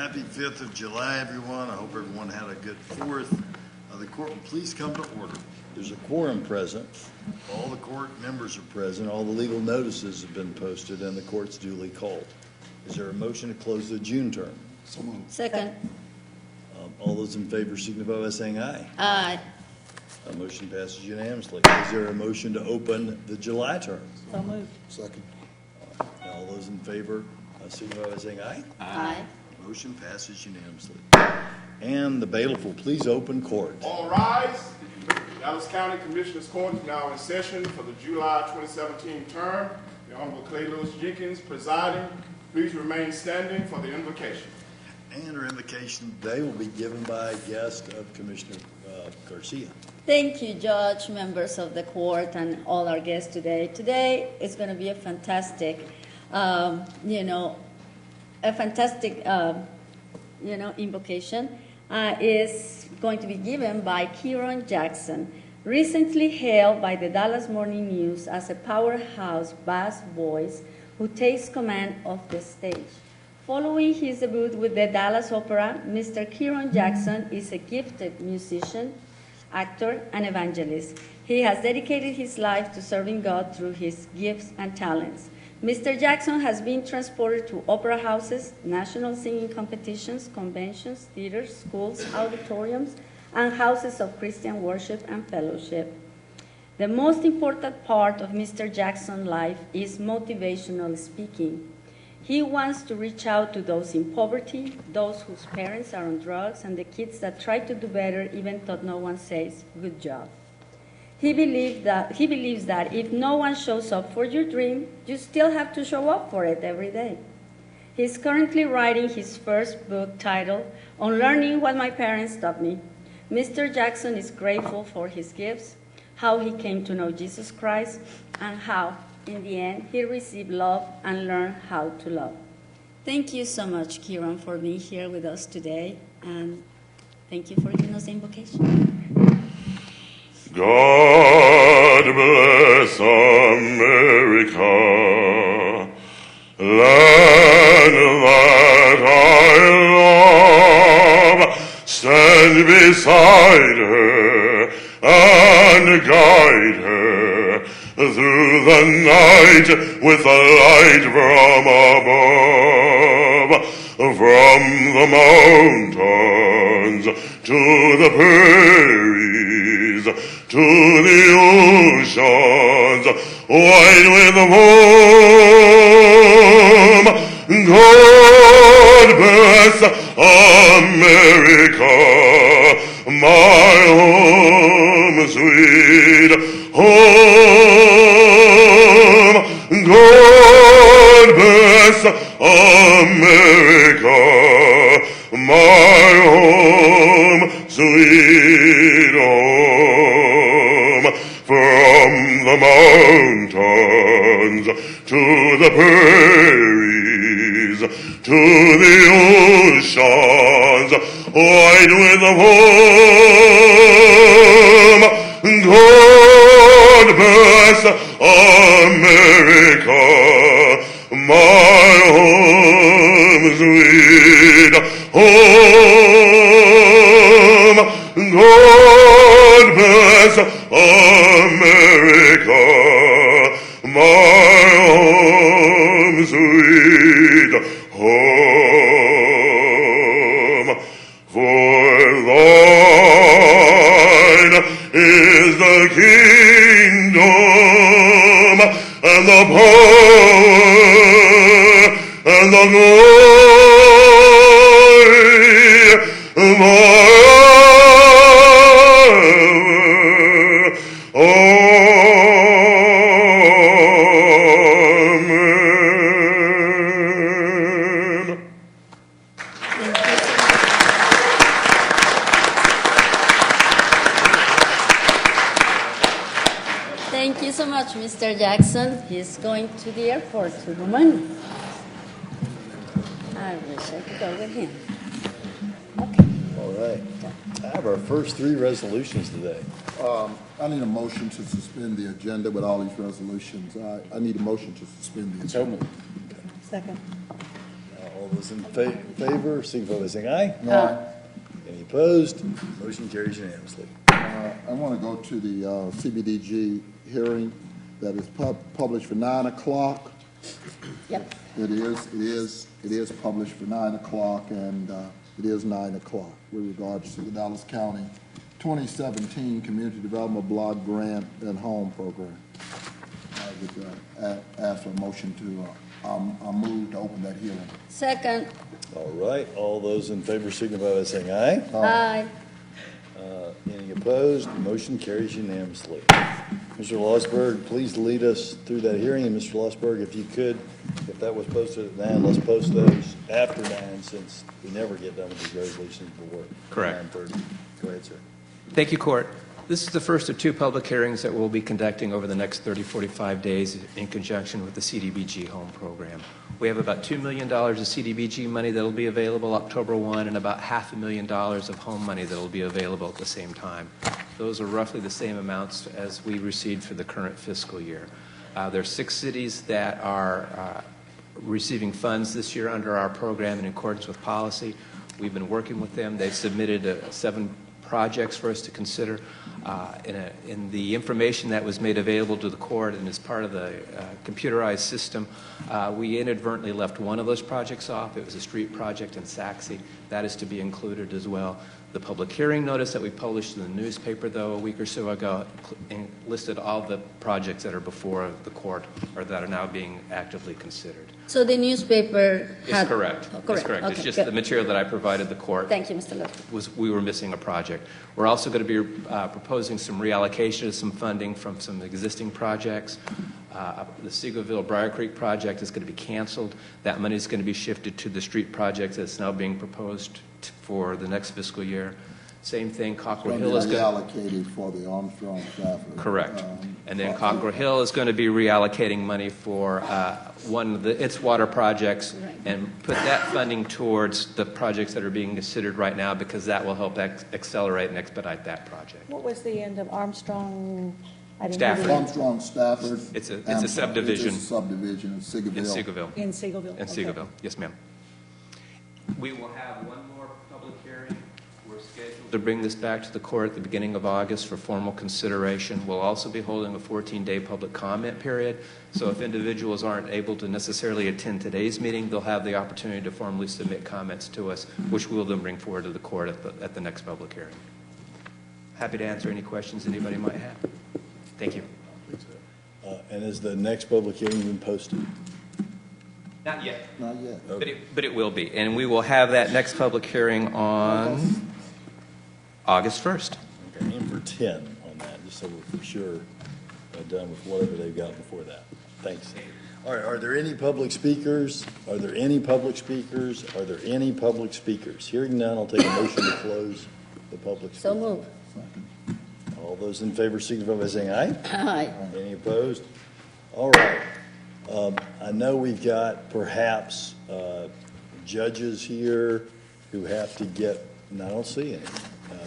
happy 5th of July, everyone. I hope everyone had a good 4th. The court will please come to order. There's a quorum present. All the court members are present. All the legal notices have been posted, and the court's duly called. Is there a motion to close the June term? So moved. Second. All those in favor signify by saying aye. Aye. Motion passes unanimously. Is there a motion to open the July term? So moved. Second. All those in favor signify by saying aye. Aye. Motion passes unanimously. And the bailiff will please open court. All rise. Dallas County Commissioners Court is now in session for the July 2017 term. The Honorable Clay Lewis Jenkins presiding. Please remain standing for the invocation. And our invocation today will be given by a guest of Commissioner Garcia. Thank you, Judge, members of the court, and all our guests today. Today is going to be a fantastic, invocation. Is going to be given by Kieran Jackson, recently hailed by the Dallas Morning News as a powerhouse bass voice who takes command of the stage. Following his debut with the Dallas Opera, Mr. Kieran Jackson is a gifted musician, actor, and evangelist. He has dedicated his life to serving God through his gifts and talents. Mr. Jackson has been transported to opera houses, national singing competitions, conventions, theaters, schools, auditoriums, and houses of Christian worship and fellowship. The most important part of Mr. Jackson's life is motivational speaking. He wants to reach out to those in poverty, those whose parents are on drugs, and the kids that try to do better even though no one says, "Good job." He believes that if no one shows up for your dream, you still have to show up for it every day. He's currently writing his first book titled, "On Learning What My Parents Taught Me." Mr. Jackson is grateful for his gifts, how he came to know Jesus Christ, and how, in the end, he received love and learned how to love. Thank you so much, Kieran, for being here with us today, and thank you for giving us the invocation. God bless America, land that I love. Stand beside her and guide her through the night with a light from above. From the mountains to the prairies, to the oceans, wide with the foam. God bless America, my home, sweet home. God bless America, my home, sweet home. From the mountains to the prairies, to the oceans, wide with the foam. God bless America, my home, sweet home. God bless America, my home, sweet home. For thine is the kingdom and the power and the glory forever. Amen. Thank you so much, Mr. Jackson. He's going to the airport to Romania. I wish I could go with him. Okay. All right. I have our first three resolutions today. I need a motion to suspend the agenda with all these resolutions. I need a motion to suspend the agenda. Second. All those in favor, signify by saying aye. No, Any opposed? Motion carries unanimously. I want to go to the CBDG hearing that is published for 9 o'clock. Yep. It is published for 9 o'clock, and it is 9 o'clock with regards to the Dallas County 2017 Community Development Block Grant and Home Program. I would ask for a motion to, I'll move to open that hearing. Second. All right, all those in favor signify by saying aye. Aye. Any opposed? Motion carries unanimously. Mr. Lossberg, please lead us through that hearing, and Mr. Lossberg, if you could, if that was posted at 9, let's post those after 9, since we never get done with these resolutions before Correct. 9:30. Go ahead, sir. Thank you, Court. This is the first of 2 public hearings that we'll be conducting over the next 45 days in conjunction with the CDBG Home Program. We have about $2 million of CDBG money that will be available October 1 and about $500,000 of home money that will be available at the same time. Those are roughly the same amounts as we received for the current fiscal year. There are 6 cities that are receiving funds this year under our program in accordance with policy. We've been working with them. They've submitted 7 projects for us to consider. In the information that was made available to the court and as part of the computerized system, we inadvertently left one of those projects off. It was a street project in Saxe. That is to be included as well. The public hearing notice that we published in the newspaper, though, a week or so ago, listed all the projects that are before the court or that are now being actively considered. So the newspaper had... It's correct. Oh, It's correct. Okay, It's just good. the material that I provided the court. Thank you, Mr. Lester. We were missing a project. We're also going to be proposing some reallocation of some funding from some existing projects. The Seagoville Briar Creek project is going to be canceled. That money is going to be shifted to the street project that's now being proposed for the next fiscal year. Same thing, Cockrell Hill is going to... Reallocated for the Armstrong Stafford. Correct. And then Cockrell Hill is going to be reallocating money for one of its water projects and put that funding towards the projects that are being considered right now, because that will help accelerate and expedite that project. What was the end of Armstrong? I didn't Stafford. hear the- Armstrong Stafford. It's a subdivision. It's a subdivision in Seagoville. In Seagoville. In Seagoville. In Okay. Seagoville, yes, ma'am. We will have one more public hearing. We're scheduled to bring this back to the court at the beginning of August for formal consideration. We'll also be holding a 14-day public comment period. So if individuals aren't able to necessarily attend today's meeting, they'll have the opportunity to formally submit comments to us, which we'll then bring forward to the court at the next public hearing. Happy to answer any questions anybody might have. Thank you. And has the next public hearing been posted? Not yet. Not yet. But it will be. And we will have that next public hearing on August 1st. Okay, aim for 10 on that, just so we're for sure done with whatever they've got before that. Thanks. All right, are there any public speakers? Are there any public speakers? Are there any public speakers? Hearing none, I'll take a motion to close the public So speakers. move. All those in favor signify by saying aye. Aye. Any opposed? All right. I know we've got perhaps judges here who have to get, and I don't see any.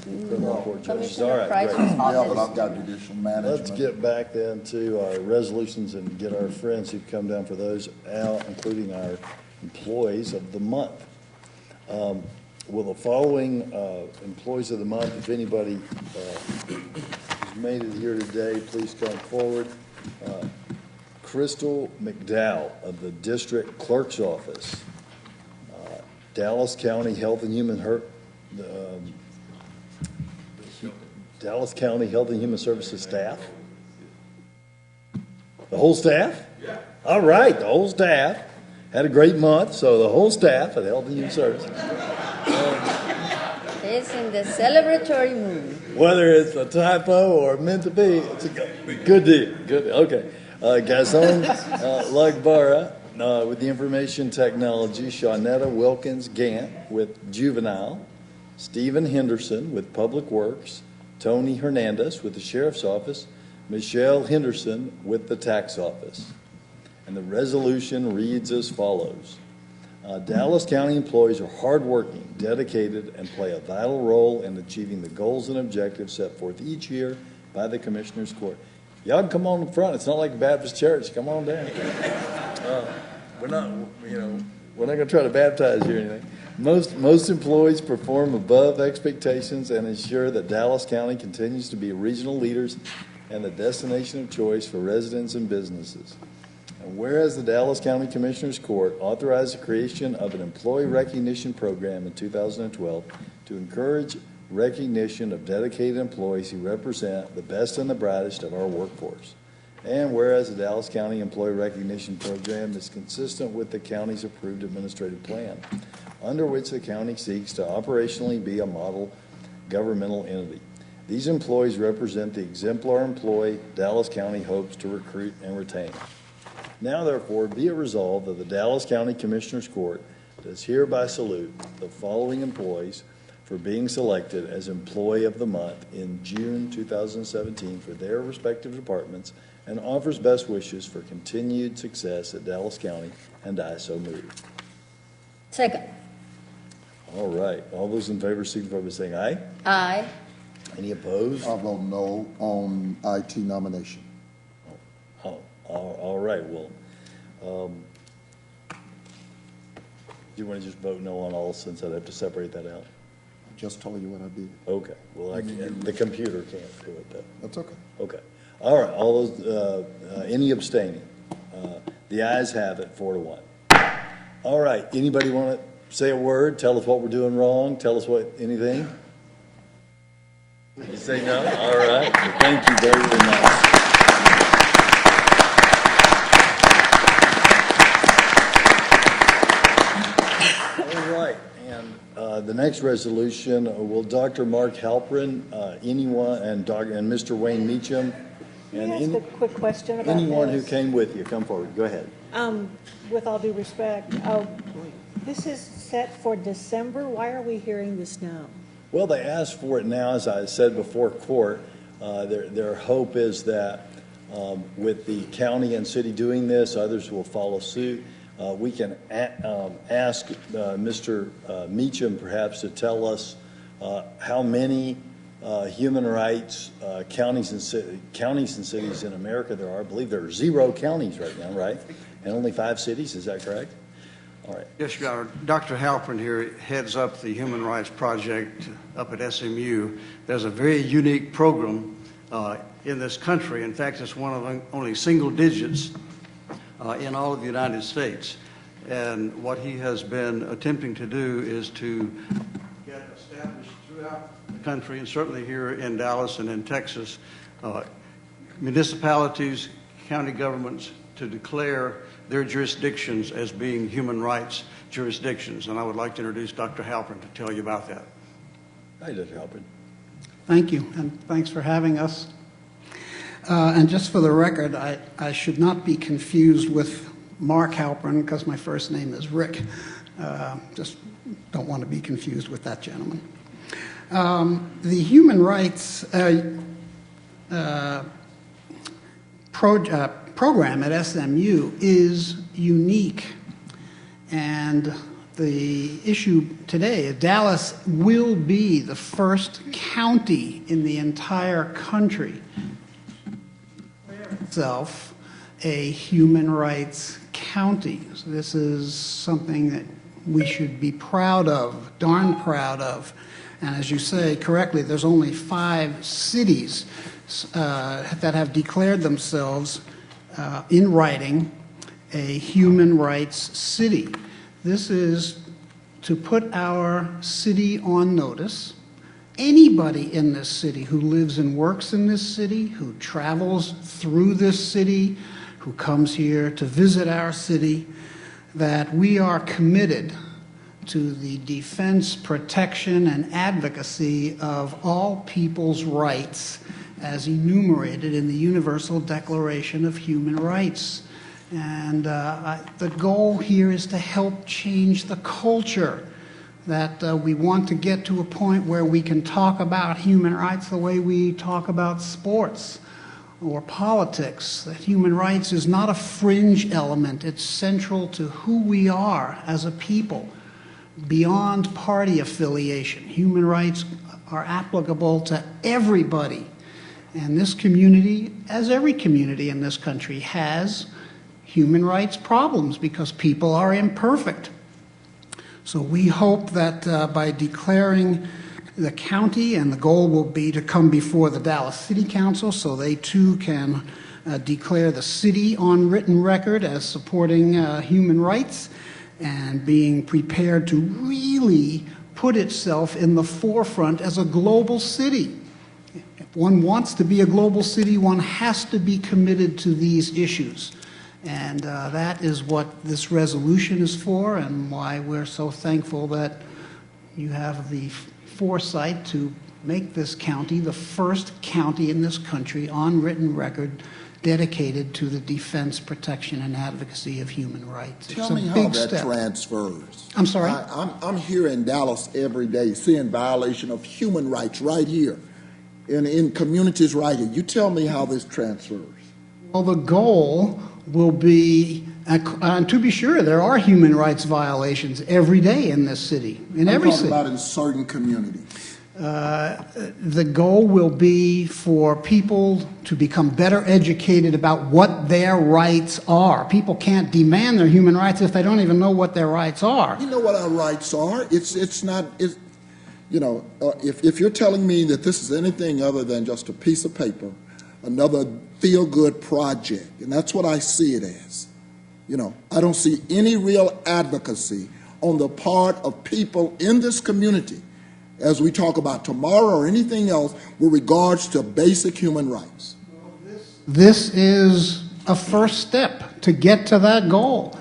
Criminal court judges. All Commissioner right, Price's great. Yeah, but office. I've got judicial management. Let's get back then to our resolutions and get our friends who've come down for those out, including our employees of the month. Will the following employees of the month, if anybody has made it here today, please come forward. Crystal McDowell of the District Clerk's Office, Dallas County Health and Human Dallas County Health and Human Services staff. The whole staff? Yeah. All right, the whole staff. Had a great month, so the whole staff at Health and Human Services. It's in the celebratory mood. Whether it's a typo or meant to be, it's a good deal. Good deal. Okay. Gazon Lagbara with the information technology, Shawnetta Wilkins Gant with juvenile, Stephen Henderson with Public Works, Tony Hernandez with the Sheriff's Office, Michelle Henderson with the Tax Office. And the resolution reads as follows. Dallas County employees are hardworking, dedicated, and play a vital role in achieving the goals and objectives set forth each year by the Commissioners Court. Y'all can come on in front. It's not like a Baptist church. Come on down. We're not, We're not going to try to baptize you or anything. Most employees perform above expectations and ensure that Dallas County continues to be regional leaders and the destination of choice for residents and businesses. And whereas the Dallas County Commissioners Court authorized the creation of an employee recognition program in 2012 to encourage recognition of dedicated employees who represent the best and the brightest of our workforce. And whereas the Dallas County Employee Recognition Program is consistent with the county's approved administrative plan, under which the county seeks to operationally be a model governmental entity. These employees represent the exemplar employee Dallas County hopes to recruit and retain. Now, therefore, be it resolved that the Dallas County Commissioners Court does hereby salute the following employees for being selected as Employee of the Month in June 2017 for their respective departments and offers best wishes for continued success at Dallas County, and I so move. Second. All right. All those in favor signify by saying aye. Aye. Any opposed? I vote no on IT nomination. Oh, all right. Well, do you want to just vote no on all since I'd have to separate that out? I just told you what I did. Okay. Well, the computer can't do it, though. That's okay. Okay. All right. All those, any abstaining? The ayes have it, 4-1. All right. Anybody want to say a word? Tell us what we're doing wrong? Tell us anything? You say no? All right. Well, thank you very, very much. All right. And the next resolution, will Dr. Mark Halprin, anyone, and Mr. Wayne Meacham, Can and I ask a quick question about anyone who this? came with you, come forward. Go ahead. With all due respect, this is set for December. Why are we hearing this now? Well, they asked for it now, as I said before court. Their hope is that with the county and city doing this, others will follow suit. We can ask Mr. Meacham perhaps to tell us how many human rights counties and cities in America there are. I believe there are 0 counties right now, right? And only 5 cities, is that correct? All right. Yes, Your Honor. Dr. Halprin here heads up the Human Rights Project up at SMU. There's a very unique program in this country. In fact, it's one of only single digits in all of the United States. And what he has been attempting to do is to get established throughout the country, and certainly here in Dallas and in Texas, municipalities, county governments to declare their jurisdictions as being human rights jurisdictions. And I would like to introduce Dr. Halprin to tell you about that. Hi, Dr. Halprin. Thank you, and thanks for having us. And just for the record, I should not be confused with Mark Halprin because my first name is Rick. Just don't want to be confused with that gentleman. The Human Rights program at SMU is unique, and the issue today is Dallas will be the first county in the entire country itself a human rights county. So this is something that we should be proud of, darn proud of. And as you say correctly, there's only 5 cities that have declared themselves in writing a human rights city. This is to put our city on notice. Anybody in this city who lives and works in this city, who travels through this city, who comes here to visit our city, that we are committed to the defense, protection, and advocacy of all people's rights as enumerated in the Universal Declaration of Human Rights. And the goal here is to help change the culture, that we want to get to a point where we can talk about human rights the way we talk about sports or politics. That human rights is not a fringe element. It's central to who we are as a people, beyond party affiliation. Human rights are applicable to everybody. And this community, as every community in this country, has human rights problems because people are imperfect. So we hope that by declaring the county, and the goal will be to come before the Dallas City Council so they too can declare the city on written record as supporting human rights and being prepared to really put itself in the forefront as a global city. If one wants to be a global city, one has to be committed to these issues. And that is what this resolution is for, and why we're so thankful that you have the foresight to make this county the first county in this country on written record dedicated to the defense, protection, and advocacy of human rights. Tell It's a me how big that step. transfers. I'm sorry? I'm here in Dallas every day seeing violation of human rights right here in communities right here. You tell me how this transfers. Well, the goal will be, and to be sure, there are human rights violations every day in this city, in every I'm talking city. about in certain communities. The goal will be for people to become better educated about what their rights are. People can't demand their human rights if they don't even know what their rights are. You know what our rights are? If you're telling me that this is anything other than just a piece of paper, another feel-good project, and that's what I see it as. I don't see any real advocacy on the part of people in this community as we talk about tomorrow or anything else with regards to basic human rights. This is a first step to get to that goal.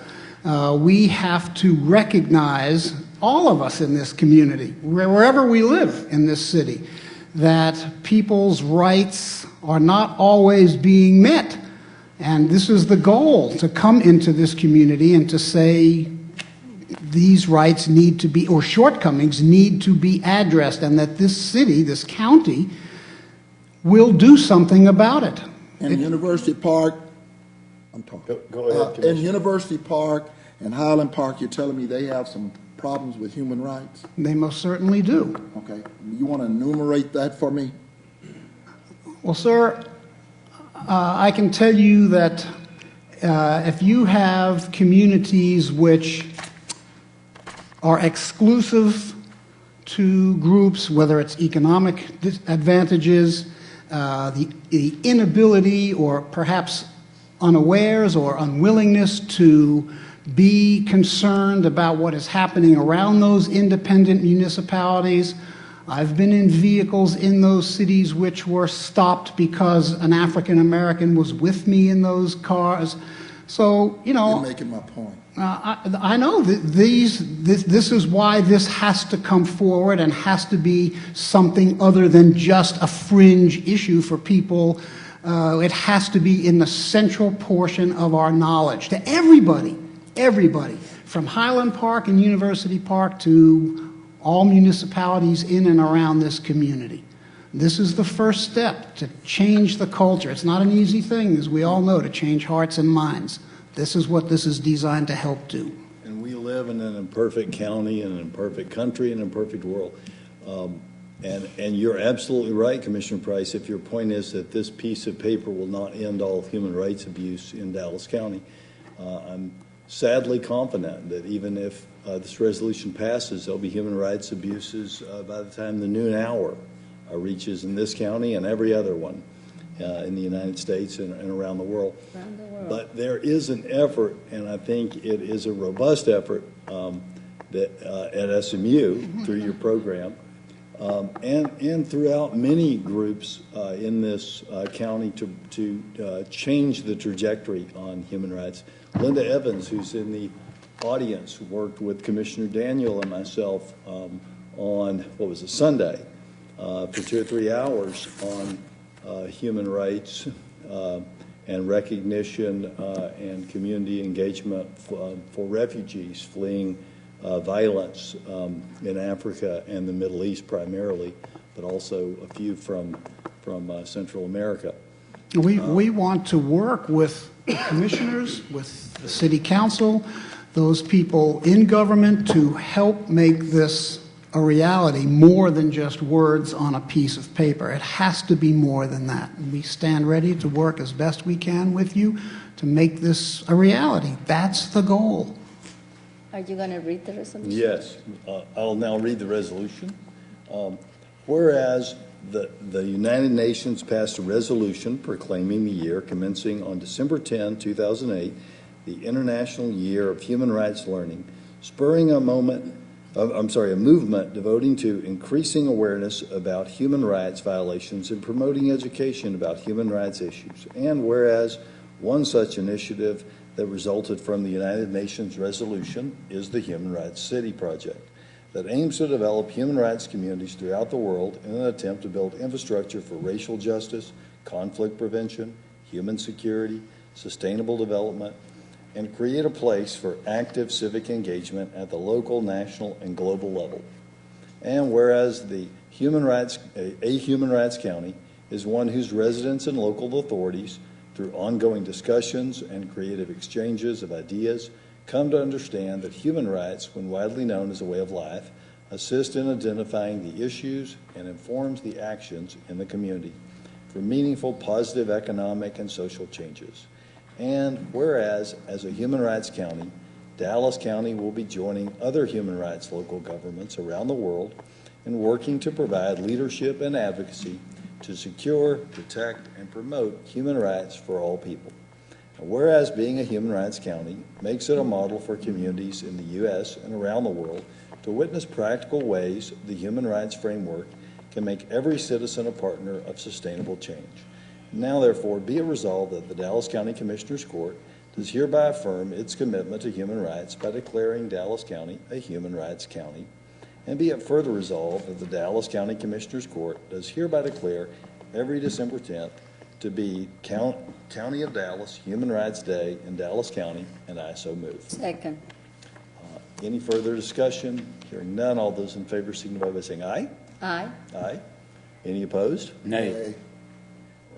We have to recognize, all of us in this community, wherever we live in this city, that people's rights are not always being met. And this is the goal, to come into this community and to say these rights need to be, or shortcomings need to be addressed, and that this city, this county, will do something about it. In University Park, I'm talking. Go ahead, In Commissioner. University Park and Highland Park, you're telling me they have some problems with human rights? They most certainly do. Okay. You want to enumerate that for me? Well, sir, I can tell you that if you have communities which are exclusive to groups, whether it's economic advantages, the inability or perhaps unawares or unwillingness to be concerned about what is happening around those independent municipalities. I've been in vehicles in those cities which were stopped because an African American was with me in those cars. So, You're making my point. I know that this is why this has to come forward and has to be something other than just a fringe issue for people. It has to be in the central portion of our knowledge to everybody, from Highland Park and University Park to all municipalities in and around this community. This is the first step to change the culture. It's not an easy thing, as we all know, to change hearts and minds. This is what this is designed to help do. And we live in an imperfect county, in an imperfect country, in an imperfect world. And you're absolutely right, Commissioner Price, if your point is that this piece of paper will not end all human rights abuse in Dallas County. I'm sadly confident that even if this resolution passes, there'll be human rights abuses by the time the noon hour reaches in this county and every other one in the United States and around the world. But there is an effort, and I think it is a robust effort that at SMU through your program and throughout many groups in this county to change the trajectory on human rights. Linda Evans, who's in the audience, worked with Commissioner Daniel and myself on, Sunday, for 2 or 3 hours on human rights and recognition and community engagement for refugees fleeing violence in Africa and the Middle East primarily, but also a few from Central America. We want to work with the commissioners, with the city council, those people in government to help make this a reality, more than just words on a piece of paper. It has to be more than that. We stand ready to work as best we can with you to make this a reality. That's the goal. Are you going to read the resolution? Yes, I'll now read the resolution. Whereas the United Nations passed a resolution proclaiming the year commencing on December 10, 2008, the International Year of Human Rights Learning, spurring a movement devoting to increasing awareness about human rights violations and promoting education about human rights issues. And whereas one such initiative that resulted from the United Nations resolution is the Human Rights City Project, that aims to develop human rights communities throughout the world in an attempt to build infrastructure for racial justice, conflict prevention, human security, sustainable development, and create a place for active civic engagement at the local, national, and global level. And whereas a human rights county is one whose residents and local authorities, through ongoing discussions and creative exchanges of ideas, come to understand that human rights, when widely known as a way of life, assist in identifying the issues and informs the actions in the community for meaningful, positive economic and social changes. And whereas, as a human rights county, Dallas County will be joining other human rights local governments around the world in working to provide leadership and advocacy to secure, protect, and promote human rights for all people. And whereas being a human rights county makes it a model for communities in the U.S. and around the world to witness practical ways the human rights framework can make every citizen a partner of sustainable change. Now, therefore, be it resolved that the Dallas County Commissioners Court does hereby affirm its commitment to human rights by declaring Dallas County a human rights county. And be it further resolved that the Dallas County Commissioners Court does hereby declare every December 10th to be County of Dallas Human Rights Day in Dallas County, and I so move. Second. Any further discussion? Hearing none, all those in favor signify by saying aye. Aye. Aye. Any opposed? Nay.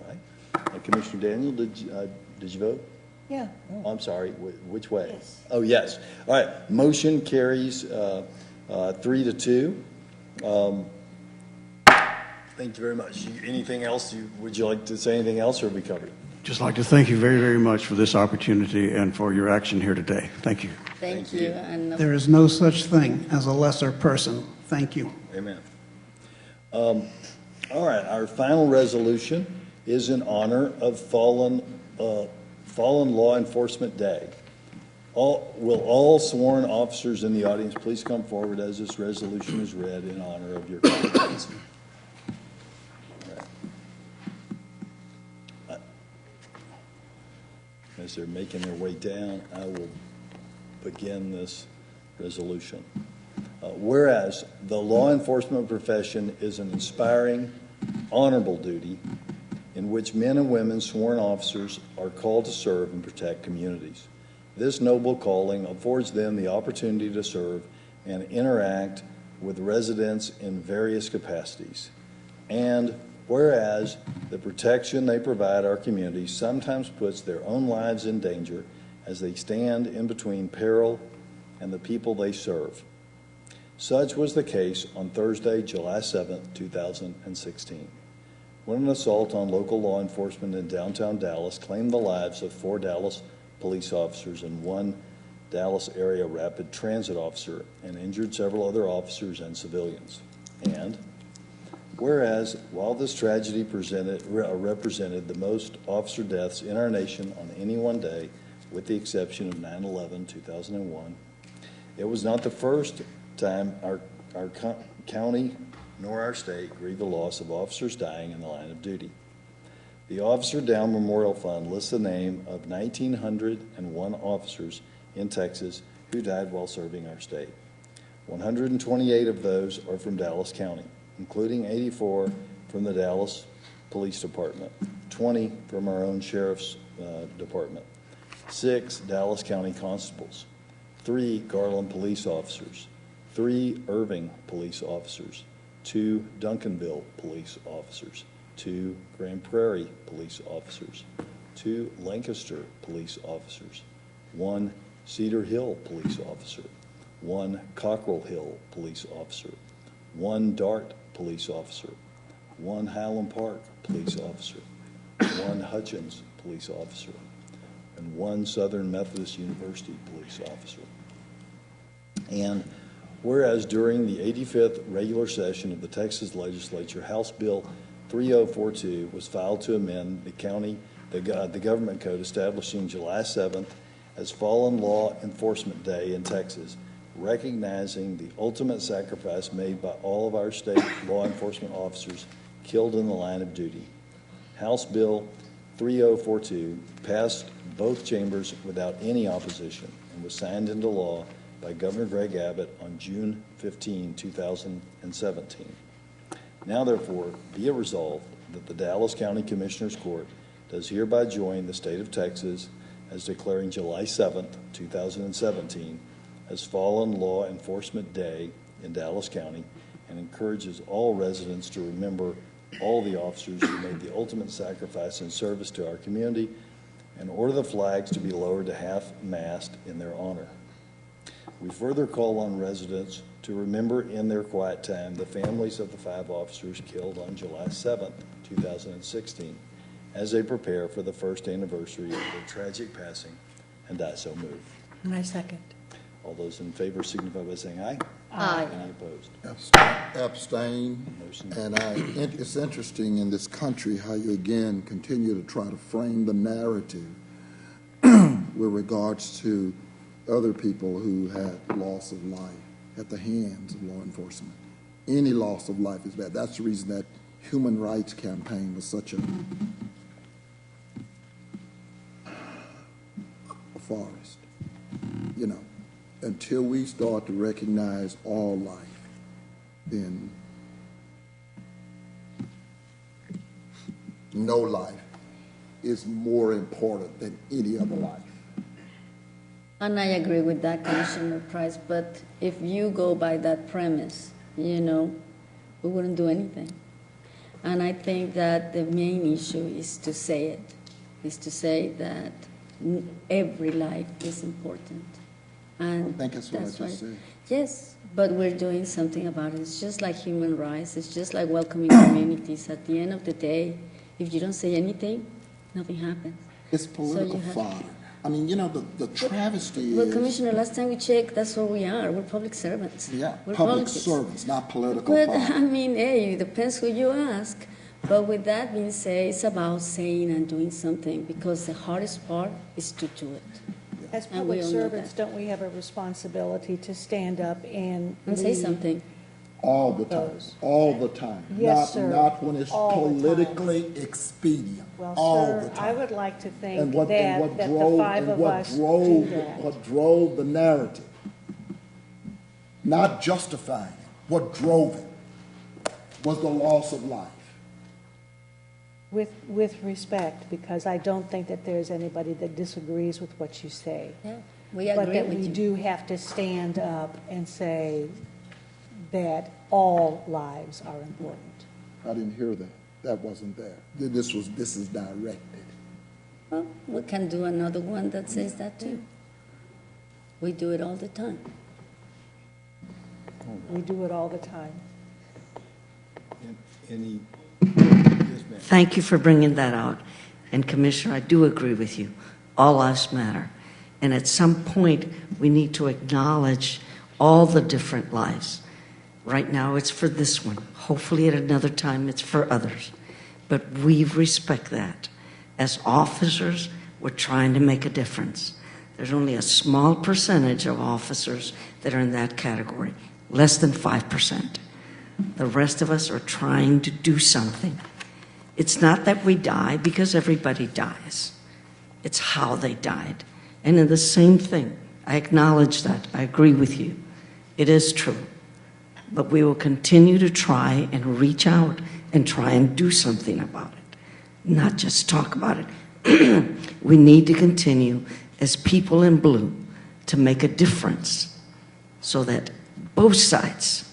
All right. Commissioner Daniel, did you vote? Yeah. Oh, I'm sorry. Which way? Yes. Oh, yes. All right. Motion carries 3-2. Thank you very much. Anything else? Would you like to say anything else, or have we covered? Just like to thank you very, very much for this opportunity and for your action here today. Thank you. Thank you. And There is no such thing as a lesser person. Thank you. Amen. All right. Our final resolution is in honor of Fallen Law Enforcement Day. Will all sworn officers in the audience please come forward as this resolution is read in honor of your colleagues. As they're making their way down, I will begin this resolution. Whereas the law enforcement profession is an inspiring, honorable duty in which men and women sworn officers are called to serve and protect communities. This noble calling affords them the opportunity to serve and interact with residents in various capacities. And whereas the protection they provide our communities sometimes puts their own lives in danger as they stand in between peril and the people they serve. Such was the case on Thursday, July 7, 2016, when an assault on local law enforcement in downtown Dallas claimed the lives of 4 Dallas police officers and 1 Dallas area rapid transit officer and injured several other officers and civilians. And whereas, while this tragedy represented the most officer deaths in our nation on any one day, with the exception of 9/11/2001, it was not the first time our county nor our state grieved the loss of officers dying in the line of duty. The Officer Down Memorial Fund lists the name of 1,901 officers in Texas who died while serving our state. 128 of those are from Dallas County, including 84 from the Dallas Police Department, 20 from our own Sheriff's Department, 6 Dallas County Constables, 3 Garland Police Officers, 3 Irving Police Officers, 2 Duncanville Police Officers, 2 Grand Prairie Police Officers, 2 Lancaster Police Officers, 1 Cedar Hill Police Officer, 1 Cockrell Hill Police Officer, 1 Dart Police Officer, 1 Highland Park Police Officer, 1 Hutchins Police Officer, and 1 Southern Methodist University Police Officer. And whereas during the 85th regular session of the Texas Legislature, House Bill 3042 was filed to amend the government code establishing July 7th as Fallen Law Enforcement Day in Texas, recognizing the ultimate sacrifice made by all of our state law enforcement officers killed in the line of duty. House Bill 3042 passed both chambers without any opposition and was signed into law by Governor Greg Abbott on June 15, 2017. Now, therefore, be it resolved that the Dallas County Commissioners Court does hereby join the state of Texas as declaring July 7th, 2017 as Fallen Law Enforcement Day in Dallas County, and encourages all residents to remember all the officers who made the ultimate sacrifice in service to our community, and order the flags to be lowered to half-mast in their honor. We further call on residents to remember in their quiet time the families of the 5 officers killed on July 7th, 2016, as they prepare for the first anniversary of their tragic passing, and I so move. And I second. All those in favor signify by saying aye. Aye. Any opposed? Abstain. Motion. And it's interesting in this country how you again continue to try to frame the narrative with regards to other people who had loss of life at the hands of law enforcement. Any loss of life is bad. That's the reason that human rights campaign was such a forest, you know. Until we start to recognize all life, then no life is more important than any other life. And I agree with that, Commissioner Price, but if you go by that premise, we wouldn't do anything. And I think that the main issue is to say that every life is important. And I think that's what I just said. Yes, but we're doing something about it. It's just like human rights. It's just like welcoming communities. At the end of the day, if you don't say anything, nothing happens. It's political fodder. I mean, the travesty Well, is... Commissioner, last time we checked, that's what we are. We're public servants. Yeah, We're public politics. servants, not political But, fodder. I mean, hey, it depends who you ask. But with that being said, it's about saying and doing something, because the hardest part is to do it. As And we public all know servants, that. don't we have a responsibility to stand up and say lead? something. All the time, Those. all the time. Yes, sir. Not when it's All the time. politically expedient, Well, all sir, the time. I would like to think And what that the drove- 5 and of what us do drove- that. What drove the narrative, not justifying it, what drove it was the loss of life. With respect, because I don't think that there's anybody that disagrees with what you say. Yeah, we But agree that with we you. do have to stand up and say that all lives are important. I didn't hear that. That wasn't there. This is directed. Well, we can do another one that says that too. We do it all the time. We do it all the time. Any, yes, ma'am. Thank you for bringing that out. And Commissioner, I do agree with you. All lives matter. And at some point, we need to acknowledge all the different lives. Right now, it's for this one. Hopefully at another time, it's for others. But we respect that. As officers, we're trying to make a difference. There's only a small percentage of officers that are in that category, less than 5%. The rest of us are trying to do something. It's not that we die, because everybody dies. It's how they died. And in the same thing, I acknowledge that. I agree with you. It is true. But we will continue to try and reach out and try and do something about it, not just talk about it. We need to continue as people in blue to make a difference so that both sides,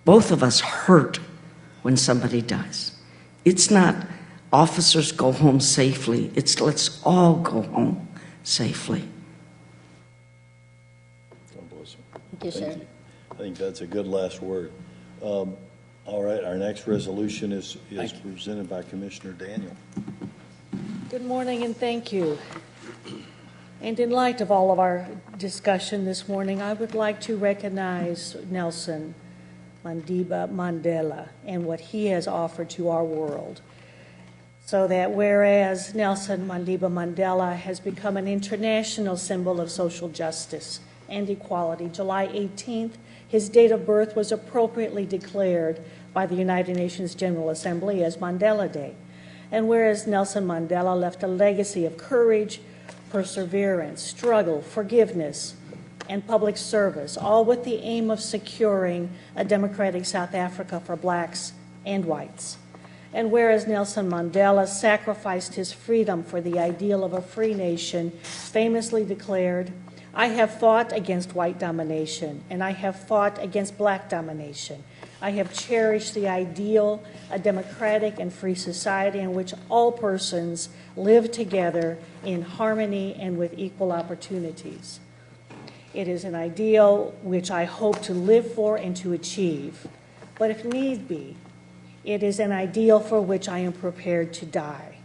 both of us hurt when somebody dies. It's not officers go home safely. It's let's all go home safely. God bless you. Thank you, Sheriff. I think that's a good last word. All right, our next resolution is presented by Commissioner Daniel. Good morning and thank you. And in light of all of our discussion this morning, I would like to recognize Nelson Madiba Mandela and what he has offered to our world. So that whereas Nelson Madiba Mandela has become an international symbol of social justice and equality, July 18th, his date of birth was appropriately declared by the United Nations General Assembly as Mandela Day. And whereas Nelson Mandela left a legacy of courage, perseverance, struggle, forgiveness, and public service, all with the aim of securing a democratic South Africa for blacks and whites. And whereas Nelson Mandela sacrificed his freedom for the ideal of a free nation, famously declared, "I have fought against white domination, and I have fought against black domination. I have cherished the ideal, a democratic and free society in which all persons live together in harmony and with equal opportunities. It is an ideal which I hope to live for and to achieve, but if need be, it is an ideal for which I am prepared to die."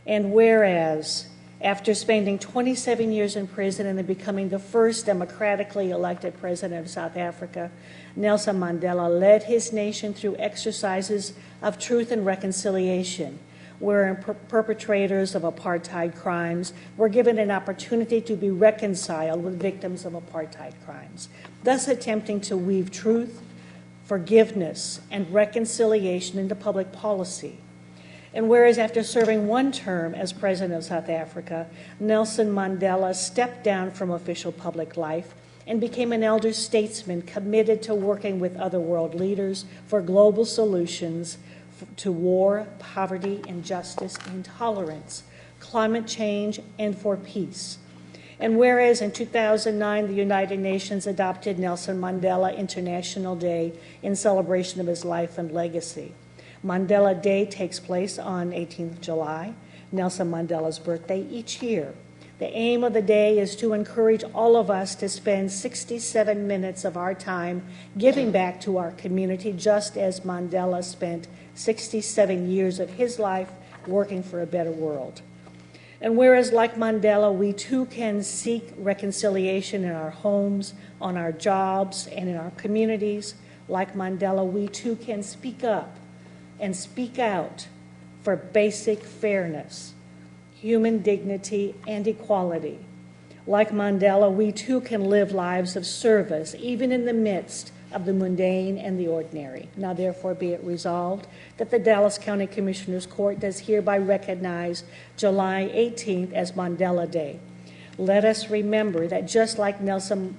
And whereas, after spending 27 years in prison and then becoming the first democratically elected president of South Africa, Nelson Mandela led his nation through exercises of truth and reconciliation, wherein perpetrators of apartheid crimes were given an opportunity to be reconciled with victims of apartheid crimes, thus attempting to weave truth, forgiveness, and reconciliation into public policy. And whereas after serving one term as president of South Africa, Nelson Mandela stepped down from official public life and became an elder statesman committed to working with other world leaders for global solutions to war, poverty, injustice, intolerance, climate change, and for peace. And whereas in 2009, the United Nations adopted Nelson Mandela International Day in celebration of his life and legacy. Mandela Day takes place on 18th July, Nelson Mandela's birthday, each year. The aim of the day is to encourage all of us to spend 67 minutes of our time giving back to our community, just as Mandela spent 67 years of his life working for a better world. And whereas, like Mandela, we too can seek reconciliation in our homes, on our jobs, and in our communities, like Mandela, we too can speak up and speak out for basic fairness, human dignity, and equality. Like Mandela, we too can live lives of service, even in the midst of the mundane and the ordinary. Now, therefore, be it resolved that the Dallas County Commissioners Court does hereby recognize July 18th as Mandela Day. Let us remember that just like Nelson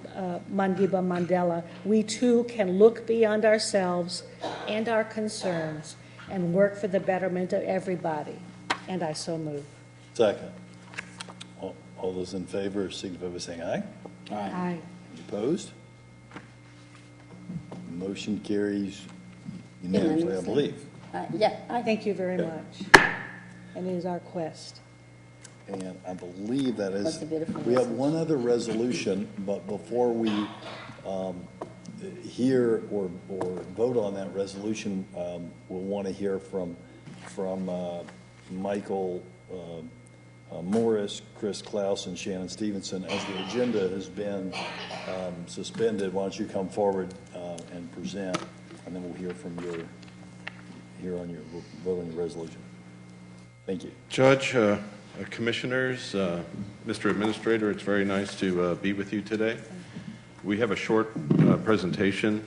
Madiba Mandela, we too can look beyond ourselves and our concerns and work for the betterment of everybody. And I so move. Second. All those in favor signify by saying aye. Aye. Opposed? Motion carries unanimously, I believe. I thank you very much. And it is our quest. And I believe that is, That's a beautiful we have one other resolution, but before we hear or vote on that resolution, we'll want to hear from Michael Morris, Chris Klaus, and Shannon Stevenson. As the agenda has been suspended, why don't you come forward and present, and then we'll hear from on your vote on your resolution. Thank you. Judge, Commissioners, Mr. Administrator, it's very nice to be with you today. We have a short presentation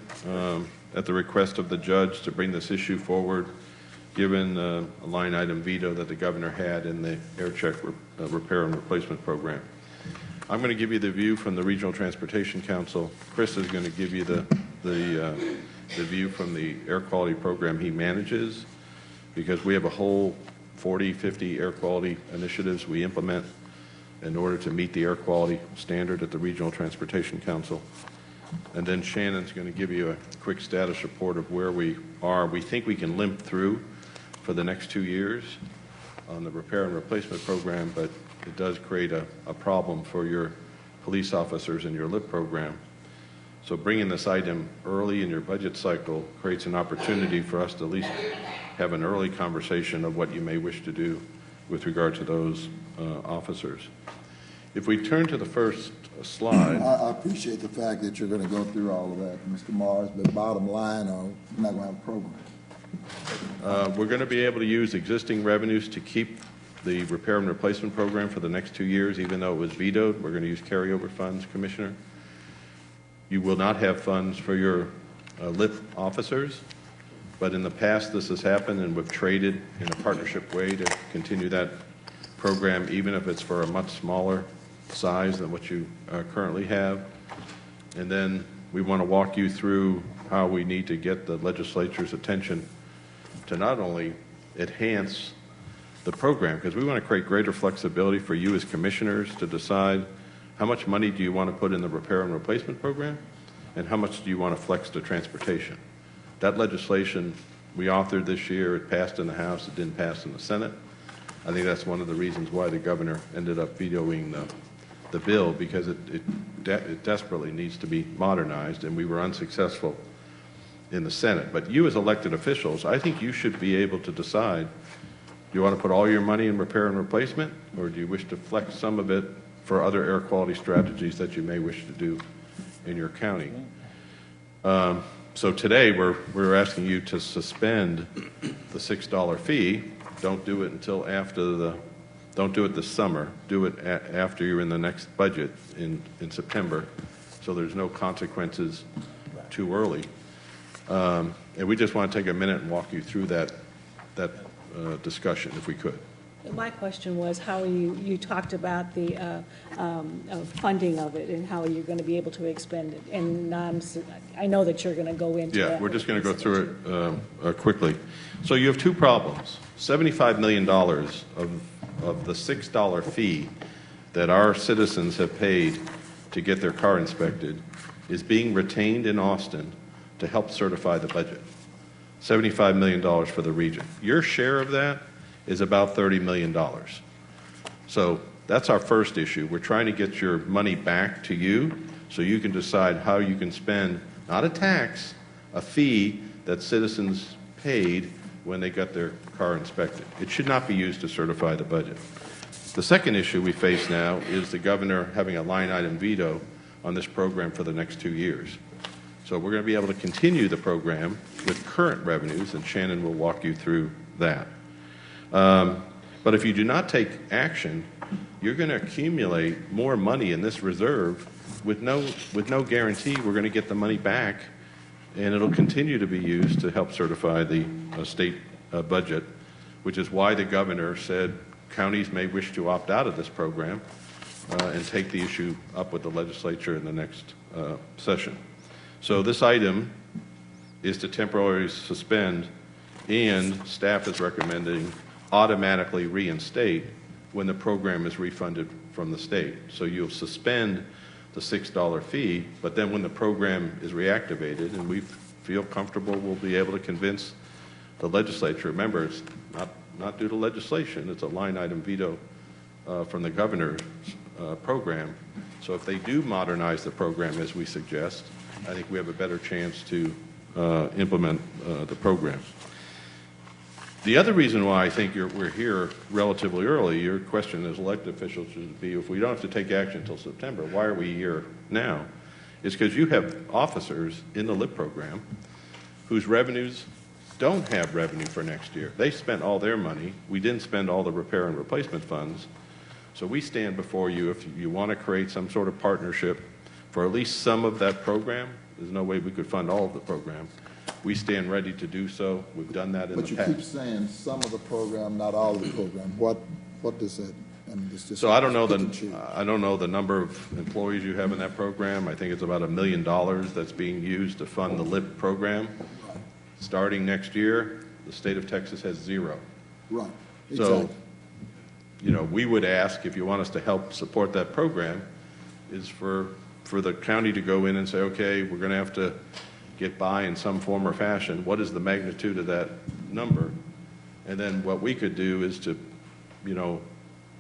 at the request of the judge to bring this issue forward, given a line item veto that the governor had in the air check repair and replacement program. I'm going to give you the view from the Regional Transportation Council. Chris is going to give you the view from the air quality program he manages, because we have a whole 40, 50 air quality initiatives we implement in order to meet the air quality standard at the Regional Transportation Council. And then Shannon's going to give you a quick status report of where we are. We think we can limp through for the next 2 years on the repair and replacement program, but it does create a problem for your police officers in your LIP program. So bringing this item early in your budget cycle creates an opportunity for us to at least have an early conversation of what you may wish to do with regard to those officers. If we turn to the first slide, I appreciate the fact that you're going to go through all of that, Mr. Morris, but bottom line, we're not going to have a program. we're going to be able to use existing revenues to keep the repair and replacement program for the next 2 years, even though it was vetoed. We're going to use carryover funds, Commissioner. You will not have funds for your LIP officers, but in the past this has happened, and we've traded in a partnership way to continue that program, even if it's for a much smaller size than what you currently have. And then we want to walk you through how we need to get the legislature's attention to not only enhance the program, because we want to create greater flexibility for you as commissioners to decide how much money do you want to put in the repair and replacement program, and how much do you want to flex to transportation. That legislation we authored this year, it passed in the House, it didn't pass in the Senate. I think that's one of the reasons why the governor ended up vetoing the bill, because it desperately needs to be modernized, and we were unsuccessful in the Senate. But you as elected officials, I think you should be able to decide, do you want to put all your money in repair and replacement, or do you wish to flex some of it for other air quality strategies that you may wish to do in your county? So today we're asking you to suspend the $6 fee. Don't do it until after don't do it this summer. Do it after you're in the next budget in September, so there's no consequences too early. And we just want to take a minute and walk you through that discussion, if we could. My question was, how are you talked about the funding of it and how you're going to be able to expend it. And I know that you're going to go into that. Yeah, we're just going to go through it quickly. So you have two problems. $75 million of the $6 fee that our citizens have paid to get their car inspected is being retained in Austin to help certify the budget. $75 million for the region. Your share of that is about $30 million. So that's our first issue. We're trying to get your money back to you so you can decide how you can spend, not a tax, a fee that citizens paid when they got their car inspected. It should not be used to certify the budget. The second issue we face now is the governor having a line item veto on this program for the next 2 years. So we're going to be able to continue the program with current revenues, and Shannon will walk you through that. But if you do not take action, you're going to accumulate more money in this reserve with no guarantee we're going to get the money back, and it'll continue to be used to help certify the state budget, which is why the governor said counties may wish to opt out of this program and take the issue up with the legislature in the next session. So this item is to temporarily suspend, and staff is recommending automatically reinstate when the program is refunded from the state. So you'll suspend the $6 fee, but then when the program is reactivated, and we feel comfortable we'll be able to convince the legislature. Remember, it's not due to legislation, it's a line item veto from the governor's program. So if they do modernize the program as we suggest, I think we have a better chance to implement the program. The other reason why I think we're here relatively early, your question as elected officials should be, if we don't have to take action until September, why are we here now? Is because you have officers in the LIP program whose revenues don't have revenue for next year. They spent all their money. We didn't spend all the repair and replacement funds. So we stand before you if you want to create some sort of partnership for at least some of that program. There's no way we could fund all of the program. We stand ready to do so. We've done that in the past. But you keep saying some of the program, not all of the program. What does that? I mean, it's just so I don't know the number of employees you have in that program. I think it's about $1 million that's being used to fund the LIP program. Starting next year, the state of Texas has zero. Right. Exactly. So, we would ask, if you want us to help support that program, is for the county to go in and say, okay, we're going to have to get by in some form or fashion. What is the magnitude of that number? And then what we could do is to,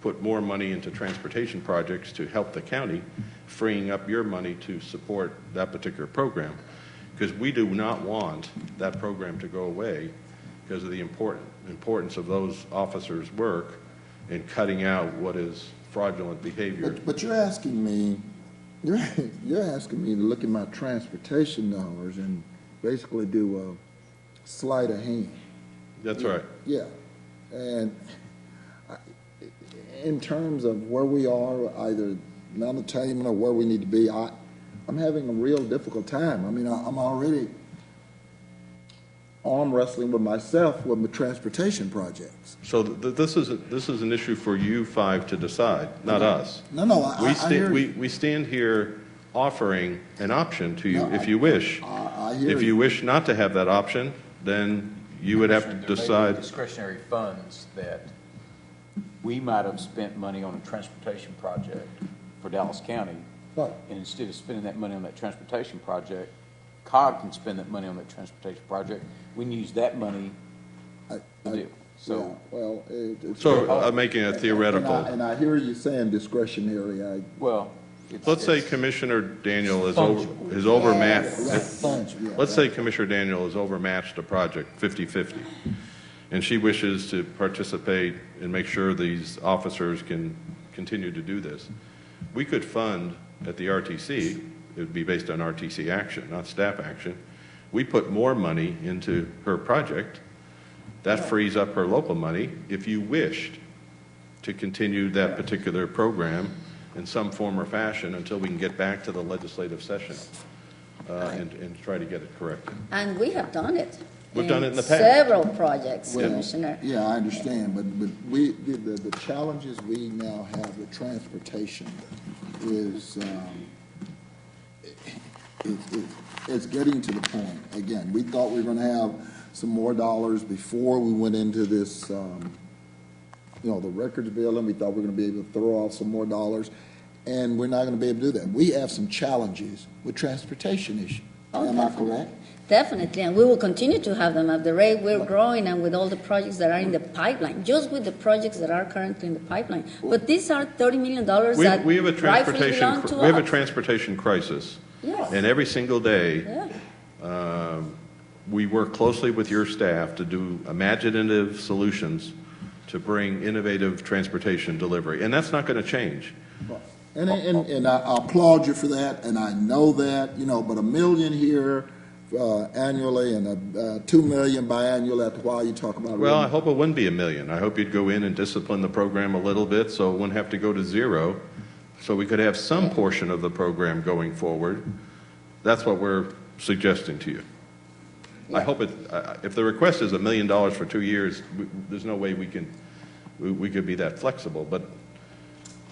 put more money into transportation projects to help the county, freeing up your money to support that particular program. Because we do not want that program to go away because of the importance of those officers' work in cutting out what is fraudulent behavior. But you're asking me, you're asking me to look at my transportation dollars and basically do a sleight of hand. That's right. Yeah, and in terms of where we are, either non-attainment or where we need to be, I'm having a real difficult time. I mean, I'm already arm wrestling with myself with my transportation projects. So this is an issue for you five to decide, not us. No, I hear you. We stand here offering an option to you No, if you wish. I hear If you wish not to have that option, then you would have to There may be decide. discretionary funds that we might have spent money on a transportation project for Dallas County. Right. And instead of spending that money on that transportation project, COG can spend that money on that transportation project. We can use that money to do. So, Yeah, well, it's So I'm making a theoretical. and I hear you saying discretionary. well, Let's say Commissioner Daniel is overmatched. Yeah. Let's say Commissioner Daniel has overmatched a project 50-50, and she wishes to participate and make sure these officers can continue to do this. We could fund at the RTC, it would be based on RTC action, not staff action. We put more money into her project. That frees up her local money. If you wished to continue that particular program in some form or fashion until we can get back to the legislative session and try to get it corrected. And we have done it. We've done it in the past. Several projects, Commissioner. Yeah, I understand, but the challenges we now have with transportation is it's getting to the point. Again, we thought we were going to have some more dollars before we went into this, the records bill, and we thought we were going to be able to throw off some more dollars, and we're not going to be able to do that. We have some challenges with transportation issues. Am I correct? Definitely, and we will continue to have them at the rate we're growing and with all the projects that are in the pipeline, just with the projects that are currently in the pipeline. But these are $30 million that We have a rightfully belong to us. transportation crisis, Yes. and every single day Yeah. we work closely with your staff to do imaginative solutions to bring innovative transportation delivery, and that's not going to change. And I applaud you for that, and I know that, but $1 million here annually and $2 million biannually, after a while you talk about. Well, I hope it wouldn't be $1 million. I hope you'd go in and discipline the program a little bit so it wouldn't have to go to zero, so we could have some portion of the program going forward. That's what we're suggesting to you. I hope if the request is $1 million for 2 years, there's no way we could be that flexible. But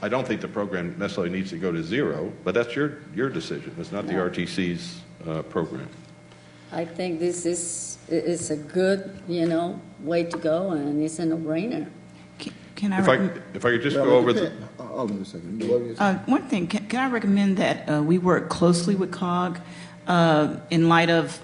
I don't think the program necessarily needs to go to zero, but that's your decision. It's not the RTC's program. I think this is a good, way to go, and it's a no-brainer. Can I If I could just go over the... Hold on a second. one thing, can I recommend that we work closely with COG in light of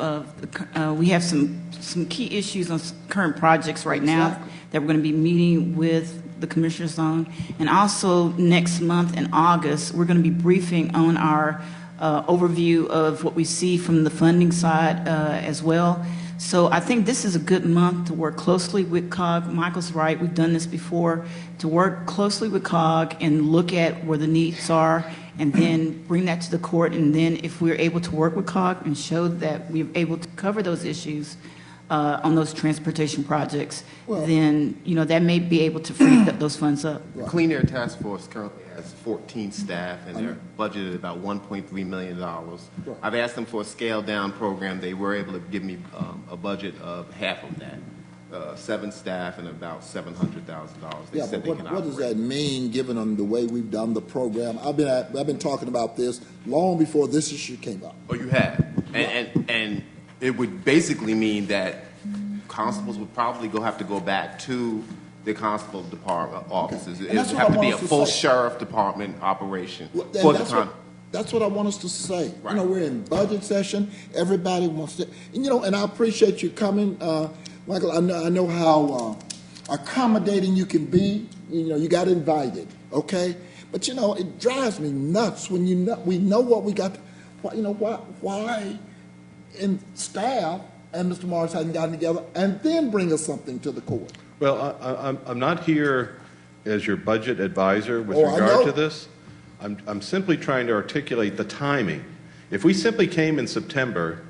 we have some key issues on current projects right now that we're going to be meeting with the commissioners on, and also next month in August we're going to be briefing on our overview of what we see from the funding side as well. So I think this is a good month to work closely with COG. Michael's right, we've done this before, to work closely with COG and look at where the needs are and then bring that to the court. And then if we're able to work with COG and show that we're able to cover those issues on those transportation projects, then, that may be able to free those funds up. The Clean Air Task Force currently has 14 staff, and they're budgeted about $1.3 million. I've asked them for a scaled-down program. They were able to give me a budget of half of that, 7 staff and about $700,000. They said they can What does that mean, given on the way we've done the program? I've been talking about this long before this issue came up. Oh, you have, and it would basically mean that constables would probably have to go back to the constable department offices. It would have to be a full sheriff department operation for the time. That's what I want us to say. Right. We're in budget session. Everybody wants to, and I appreciate you coming, Michael. I know how accommodating you can be. You got invited, okay? But it drives me nuts when we know what we got. Why? And staff and Mr. Morris hadn't gotten together and then bring us something to the court. Well, I'm not here as your budget advisor with Oh, I regard know. to this. I'm simply trying to articulate the timing. If we simply came in September,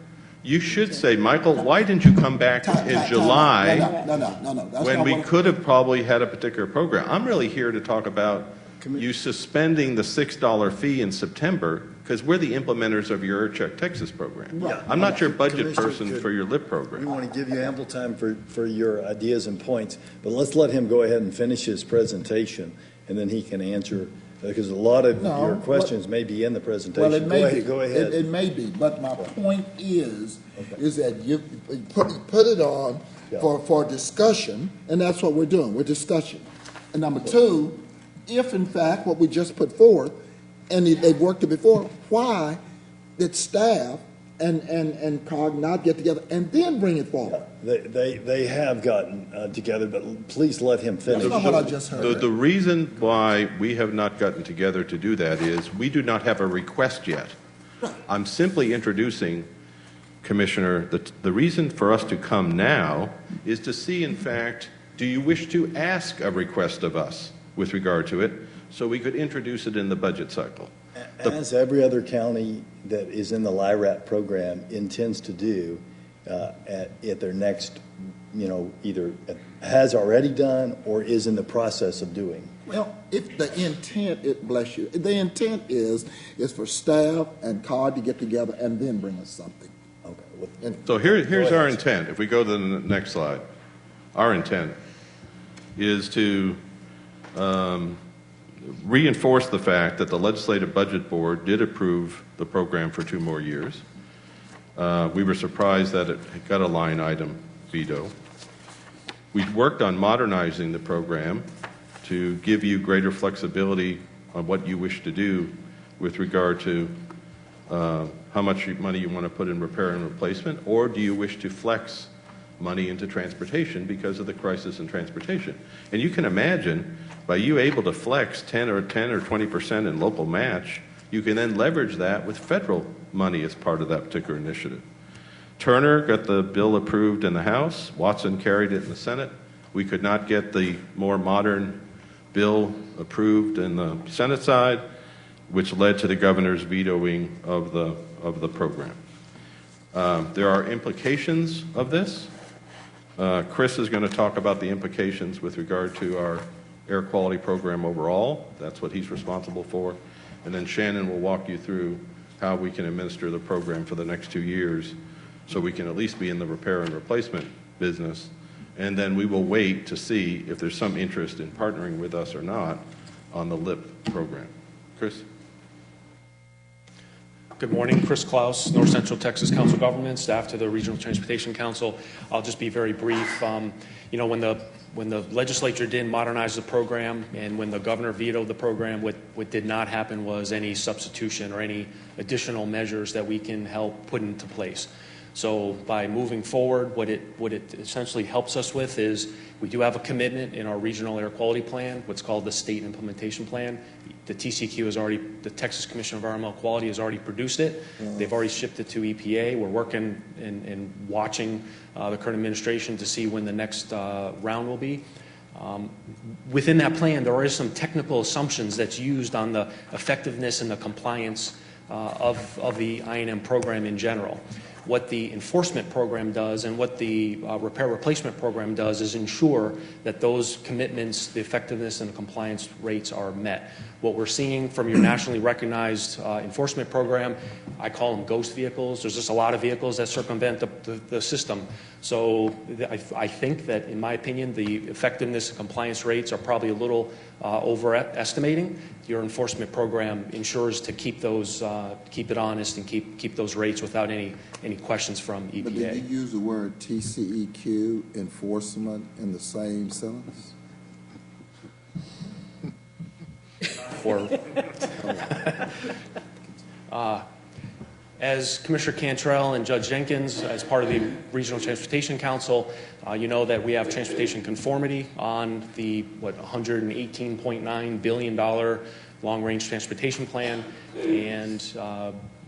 you should say, Michael, why didn't you come back in July No. That's when not we what- could have probably had a particular program? I'm really here to talk about you suspending the $6 fee in September because we're the implementers of your Check Texas program. Right. I'm not your budget Commissioner, person for your LIP We program. want to give you ample time for your ideas and points, but let's let him go ahead and finish his presentation, and then he can answer, because a lot of No, your what- questions may be in the presentation. Well, it may be. Go ahead. It may be, but my point is that you put it on for discussion, and that's what we're doing. We're discussing. And number two, if in fact what we just put forth, and they've worked it before, why did staff and COG not get together and then bring it forward? They have gotten together, but please let him finish. That's not what I just heard. The reason why we have not gotten together to do that is we do not have a request yet. I'm simply introducing, Commissioner, the reason for us to come now is to see, in fact, do you wish to ask a request of us with regard to it so we could introduce it in the budget cycle? As every other county that is in the LIRAP program intends to do at their next, either has already done or is in the process of doing. Well, if the intent, bless you, the intent is for staff and COG to get together and then bring us something. Okay. So here's our intent. If we go to the next slide, our intent is to reinforce the fact that the Legislative Budget Board did approve the program for 2 more years. We were surprised that it got a line item veto. We worked on modernizing the program to give you greater flexibility on what you wish to do with regard to how much money you want to put in repair and replacement, or do you wish to flex money into transportation because of the crisis in transportation? And you can imagine, by you able to flex 10 or 20% in local match, you can then leverage that with federal money as part of that particular initiative. Turner got the bill approved in the House. Watson carried it in the Senate. We could not get the more modern bill approved in the Senate side, which led to the governor's vetoing of the program. There are implications of this. Chris is going to talk about the implications with regard to our air quality program overall. That's what he's responsible for. And then Shannon will walk you through how we can administer the program for the next 2 years so we can at least be in the repair and replacement business. And then we will wait to see if there's some interest in partnering with us or not on the LIP program. Chris? Good morning, Chris Klaus, North Central Texas Council of Governments, staff to the Regional Transportation Council. I'll just be very brief. When the legislature didn't modernize the program and when the governor vetoed the program, what did not happen was any substitution or any additional measures that we can help put into place. So by moving forward, what it essentially helps us with is we do have a commitment in our regional air quality plan, what's called the state implementation plan. The TCQ has already, the Texas Commission on Environmental Quality has already produced it. They've already shipped it to EPA. We're working and watching the current administration to see when the next round will be. Within that plan, there are some technical assumptions that's used on the effectiveness and the compliance of the I&M program in general. What the enforcement program does and what the repair replacement program does is ensure that those commitments, the effectiveness and the compliance rates are met. What we're seeing from your nationally recognized enforcement program, I call them ghost vehicles. There's just a lot of vehicles that circumvent the system. So I think that, in my opinion, the effectiveness and compliance rates are probably a little overestimating. Your enforcement program ensures to keep those, keep it honest and keep those rates without any questions from EPA. But did you use the word TCEQ, enforcement, in the same sentence? As Commissioner Cantrell and Judge Jenkins, as part of the Regional Transportation Council, you know that we have transportation conformity on the, $118.9 billion long-range transportation plan, and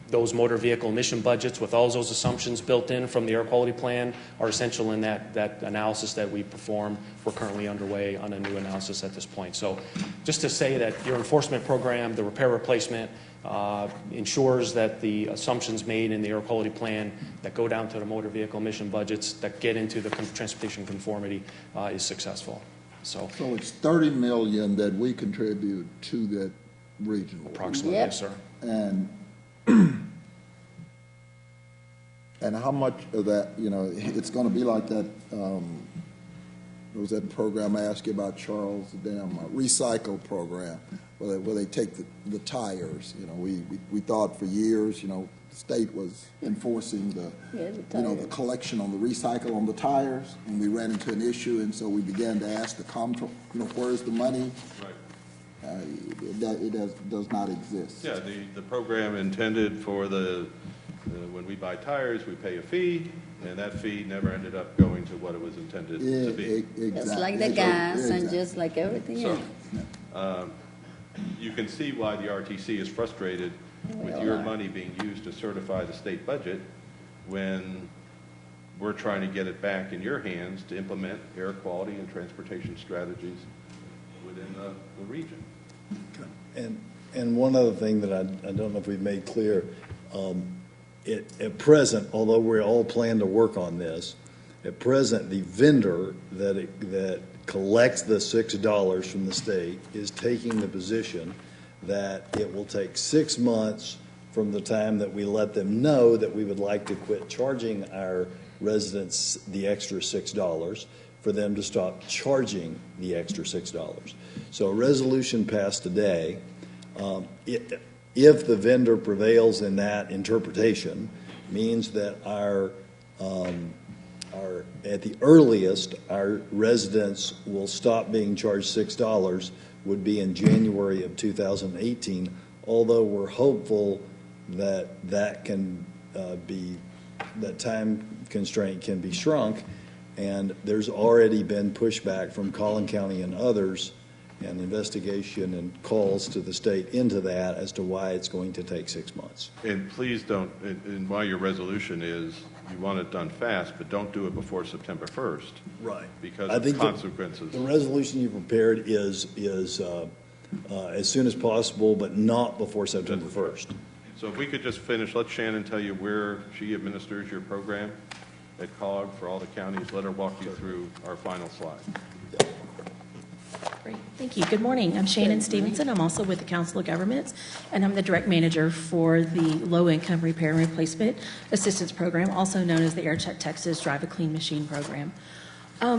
Those motor vehicle emission budgets with all those assumptions built in from the air quality plan are essential in that analysis that we perform. We're currently underway on a new analysis at this point. So just to say that your enforcement program, the repair replacement, ensures that the assumptions made in the air quality plan that go down to the motor vehicle emission budgets that get into the transportation conformity is successful. So it's 30 million that we contribute to that regional. Approximately, Yep. yes, sir. And how much of that, it's going to be like that, there was that program I asked you about, Charles, the damn recycle program, where they take the tires. We thought for years, the state was enforcing the collection on the recycle on the tires, and we ran into an issue, and so we began to ask the comptroller, where's the money? Right. It does not exist. Yeah, the program intended for when we buy tires, we pay a fee, and that fee never ended up going to what it was intended to be. Exactly. Just like the gas and just like everything else. You can see why the RTC is frustrated with your money being used to certify the state budget when we're trying to get it back in your hands to implement air quality and transportation strategies within the region. And one other thing that I don't know if we've made clear, at present, although we all plan to work on this, at present, the vendor that collects the $6 from the state is taking the position that it will take 6 months from the time that we let them know that we would like to quit charging our residents the extra $6 for them to stop charging the extra $6. So a resolution passed today. If the vendor prevails in that interpretation, means that at the earliest, our residents will stop being charged $6 would be in January of 2018, although we're hopeful that that time constraint can be shrunk, and there's already been pushback from Collin County and others, and investigation and calls to the state into that as to why it's going to take 6 months. And please don't, and why your resolution is you want it done fast, but don't do it before September 1st. Right. Because I think of consequences. The resolution you prepared is as soon as possible, but not before September 1st. So if we could just finish, let Shannon tell you where she administers your program at COG for all the counties. Let her walk you through our final slide. Great, thank you. Good morning. I'm Shannon Stevenson. I'm also with the Council of Governments, and I'm the direct manager for the Low-Income Repair and Replacement Assistance Program, also known as the AirCheck Texas Drive a Clean Machine Program.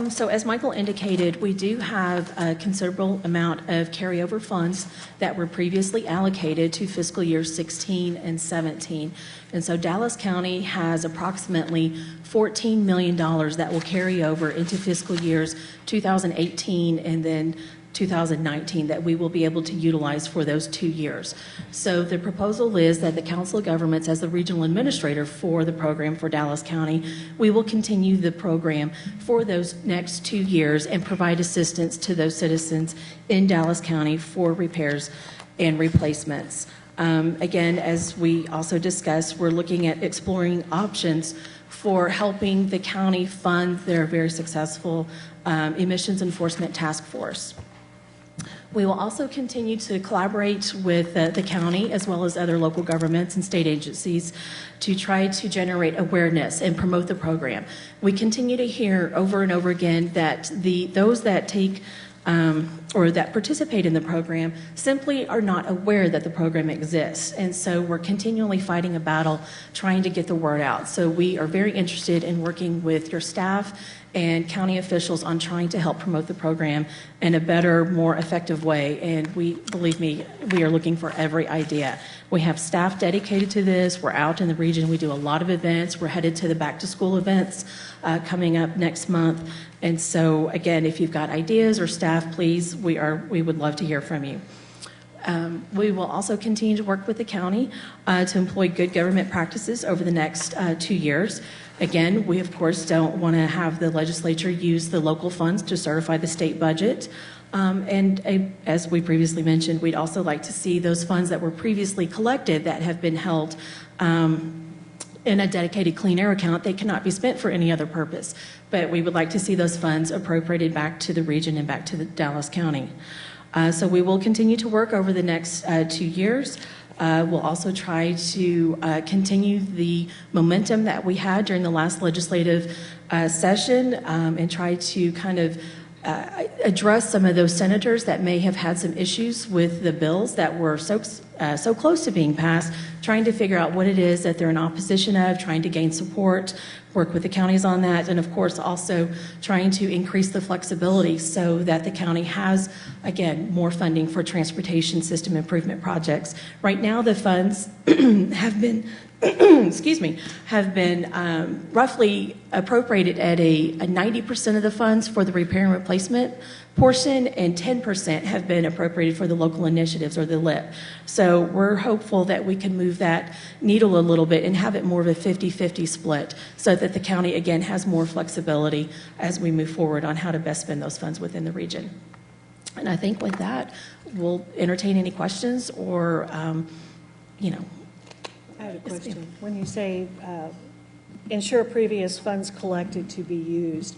So as Michael indicated, we do have a considerable amount of carryover funds that were previously allocated to fiscal year 16 and 17. And so Dallas County has approximately $14 million that will carry over into fiscal years 2018 and then 2019 that we will be able to utilize for those 2 years. So the proposal is that the Council of Governments, as the regional administrator for the program for Dallas County, we will continue the program for those next 2 years and provide assistance to those citizens in Dallas County for repairs and replacements. Again, as we also discussed, we're looking at exploring options for helping the county fund their very successful emissions enforcement task force. We will also continue to collaborate with the county as well as other local governments and state agencies to try to generate awareness and promote the program. We continue to hear over and over again that those that take or that participate in the program simply are not aware that the program exists. And so we're continually fighting a battle trying to get the word out. So we are very interested in working with your staff and county officials on trying to help promote the program in a better, more effective way. And believe me, we are looking for every idea. We have staff dedicated to this. We're out in the region. We do a lot of events. We're headed to the back to school events coming up next month. And so again, if you've got ideas or staff, please, we would love to hear from you. We will also continue to work with the county to employ good government practices over the next 2 years. Again, we of course don't want to have the legislature use the local funds to certify the state budget. As we previously mentioned, we'd also like to see those funds that were previously collected that have been held in a dedicated clean air account. They cannot be spent for any other purpose, but we would like to see those funds appropriated back to the region and back to the Dallas County. So we will continue to work over the next 2 years. We'll also try to continue the momentum that we had during the last legislative session and try to kind of address some of those senators that may have had some issues with the bills that were so close to being passed, trying to figure out what it is that they're in opposition of, trying to gain support, work with the counties on that, and of course also trying to increase the flexibility so that the county has, again, more funding for transportation system improvement projects. Right now the funds have been roughly appropriated at a 90% of the funds for the repair and replacement portion, and 10% have been appropriated for the local initiatives, or the LIP. So we're hopeful that we can move that needle a little bit and have it more of a 50-50 split so that the county, again, has more flexibility as we move forward on how to best spend those funds within the region. And I think with that, we'll entertain any questions or, I have a question. When you say ensure previous funds collected to be used,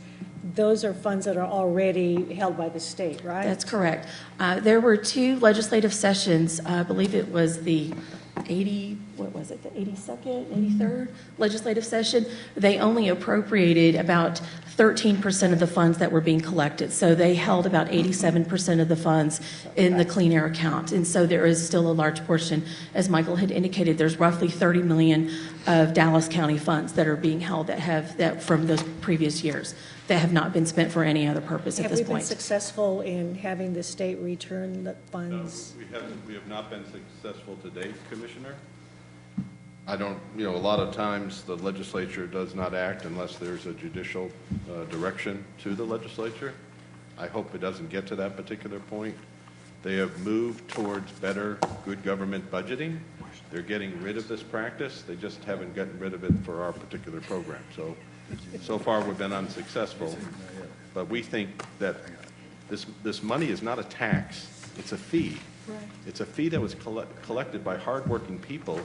those are funds that are already held by the state, right? That's correct. There were 2 legislative sessions. I believe it was the 82nd, 83rd legislative session. They only appropriated about 13% of the funds that were being collected. So they held about 87% of the funds in the clean air account. And so there is still a large portion, as Michael had indicated, there's roughly $30 million of Dallas County funds that are being held that from those previous years that have not been spent for any other purpose at this point. Have we been successful in having the state return the funds? No, we have not been successful to date, Commissioner. I don't, a lot of times the legislature does not act unless there's a judicial direction to the legislature. I hope it doesn't get to that particular point. They have moved towards better good government budgeting. They're getting rid of this practice. They just haven't gotten rid of it for our particular program. So far we've been unsuccessful, but we think that this money is not a tax, it's a fee. Right. It's a fee that was collected by hardworking people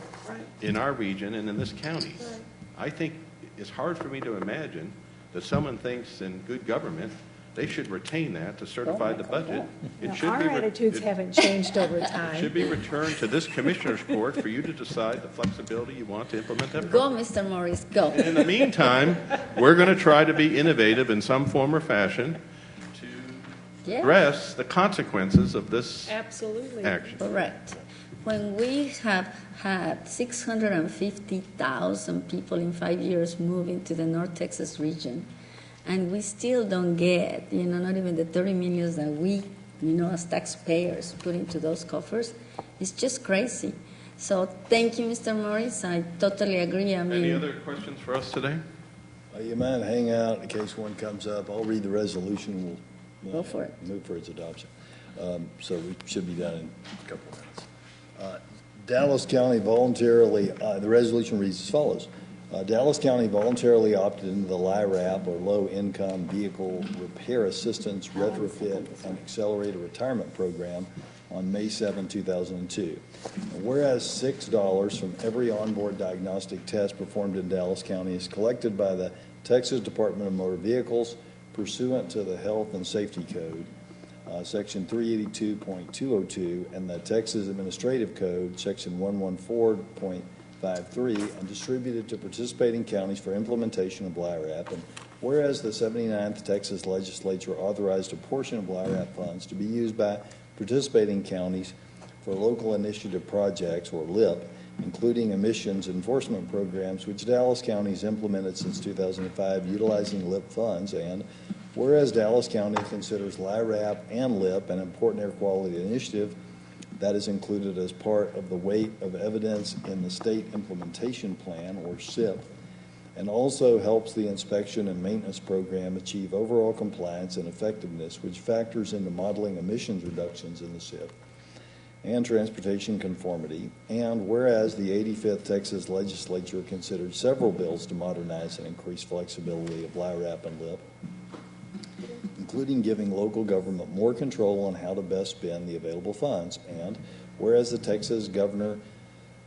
in our region and in this county. Right. I think it's hard for me to imagine that someone thinks in good government they should retain that to certify the budget. Our attitudes haven't changed over time. It should be returned to this Commissioner's Court for you to decide the flexibility you want to implement that Go, program. Mr. Morris, go. And in the meantime, we're going to try to be innovative in some form or fashion to address the consequences of this Absolutely. action. Correct. When we have had 650,000 people in 5 years moving to the North Texas region, and we still don't get, not even the 30 million that we, as taxpayers put into those coffers, it's just crazy. So thank you, Mr. Morris. I totally agree. Any other questions for us today? You mind hang out in case one comes up? I'll read the resolution. We'll Go for it. Move for its adoption. So we should be done in a couple of minutes. Dallas County voluntarily, the resolution reads as follows. Dallas County voluntarily opted into the LIRAP, or Low Income Vehicle Repair Assistance Retrofit and Accelerated Retirement Program, on May 7, 2002. Whereas $6 from every onboard diagnostic test performed in Dallas County is collected by the Texas Department of Motor Vehicles pursuant to the Health and Safety Code, Section 382.202, and the Texas Administrative Code, Section 114.53, and distributed to participating counties for implementation of LIRAP. And whereas the 79th Texas Legislature authorized a portion of LIRAP funds to be used by participating counties for local initiative projects, or LIP, including emissions enforcement programs, which Dallas County has implemented since 2005 utilizing LIP funds. And whereas Dallas County considers LIRAP and LIP an important air quality initiative that is included as part of the weight of evidence in the State Implementation Plan, or SIP, and also helps the inspection and maintenance program achieve overall compliance and effectiveness, which factors into modeling emissions reductions in the SIP and transportation conformity. And whereas the 85th Texas Legislature considered several bills to modernize and increase flexibility of LIRAP and LIP, including giving local government more control on how to best spend the available funds. And whereas the Texas governor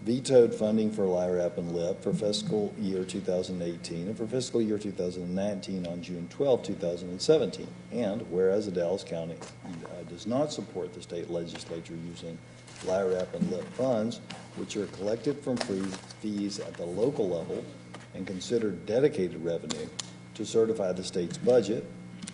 vetoed funding for LIRAP and LIP for fiscal year 2018 and for fiscal year 2019 on June 12, 2017. And whereas the Dallas County does not support the state legislature using LIRAP and LIP funds, which are collected from fees at the local level and considered dedicated revenue, to certify the state's budget.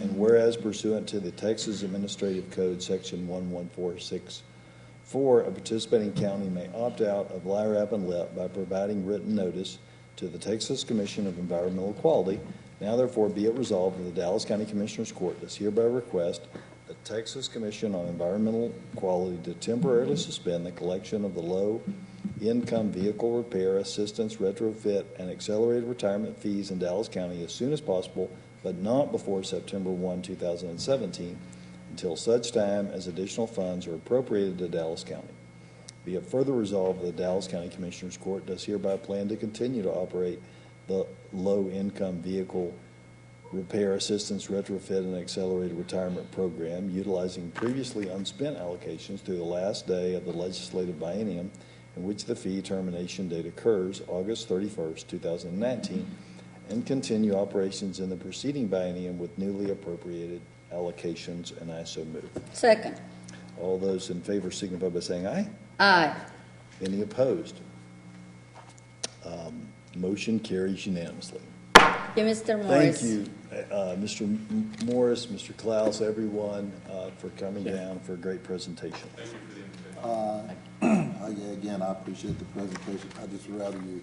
And whereas pursuant to the Texas Administrative Code, Section 11464, a participating county may opt out of LIRAP and LIP by providing written notice to the Texas Commission of Environmental Quality. Now therefore be it resolved that the Dallas County Commissioners Court does hereby request the Texas Commission on Environmental Quality to temporarily suspend the collection of the low-income vehicle repair, assistance, retrofit, and accelerated retirement fees in Dallas County as soon as possible, but not before September 1, 2017, until such time as additional funds are appropriated to Dallas County. Be it further resolved that the Dallas County Commissioners Court does hereby plan to continue to operate the low-income vehicle repair, assistance, retrofit, and accelerated retirement program, utilizing previously unspent allocations through the last day of the legislative biennium in which the fee termination date occurs, August 31st, 2019, and continue operations in the preceding biennium with newly appropriated allocations, and I so move. Second. All those in favor signify by saying aye. Aye. Any opposed? Motion carries unanimously. Thank you, Mr. Morris. Thank you, Mr. Morris, Mr. Klaus, everyone, for coming down for a great presentation. Again, I appreciate the presentation. I just rather you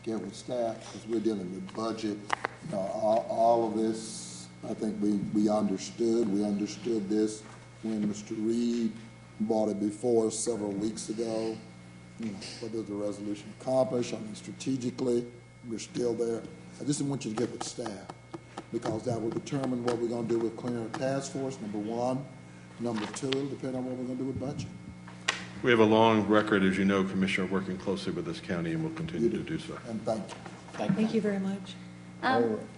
get with staff because we're dealing with budget. All of this, I think we understood. We understood this when Mr. Reed brought it before us several weeks ago. What does the resolution accomplish? I mean, strategically, we're still there. I just want you to get with staff because that will determine what we're going to do with clearing a task force, number one. Number two, it'll depend on what we're going to do with budget. We have a long record, as you know, Commissioner, working closely with this county, and we'll continue to do so. And thank you. Thank you very much.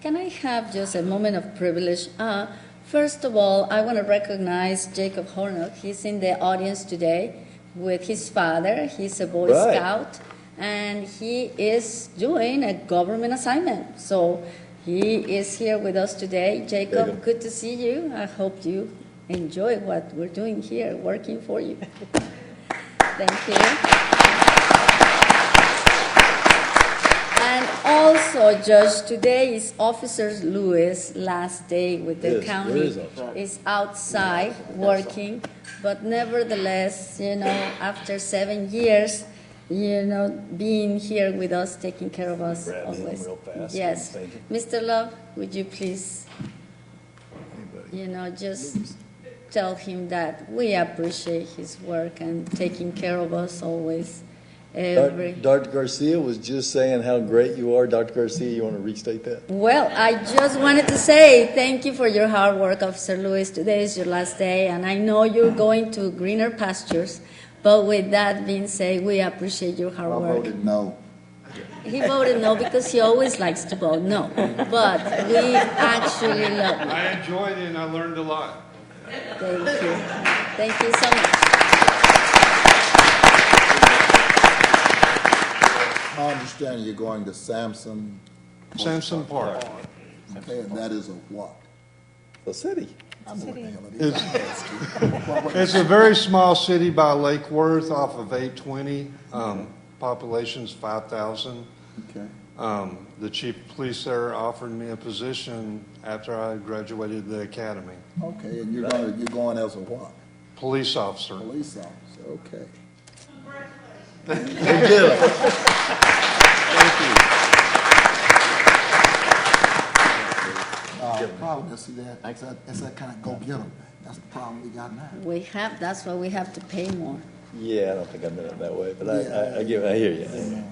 Can I have just a moment of privilege? First of all, I want to recognize Jacob Horner. He's in the audience today with his father. He's a Boy Scout, and he is doing a government assignment. So he is here with us today. Jacob, good to see you. I hope you enjoy what we're doing here, working for you. Thank you. And also, Judge, today is Officer Lewis' last day with the county. Is outside working, but nevertheless, after 7 years, being here with us, taking care of us always. Yes. Mr. Love, would you please, just tell him that we appreciate his work and taking care of us always. Dr. Garcia was just saying how great you are. Dr. Garcia, you want to restate that? Well, I just wanted to say thank you for your hard work, Officer Lewis. Today is your last day, and I know you're going to greener pastures. But with that being said, we appreciate your hard work. I voted no. He voted no because he always likes to vote no. But we actually love you. I enjoyed it and I learned a lot. Thank you. Thank you so much. My understanding, you're going to Sampson Park. Okay, and that is a what? A city. It's a very small city by Lake Worth off of 820. Population's 5,000. Okay. The chief of police there offered me a position after I graduated the academy. Okay, and you're going as a what? Police officer. Police officer, okay. Thank you. Thank you. The problem is, see that, it's that kind of go get them. That's the problem we got now. That's why we have to pay more. Yeah, I don't think I meant it that way, but I hear you.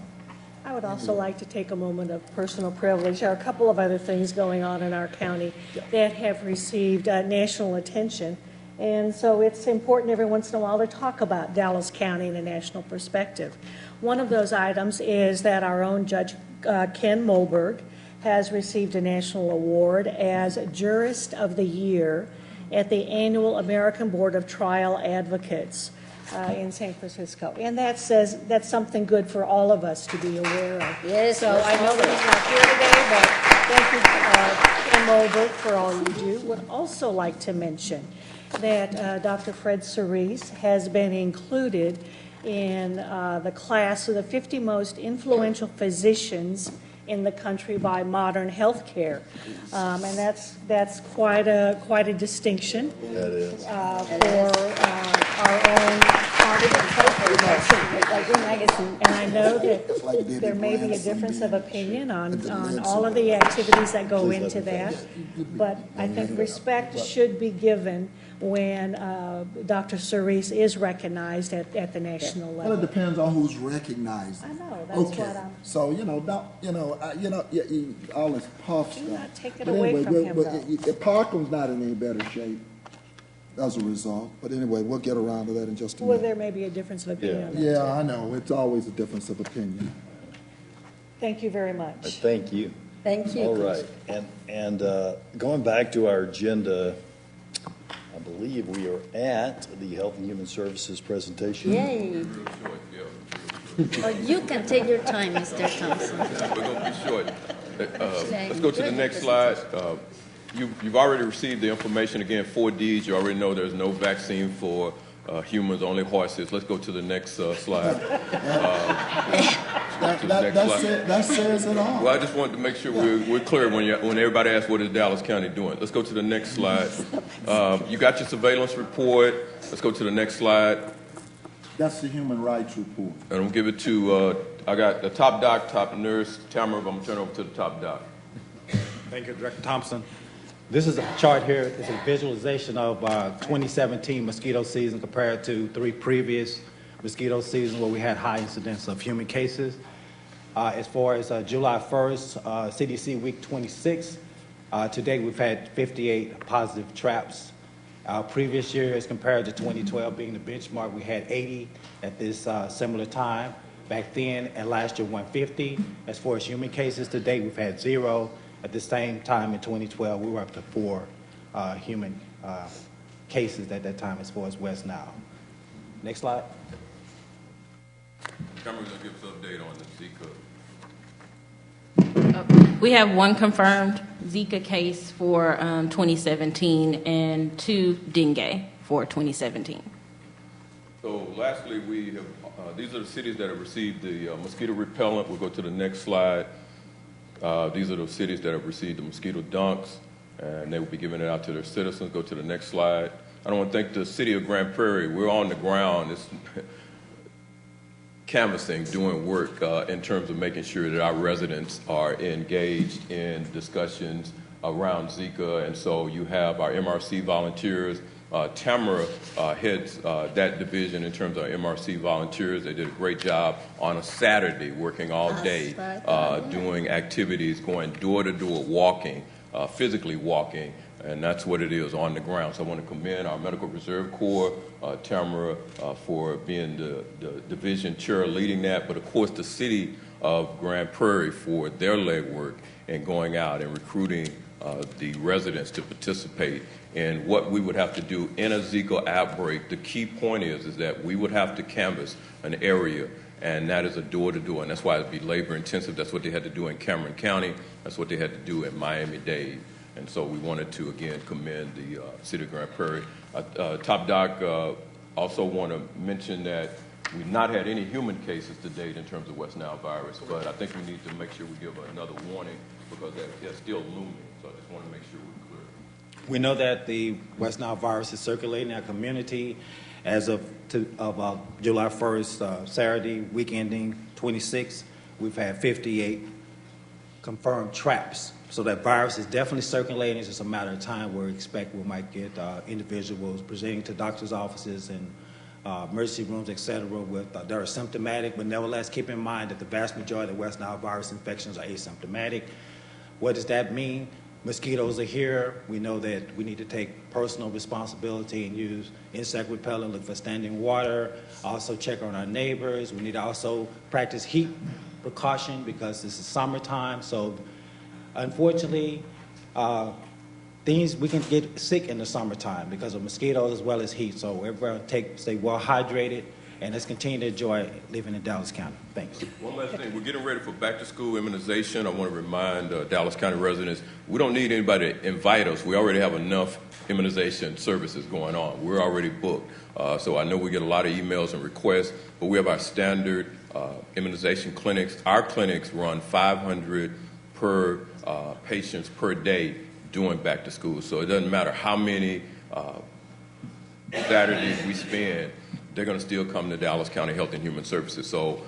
I would also like to take a moment of personal privilege. There are a couple of other things going on in our county that have received national attention. And so it's important every once in a while to talk about Dallas County in a national perspective. One of those items is that our own Judge Ken Moberg has received a national award as Jurist of the Year at the annual American Board of Trial Advocates in San Francisco. And that's something good for all of us to be aware of. Yes, So I know that he's not here today, but thank you, Kim Mulberg, for all you do. Would also like to mention that Dr. Fred Cerise has been included in the class of the 50 most influential physicians in the country by Modern Healthcare, and that's quite a distinction. That is. For our own and I know that there may be a difference of opinion on all of the activities that go into that, but I think respect should be given when Dr. Cerise is recognized at the national level. Well, it depends on who's recognized. I know, that's Okay, what I'm... so, all this puff stuff. Do not take it But away anyway, from him, Parkland's not in any better shape as a result. But anyway, we'll get around to that in just a Well, minute. there may be a difference of opinion on that. Yeah, I know. It's always a difference of opinion. Thank you very much. Thank you. Thank you. All right, and going back to our agenda, I believe we are at the Health and Human Services presentation. Yay. Well, you can take your time, Mr. Thompson. We're going to be short. Let's go to the next slide. You've already received the information. Again, 4Ds. You already know there's no vaccine for humans, only horses. Let's go to the next slide. That says it all. Well, I just wanted to make sure we're clear when everybody asks what is Dallas County doing. Let's go to the next slide. You got your surveillance report. Let's go to the next slide. That's the human rights report. And I'm going to give it to, I got the top doc, top nurse, Tamara. I'm going to turn it over to the top doc. Thank you, Director Thompson. This is a chart here. It's a visualization of 2017 mosquito season compared to 3 previous mosquito seasons where we had high incidence of human cases. As far as July 1st, CDC week 26, to date we've had 58 positive traps. Previous year as compared to 2012 being the benchmark, we had 80 at this similar time. Back then and last year 150. As far as human cases to date, we've had 0. At the same time in 2012, we were up to 4 human cases at that time as far as West Nile. Next slide. Tamara's going to give us an update on the Zika. We have 1 confirmed Zika case for 2017 and 2 dengue for 2017. So lastly, we have, these are the cities that have received the mosquito repellent. We'll go to the next slide. These are the cities that have received the mosquito dunks, and they will be giving it out to their citizens. Go to the next slide. I want to thank the city of Grand Prairie. We're on the ground. It's canvassing, doing work in terms of making sure that our residents are engaged in discussions around Zika. And so you have our MRC volunteers. Tamara heads that division in terms of our MRC volunteers. They did a great job on a Saturday, working all day, doing activities, going door to door, walking, physically walking, and that's what it is on the ground. So I want to commend our Medical Reserve Corps, Tamara, for being the division chair leading that, but of course the city of Grand Prairie for their legwork and going out and recruiting the residents to participate in what we would have to do in a Zika outbreak. The key point is that we would have to canvass an area, and that is a door-to-door, and that's why it'd be labor-intensive. That's what they had to do in Cameron County. That's what they had to do in Miami-Dade. And so we wanted to, again, commend the city of Grand Prairie. Top Doc, also want to mention that we've not had any human cases to date in terms of West Nile virus, but I think we need to make sure we give another warning because that's still looming. So I just want to make sure we're clear. We know that the West Nile virus is circulating in our community. As of July 1st, Saturday, week ending 26, we've had 58 confirmed traps. So that virus is definitely circulating. It's just a matter of time where we expect we might get individuals presenting to doctors' offices and emergency rooms, et cetera, with that are symptomatic, but nevertheless keep in mind that the vast majority of West Nile virus infections are asymptomatic. What does that mean? Mosquitoes are here. We know that we need to take personal responsibility and use insect repellent, look for standing water, also check on our neighbors. We need to also practice heat precaution because this is summertime. So unfortunately, things, we can get sick in the summertime because of mosquitoes as well as heat. So everyone stay well hydrated, and let's continue to enjoy living in Dallas County. Thanks. One last thing, we're getting ready for back-to-school immunization. I want to remind Dallas County residents, we don't need anybody to invite us. We already have enough immunization services going on. We're already booked. So I know we get a lot of emails and requests, but we have our standard immunization clinics. Our clinics run 500 per patients per day doing back to school. So it doesn't matter how many Saturdays we spend, they're going to still come to Dallas County Health and Human Services. So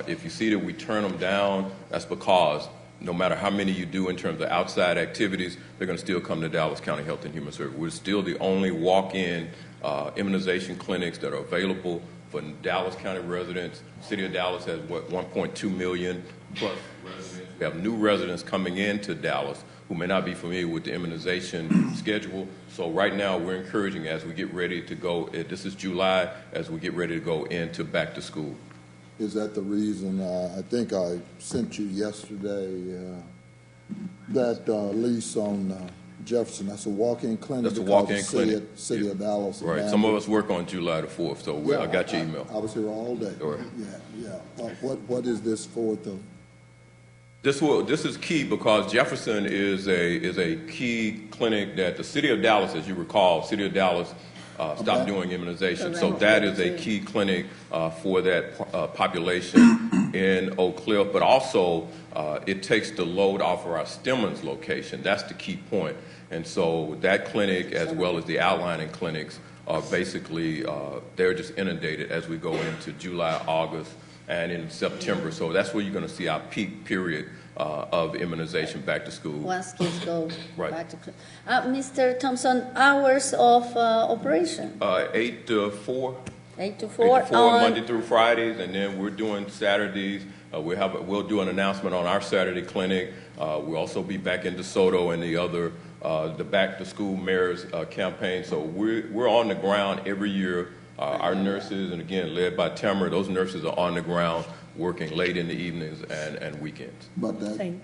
if you see that we turn them down, that's because no matter how many you do in terms of outside activities, they're going to still come to Dallas County Health and Human Services. We're still the only walk-in immunization clinics that are available for Dallas County residents. City of Dallas has, 1.2 million plus residents. We have new residents coming into Dallas who may not be familiar with the immunization schedule. So right now we're encouraging as we get ready to go, this is July, as we get ready to go into back to school. Is that the reason, I think I sent you yesterday, that lease on Jefferson, that's a walk-in clinic? That's a walk-in clinic. City of Dallas. Right, some of us work on July the 4th, so I got your email. I was here all day. All right. Yeah. What is this for, though? This is key because Jefferson is a key clinic that the City of Dallas, as you recall, City of Dallas stopped doing immunization. So that is a key clinic for that population in Oak Cliff. But also, it takes the load off of our Stemmons location. That's the key point. And so that clinic, as well as the outlining clinics, are basically, they're just inundated as we go into July, August, and in September. So that's where you're going to see our peak period of immunization back to school. Once kids go Right. back to class. Mr. Thompson, hours of operation? 8 to 4. 8 to 4? 8 to 4, Monday through Fridays, and then we're doing Saturdays. We'll do an announcement on our Saturday clinic. We'll also be back in DeSoto and the other, the Back to School Mayor's campaign. So we're on the ground every year. Our nurses, and again, led by Tamara, those nurses are on the ground working late in the evenings and weekends. But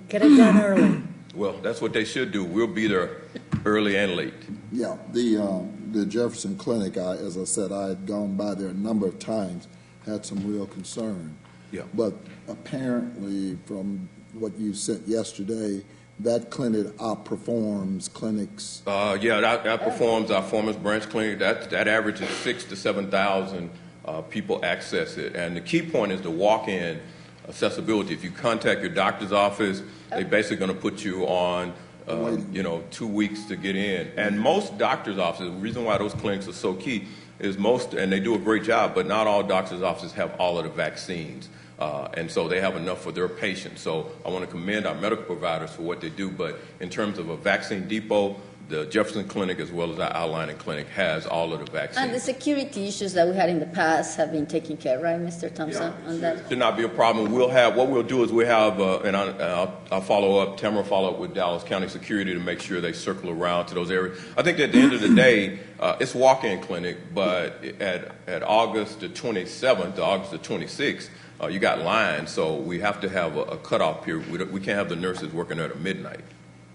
Get it done early. Well, that's what they should do. We'll be there early and late. Yeah, the Jefferson Clinic, as I said, I had gone by there a number of times, had some real concern. Yeah. But apparently, from what you sent yesterday, that clinic outperforms clinics. Yeah, that outperforms our Foreman's Branch Clinic. That averages 6,000 to 7,000 people access it. And the key point is the walk-in accessibility. If you contact your doctor's office, they're basically going to put you on 2 weeks to get in. And most doctor's offices, the reason why those clinics are so key is and they do a great job, but not all doctor's offices have all of the vaccines. And so they have enough for their patients. So I want to commend our medical providers for what they do. But in terms of a vaccine depot, the Jefferson Clinic as well as our outlining clinic has all of the vaccines. And the security issues that we had in the past have been taken care of, right, Mr. Thompson? Yeah, on that? should not be a problem. What we'll do is and I'll follow up, Tamara will follow up with Dallas County Security to make sure they circle around to those areas. I think at the end of the day, it's a walk-in clinic, but at August the 27th to August the 26th, you got lines, so we have to have a cutoff period. We can't have the nurses working there at midnight.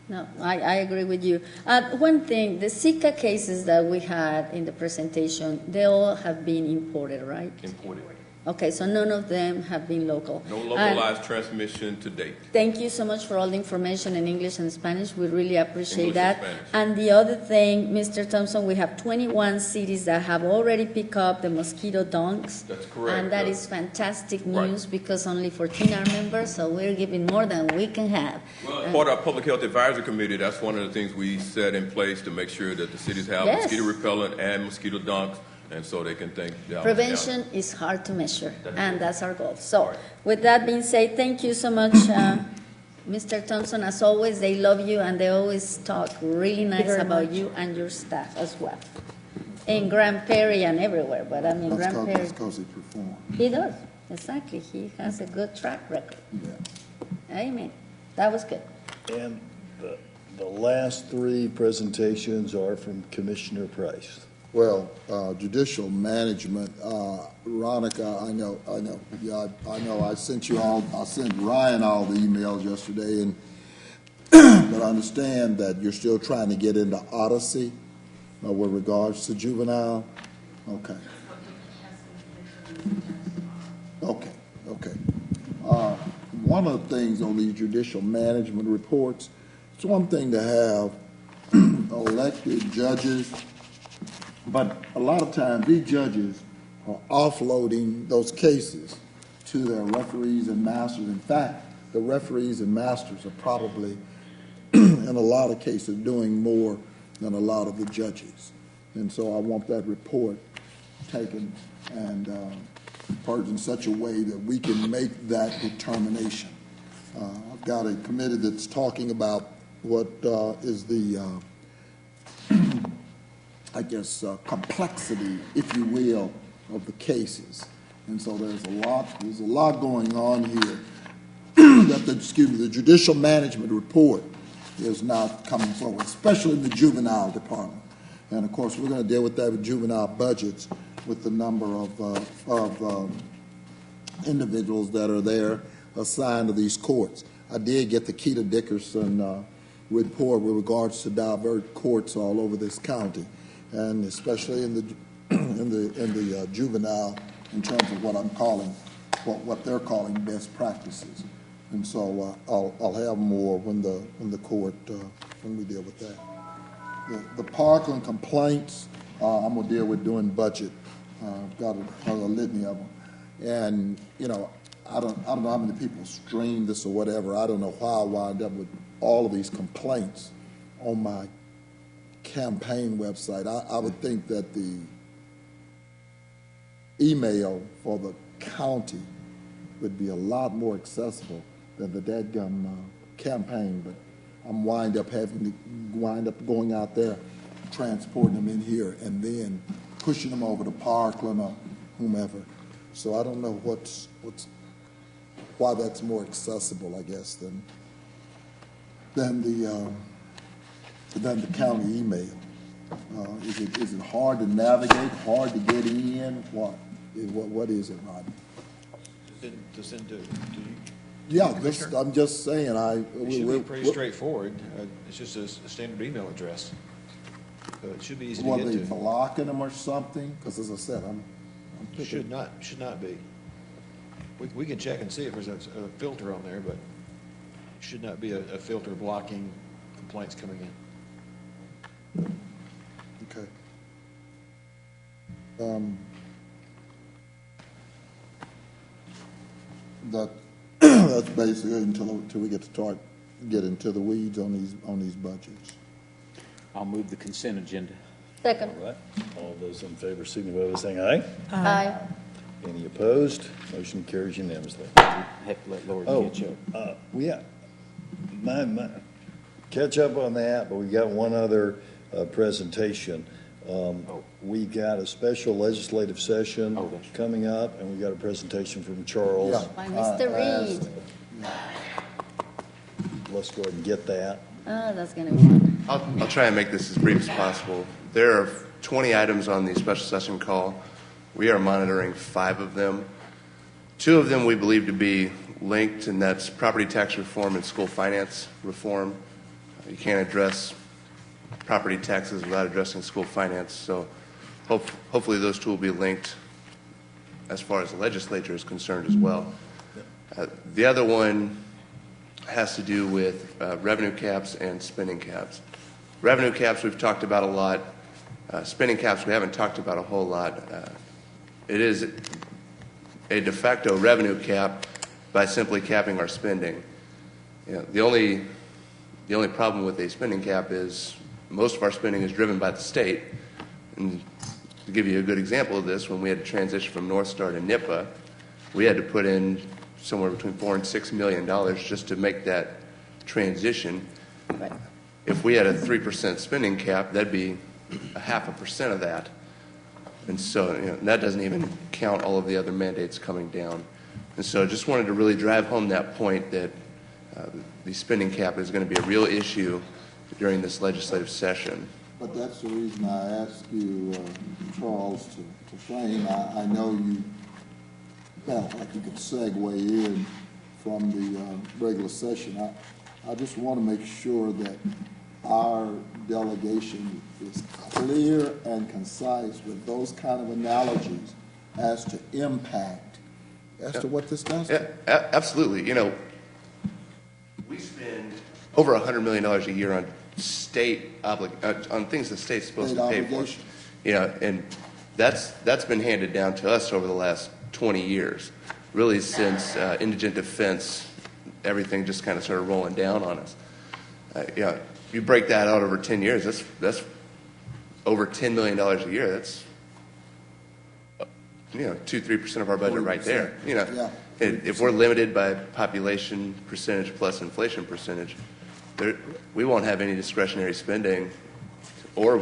No, I agree with you. One thing, the Zika cases that we had in the presentation, they all have been imported, right? Imported. Okay, so none of them have been local. No localized transmission to date. Thank you so much for all the information in English and Spanish. We really appreciate English that. and Spanish. And the other thing, Mr. Thompson, we have 21 cities that have already picked up the mosquito dunks. That's correct. And that is fantastic Right. news because only 14 are members, so we're giving more than we can have. Well, as part of our Public Health Advisory Committee, that's one of the things we set in place to make sure that the cities have Yes. mosquito repellent and mosquito dunks, and so they can think. Prevention is hard to measure, and that's our goal. So, with that being said, thank you so much, Mr. Thompson. As always, they love you, and they always talk really nice very about much. you and your staff as well. In Grand Prairie and everywhere, but I mean, Grand Prairie. That's because he performed. He does, exactly. He has a good track record. Amen. That was good. And the last three presentations are from Commissioner Price. Well, judicial management, Veronica, I know. Yeah, I know. I sent Ryan all the emails yesterday, and But I understand that you're still trying to get into Odyssey with regards to juvenile. Okay. Okay. One of the things on these judicial management reports, it's one thing to have elected judges, but a lot of times these judges are offloading those cases to their referees and masters. In fact, the referees and masters are probably, in a lot of cases, doing more than a lot of the judges. And so I want that report taken and purged in such a way that we can make that determination. I've got a committee that's talking about what is the, complexity, if you will, of the cases. And so there's a lot going on here that the judicial management report is not coming forward, especially in the juvenile department. And of course, we're going to deal with that with juvenile budgets, with the number of individuals that are there assigned to these courts. I did get the Keita Dickerson report with regards to divert courts all over this county, and especially in the juvenile, in terms of what I'm calling, what they're calling best practices. And so I'll have more when the court when we deal with that. The Parkland complaints, I'm gonna deal with during budget. I've got a litany of them, and I don't know how many people stream this or whatever. I don't know why I wind up with all of these complaints on my campaign website. I would think that the email for the county would be a lot more accessible than the dadgum campaign, but I'm wind up going out there, transporting them in here, and then pushing them over to Parkland or whomever. So I don't know why that's more accessible, I guess, than the county email. Is it hard to navigate, hard to get in? What is it, Rodney? To send to you? Yeah, I'm just saying. It should be pretty straightforward. It's just a standard email address. So it should be easy to get to. Are they blocking them or something? Because as I said, I'm Should not be. We can check and see if there's a filter on there, but it should not be a filter blocking complaints coming in. Okay. That's basically until we get into the weeds on these budgets. I'll move the consent agenda. Second. All right. All those in favor signify by saying aye. Aye. Any opposed? Motion carries unanimously. I have to let Lord catch up. Catch up on that, but we've got one other presentation. We've got a special legislative session coming up, and we've got a presentation from Charles. By Mr. Reed. Let's go ahead and get that. Oh, that's going to be fun. I'll try and make this as brief as possible. There are 20 items on the special session call. We are monitoring 5 of them. 2 of them we believe to be linked, and that's property tax reform and school finance reform. You can't address property taxes without addressing school finance, so hopefully those 2 will be linked as far as the legislature is concerned as well. The other one has to do with revenue caps and spending caps. Revenue caps we've talked about a lot. Spending caps we haven't talked about a whole lot. It is a de facto revenue cap by simply capping our spending. The only problem with a spending cap is most of our spending is driven by the state. And to give you a good example of this, when we had to transition from North Star to NIPA, we had to put in somewhere between $4 and $6 million just to make that transition. Right. If we had a 3% spending cap, that'd be 0.5% of that. And so that doesn't even count all of the other mandates coming down. And so I just wanted to really drive home that point that the spending cap is going to be a real issue during this legislative session. But that's the reason I asked you, Charles, to frame. I know you felt like you could segue in from the regular session. I just want to make sure that our delegation is clear and concise with those kind of analogies as to impact, as to what this does. Yeah, absolutely. You know, we spend over $100 million a year on on things the state's supposed to pay for. You know, and that's been handed down to us over the last 20 years, really since indigent defense, everything just kind of started rolling down on us. Yeah, you break that out over 10 years, that's over $10 million a year. That's 2-3% of our budget right there. You know, yeah. If we're limited by population percentage plus inflation percentage, we won't have any discretionary spending, or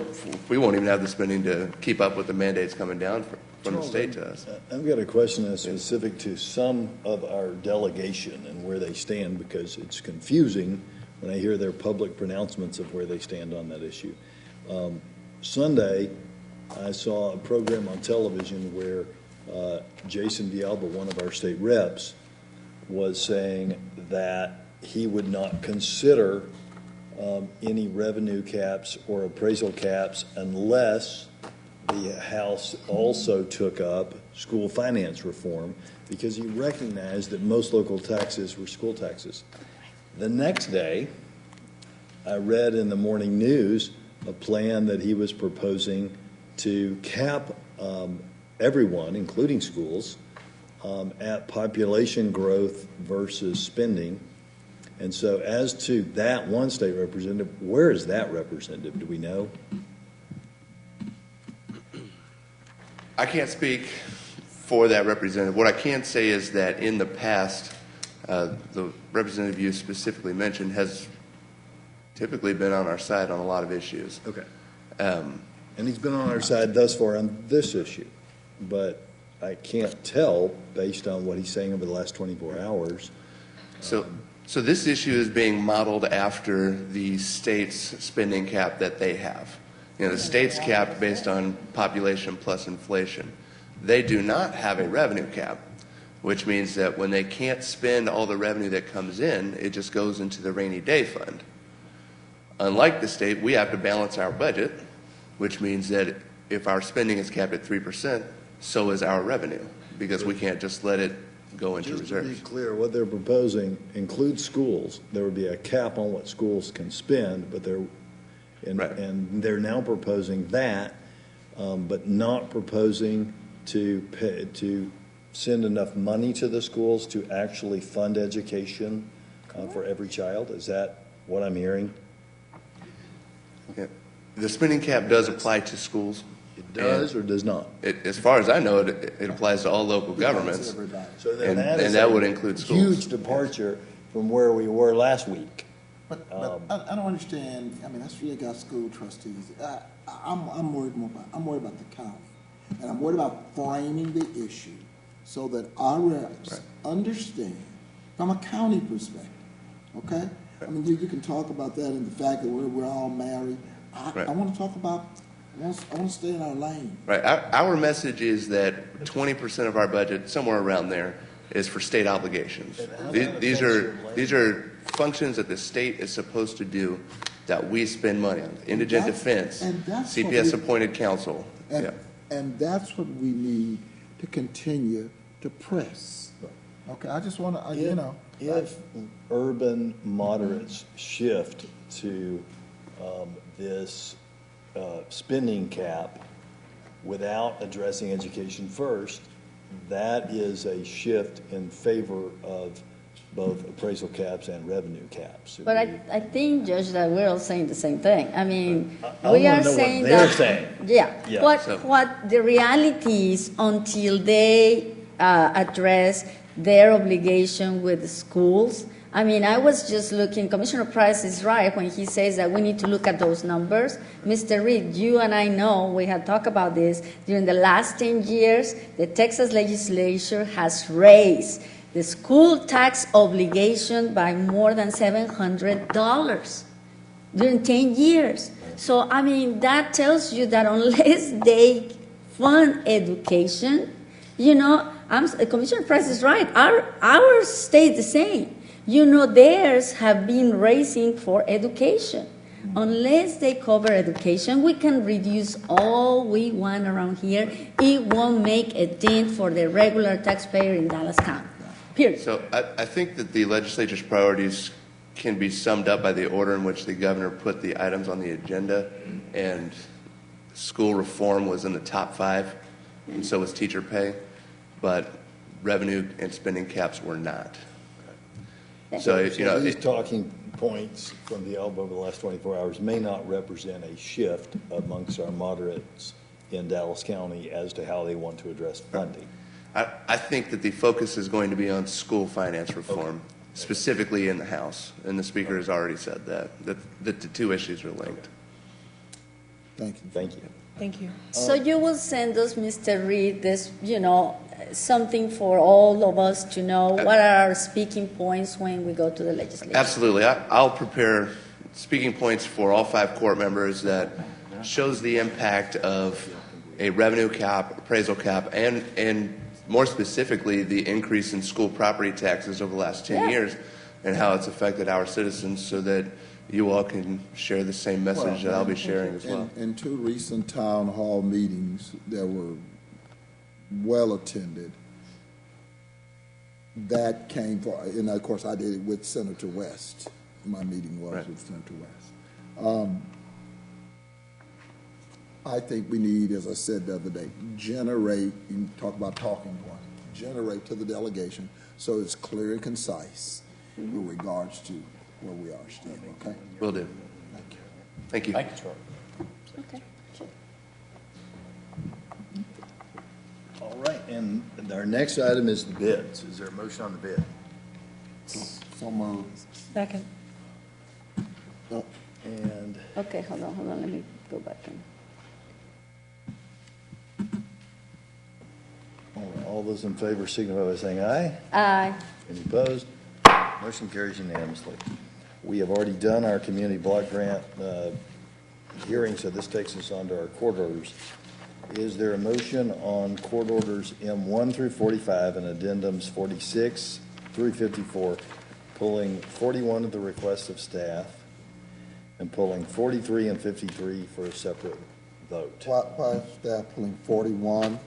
we won't even have the spending to keep up with the mandates coming down from the state to us. I've got a question that's specific to some of our delegation and where they stand, because it's confusing when I hear their public pronouncements of where they stand on that issue. Sunday, I saw a program on television where Jason Villalba, one of our state reps, was saying that he would not consider any revenue caps or appraisal caps unless the House also took up school finance reform, because he recognized that most local taxes were school taxes. The next day, I read in the morning news a plan that he was proposing to cap everyone, including schools, at population growth versus spending. And so as to that one state representative, where is that representative? Do we know? I can't speak for that representative. What I can say is that in the past, the representative you specifically mentioned has typically been on our side on a lot of issues. Okay. And he's been on our side thus far on this issue, but I can't tell based on what he's saying over the last 24 hours. So this issue is being modeled after the state's spending cap that they have. You know, the state's capped based on population plus inflation. They do not have a revenue cap, which means that when they can't spend all the revenue that comes in, it just goes into the rainy day fund. Unlike the state, we have to balance our budget, which means that if our spending is capped at 3%, so is our revenue, because we can't just let it go into reserves. Just to be clear, what they're proposing includes schools. There would be a cap on what schools can spend, but and they're now proposing that, but not proposing to send enough money to the schools to actually fund education for every child. Is that what I'm hearing? Yeah. The spending cap does apply to schools. It does or does not? As far as I know, it applies to all local governments. So then and that would include schools. Huge departure from where we were last week. But I don't understand. I mean, that's really got school trustees. I'm worried about the county, and I'm worried about framing the issue so that our reps understand from a county perspective. Okay, I mean, you can talk about that and the fact that we're all married. I want to talk about. I want to stay in our lane. Right. Our message is that 20% of our budget, somewhere around there, is for state obligations. These are functions that the state is supposed to do that we spend money on. Indigent defense, CPS appointed counsel. And that's what we need to continue to press. Okay, I just want to, If urban moderates shift to this spending cap without addressing education first, that is a shift in favor of both appraisal caps and revenue caps. But I think, Judge, that we're all saying the same thing. I mean, I we wanna are know what saying they're that. saying. Yeah. What the reality is, until they address their obligation with the schools. I mean, I was just looking, Commissioner Price is right when he says that we need to look at those numbers. Mr. Reed, you and I know, we had talked about this, during the last 10 years, the Texas legislature has raised the school tax obligation by more than $700 during 10 years. So, I mean, that tells you that unless they fund education, Commissioner Price is right, ours stay the same. You know, theirs have been raising for education. Unless they cover education, we can reduce all we want around here. It won't make a dent for the regular taxpayer in Dallas County. Period. So I think that the legislature's priorities can be summed up by the order in which the governor put the items on the agenda, and school reform was in the top 5, and so was teacher pay, but revenue and spending caps were not. So, you know, these talking points from the ALBA over the last 24 hours may not represent a shift amongst our moderates in Dallas County as to how they want to address funding. I think that the focus is going to be on school finance reform, specifically in the House, and the Speaker has already said that the two issues are linked. Thank you. Thank you. Thank you. So you will send us, Mr. Reed, this, you know, something for all of us to know. What are our speaking points when we go to the legislature? Absolutely. I'll prepare speaking points for all 5 court members that shows the impact of a revenue cap, appraisal cap, and more specifically, the increase in school property taxes over the last 10 years and how it's affected our citizens, so that you all can share the same message that I'll be sharing as well. In 2 recent town hall meetings that were well attended, that came for, and of course I did it with Senator West. My meeting was with Senator West. I think we need, as I said the other day, generate, you talk about talking points, generate to the delegation so it's clear and concise with regards to where we are still, okay? Will do. Thank you. Thank you. Thank you, Charlie. Okay. Sure. All right, and our next item is the bids. Is there a motion on the bid? So moved. Second. And Okay, hold on, let me go back. all those in favor signify by saying aye. Aye. Any opposed? Motion carries unanimously. We have already done our community block grant hearing, so this takes us on to our court orders. Is there a motion on court orders M1 through 45 and addendums 46 through 54, pulling 41 at the request of staff and pulling 43 and 53 for a separate vote? Why staff pulling 41?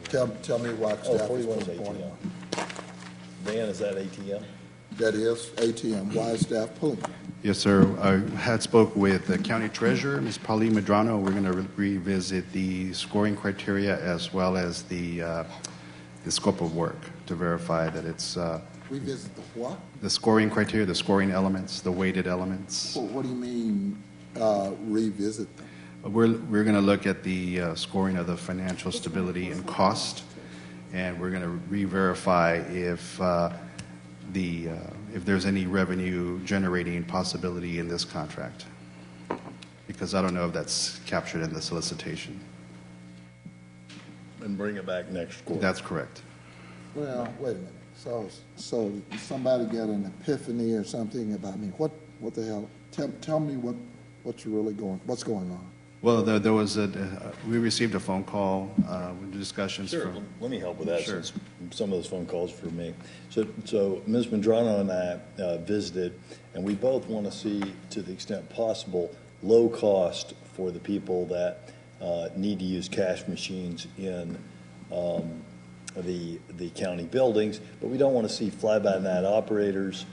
Tell me why staff is 41 is pulling 41. ATM. Dan, is that ATM? That is ATM. Why is staff pulling? Yes, sir. I had spoke with the county treasurer, Ms. Pauline Medrano. We're going to revisit the scoring criteria as well as the scope of work to verify that it's Revisit the what? the scoring criteria, the scoring elements, the weighted elements. Well, what do you mean revisit them? We're going to look at the scoring of the financial stability and cost, and we're going to re-verify if there's any revenue generating possibility in this contract, because I don't know if that's captured in the solicitation. And bring it back next quarter. That's correct. Well, wait a minute. So somebody got an epiphany or something about me. What the hell? Tell me what's going on. Well, there was we received a phone call with discussions. Sure. From, Let me help with that, Sure. since some of those phone calls for me. So Ms. Medrano and I visited, and we both want to see, to the extent possible, low cost for the people that need to use cash machines in the county buildings, but we don't want to see fly-by-night operators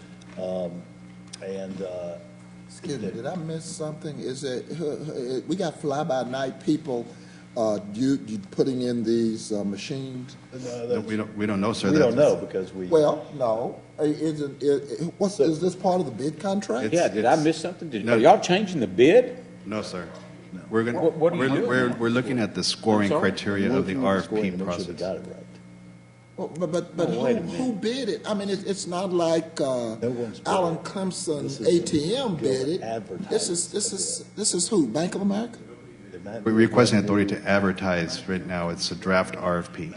Excuse me, did I miss something? Is it we got fly-by-night people putting in these machines? we don't know, sir. We don't know because we. Well, no. Is this part of the bid contract? Yeah, did I miss something? Are y'all changing the bid? No, sir. We're going. What are you doing? We're looking at the scoring criteria of the RFP process. Got it right. Well, but who bid it? I mean, it's not like Alan Clemson ATM bid it. This is who? Bank of America? We're requesting authority to advertise right now. It's a draft RFP.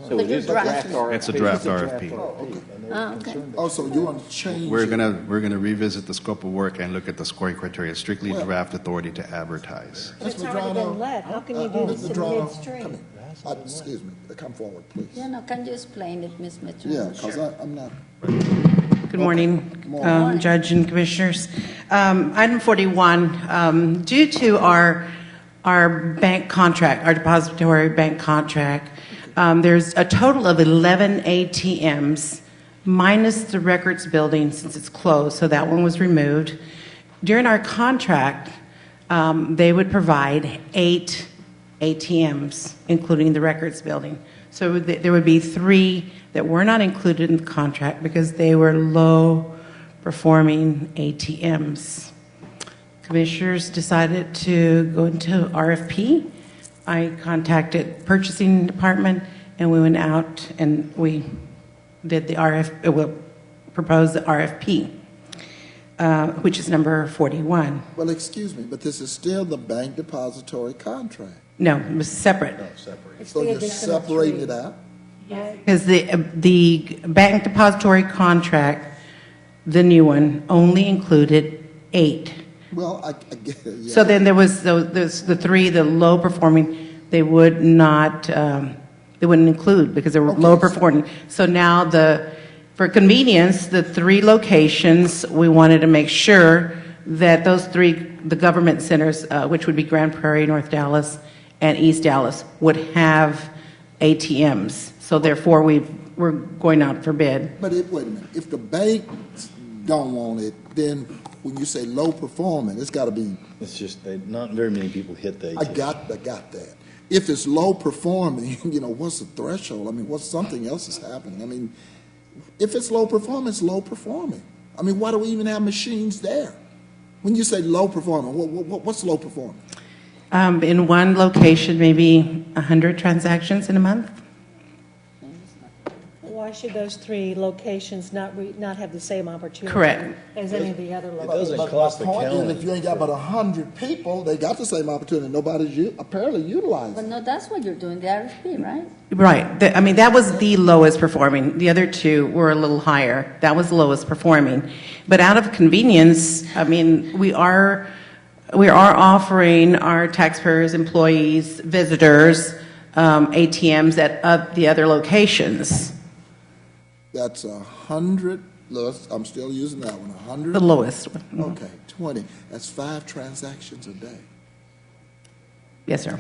So it is a draft RFP? It's a draft RFP. Okay. Oh, so you want to change We're gonna revisit the scope of work and look at the scoring criteria. Strictly draft authority to advertise. It's already been let. How can you do this in midstream? Excuse me, come forward, please. Yeah, no, can you explain it, Ms. Mitchell? Yeah, because I'm not. Good morning, Good morning. Judge and Commissioners. Item 41, due to our bank contract, our depository bank contract, there's a total of 11 ATMs minus the records building since it's closed, so that one was removed. During our contract, they would provide 8 ATMs, including the records building. So there would be 3 that were not included in the contract because they were low-performing ATMs. Commissioners decided to go into RFP. I contacted purchasing department, and we went out and we did the proposed the RFP, which is number 41. Well, excuse me, but this is still the bank depository contract. No, it was separate. So you're separating it out? Because the bank depository contract, the new one, only included 8. Well, I get it. Yeah. So then there was the 3, the low performing, they would not, they wouldn't include because they were low performing. So now for convenience, the 3 locations, we wanted to make sure that those 3, the government centers, which would be Grand Prairie, North Dallas, and East Dallas, would have ATMs. So therefore, we're going out for bid. But wait a minute. If the banks don't want it, then when you say low performing, it's got to be. It's just not very many people hit the ATM. I got that. If it's low performing, what's the threshold? I mean, what's something else is happening? I mean, if it's low performing, it's low performing. I mean, why do we even have machines there? When you say low performing, what's low performing? In one location, maybe 100 transactions in a month. Why should those 3 locations not have the same opportunity Correct. as any of the other It locations? doesn't cost the county. If you ain't got but 100 people, they got the same opportunity. Nobody's apparently utilizing. But no, that's what you're doing, the RFP, right? Right. I mean, that was the lowest performing. The other 2 were a little higher. That was the lowest performing. But out of convenience, I mean, we are offering our taxpayers, employees, visitors, ATMs at the other locations. That's 100. I'm still using that one. 100. The lowest one. Okay, 20. That's 5 transactions a day. Yes, sir.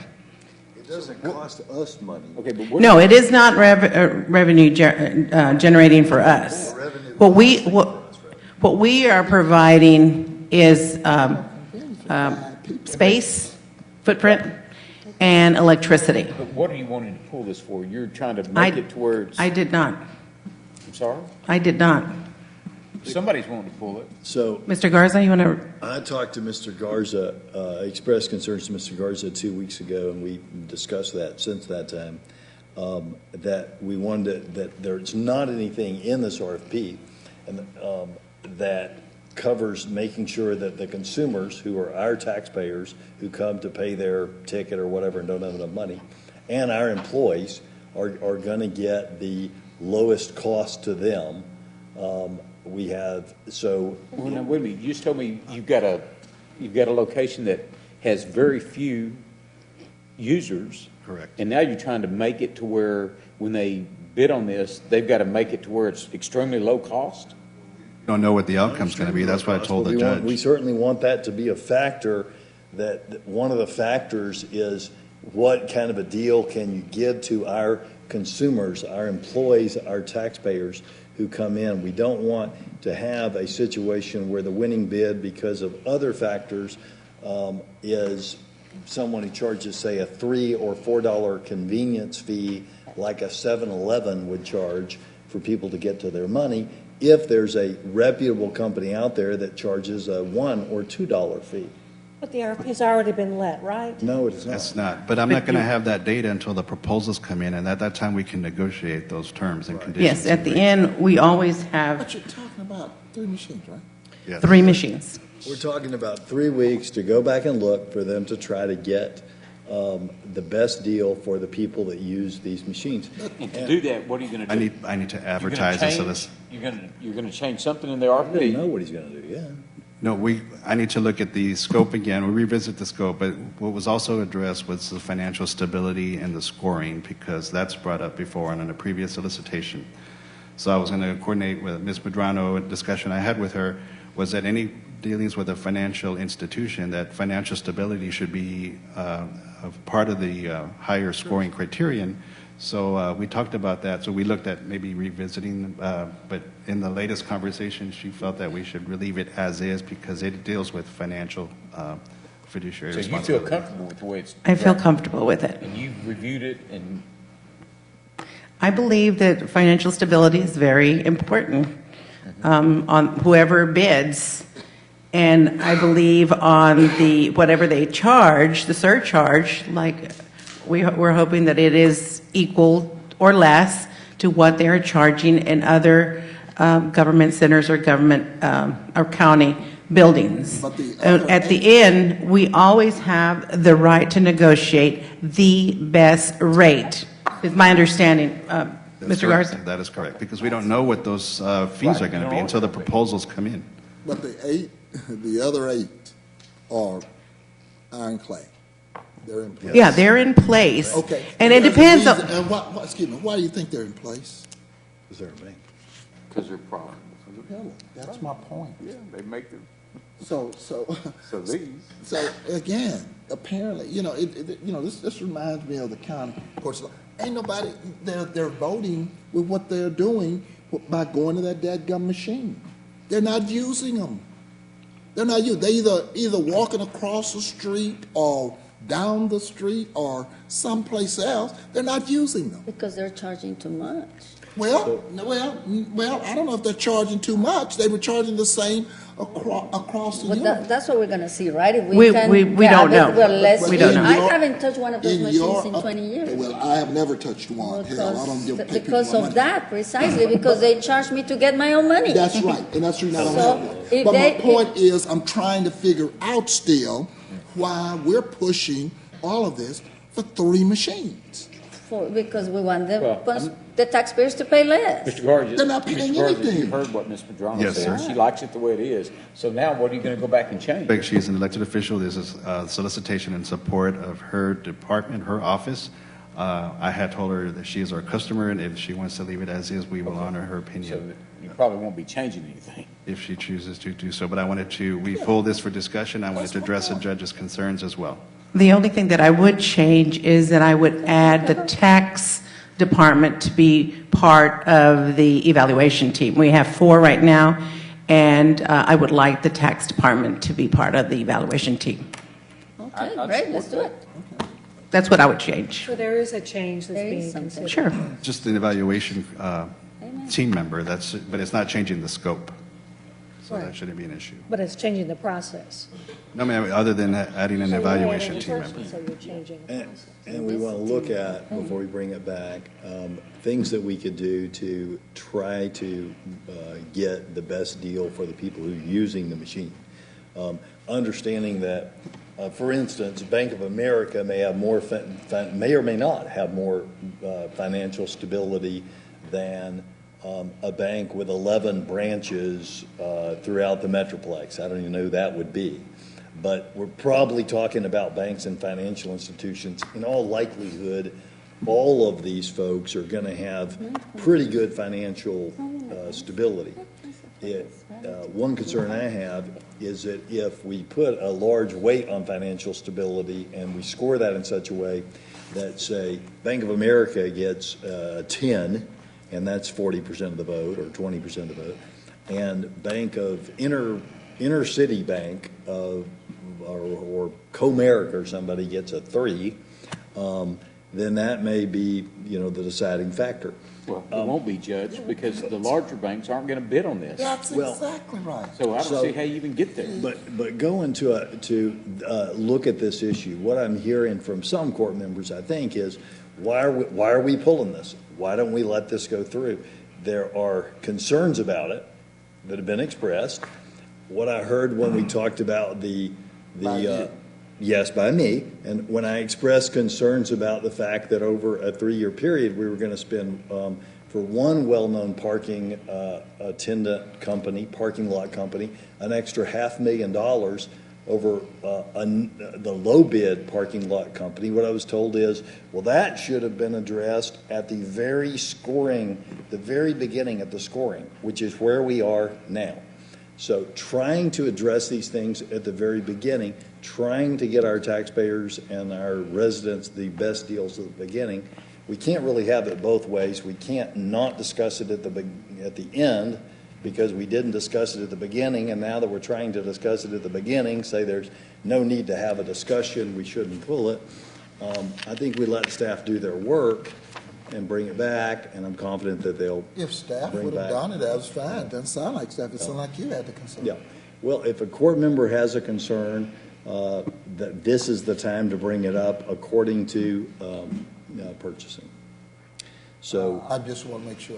It doesn't cost us money. Okay, but No, it is not revenue generating for us. What we are providing is space, footprint, and electricity. But what are you wanting to pull this for? You're trying to make it to where it's... I did not. I'm sorry? I did not. Somebody's wanting to pull it. So, Mr. Garza, you want to? I talked to Mr. Garza, expressed concerns to Mr. Garza 2 weeks ago, and we discussed that since that time, that we wanted that there's not anything in this RFP and that covers making sure that the consumers, who are our taxpayers, who come to pay their ticket or whatever and don't have enough money, and our employees are going to get the lowest cost to them. We have so. Well, now wait a minute. You just told me you've got a location that has very few users. Correct. And now you're trying to make it to where when they bid on this, they've got to make it to where it's extremely low cost. Don't know what the outcome's going to be. That's what I told the judge. We certainly want that to be a factor. That one of the factors is what kind of a deal can you give to our consumers, our employees, our taxpayers who come in. We don't want to have a situation where the winning bid, because of other factors, is someone who charges, say, a $3 or $4 convenience fee like a 7-Eleven would charge for people to get to their money, if there's a reputable company out there that charges a $1 or $2 fee. But the RFP's already been let, right? No, it is not. It's not. But I'm not going to have that data until the proposals come in, and at that time we can negotiate those terms and conditions. Yes, at the end, we always have But you're talking about 3 machines, right? Yes. 3 machines. We're talking about 3 weeks to go back and look for them to try to get the best deal for the people that use these machines. And to do that, what are you going to do? I need to advertise this. So this. You're going to change something in the I don't RFP. know what he's going to do, yeah. No, I need to look at the scope again. We revisit the scope, but what was also addressed was the financial stability and the scoring, because that's brought up before and in a previous solicitation. So I was going to coordinate with Ms. Medrano. A discussion I had with her was that any dealings with a financial institution, that financial stability should be a part of the higher scoring criterion. So we talked about that. So we looked at maybe revisiting, but in the latest conversation, she felt that we should leave it as is because it deals with financial fiduciary So you responsibility. feel comfortable with the way it's? I feel comfortable with it. And you've reviewed it and? I believe that financial stability is very important on whoever bids. And I believe on the, whatever they charge, the surcharge, like we're hoping that it is equal or less to what they're charging in other government centers or government or county buildings. But the At the end, we always have the right to negotiate the best rate, is my understanding, That's Mr. correct. Garza. That is correct, because we don't know what those fees are going to be until the proposals come in. But the other 8 are ironclad. They're in place. Yeah, they're in place. Okay. And it depends on, And excuse me, why do you think they're in place? Is there a bank? Because they're profitable. That's my point. Yeah, they make them. So these. So again, apparently, this reminds me of the county. Of course, ain't nobody, they're voting with what they're doing by going to that dadgum machine. They're not using them. They're not using. They either walking across the street or down the street or someplace else. They're not using them. Because they're charging too much. Well, I don't know if they're charging too much. They were charging the same across the But unit. that's what we're going to see, right? If We can don't gather- know. Well, let's We don't see. know. I haven't touched one of those machines in 20 years. Well, I have never touched one. Hell, I don't give pay people Because my of money. that, precisely, because they charge me to get my own money. That's right, and that's the reason I don't So, have one. if But my they- point is, I'm trying to figure out still why we're pushing all of this for 3 machines. Because we want Well, the taxpayers to pay less. Mr. Garza, They're not paying Mr. Garza, anything. you heard what Ms. Medrano Yes, said. sir. She likes it the way it is. So now what are you going to go back and change? But she is an elected official. This is a solicitation in support of her department, her office. I had told her that she is our customer, and if she wants to leave it as is, we will honor her So opinion you probably won't be changing anything. if she chooses to do so. But I wanted to, we pulled this for discussion. I wanted to address the judge's concerns as well. the only thing that I would change is that I would add the tax department to be part of the evaluation team. We have 4 right now, and I would like the tax department to be part of the evaluation team. Okay, great, let's do it. That's what I would change. So there is a change that's There is being something. considered. Sure. Just an evaluation team member, but it's not changing the scope. So that Right. shouldn't be an issue. But it's changing the process. No, ma'am, other than adding an evaluation team member. So you're changing the process. And we want to look at, before we bring it back, things that we could do to try to get the best deal for the people who are using the machine. Understanding that, for instance, Bank of America may have more, may or may not have more financial stability than a bank with 11 branches throughout the Metroplex. I don't even know who that would be. But we're probably talking about banks and financial institutions. In all likelihood, all of these folks are going to have pretty good financial stability. One concern I have is that if we put a large weight on financial stability and we score that in such a way that, say, Bank of America gets 10, and that's 40% of the vote or 20% of the vote, and Bank of Inner City Bank or Comerica or somebody gets a 3, then that may be, the deciding factor. Well, it won't be judged because the larger banks aren't going to bid on this. That's exactly right. So I don't see how you even get there. But going to look at this issue, what I'm hearing from some court members, I think, is why are we pulling this? Why don't we let this go through? There are concerns about it that have been expressed. What I heard when we talked about yes, by me, and when I expressed concerns about the fact that over a 3-year period we were going to spend for one well-known parking attendant company, parking lot company, an extra $500,000 over the low bid parking lot company. What I was told is, well, that should have been addressed at the very beginning of the scoring, which is where we are now. So trying to address these things at the very beginning, trying to get our taxpayers and our residents the best deals at the beginning. We can't really have it both ways. We can't not discuss it at the end because we didn't discuss it at the beginning, and now that we're trying to discuss it at the beginning, say there's no need to have a discussion, we shouldn't pull it. I think we let staff do their work and bring it back, and I'm confident that they'll If staff bring would have back- done it, that was fine. Doesn't sound like staff. It sounded like you had the concern. Yeah. Well, if a court member has a concern, that this is the time to bring it up according to purchasing. So I just want to make sure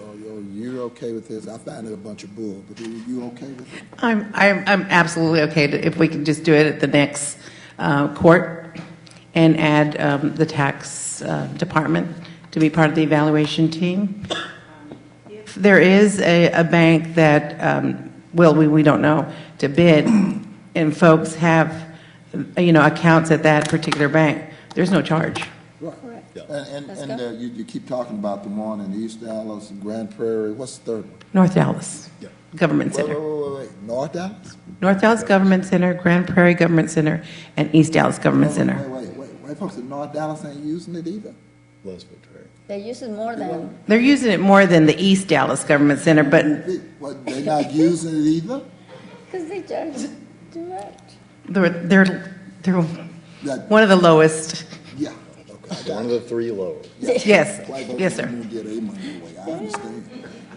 you're okay with this. I find it a bunch of bull, but are you okay with it? I'm absolutely okay if we can just do it at the next court and add the tax department to be part of the evaluation team. If there is a bank that, we don't know, to bid, and folks have, accounts at that particular bank, there's no charge. Right. Let's And go. you keep talking about the one in East Dallas and Grand Prairie. What's the third one? North Dallas Government Wait, Center. wait. North Dallas? North Dallas Government Center, Grand Prairie Government Center, and East Dallas Government Center. Wait, folks, in North Dallas ain't using it either. They use it more than, They're using it more than the East Dallas Government Center, but What, they're not using it either? because they charge too much. they're one of the lowest. Yeah. one of the three lowest. Yes. Like, Yes, sir. you get a money away. I understand.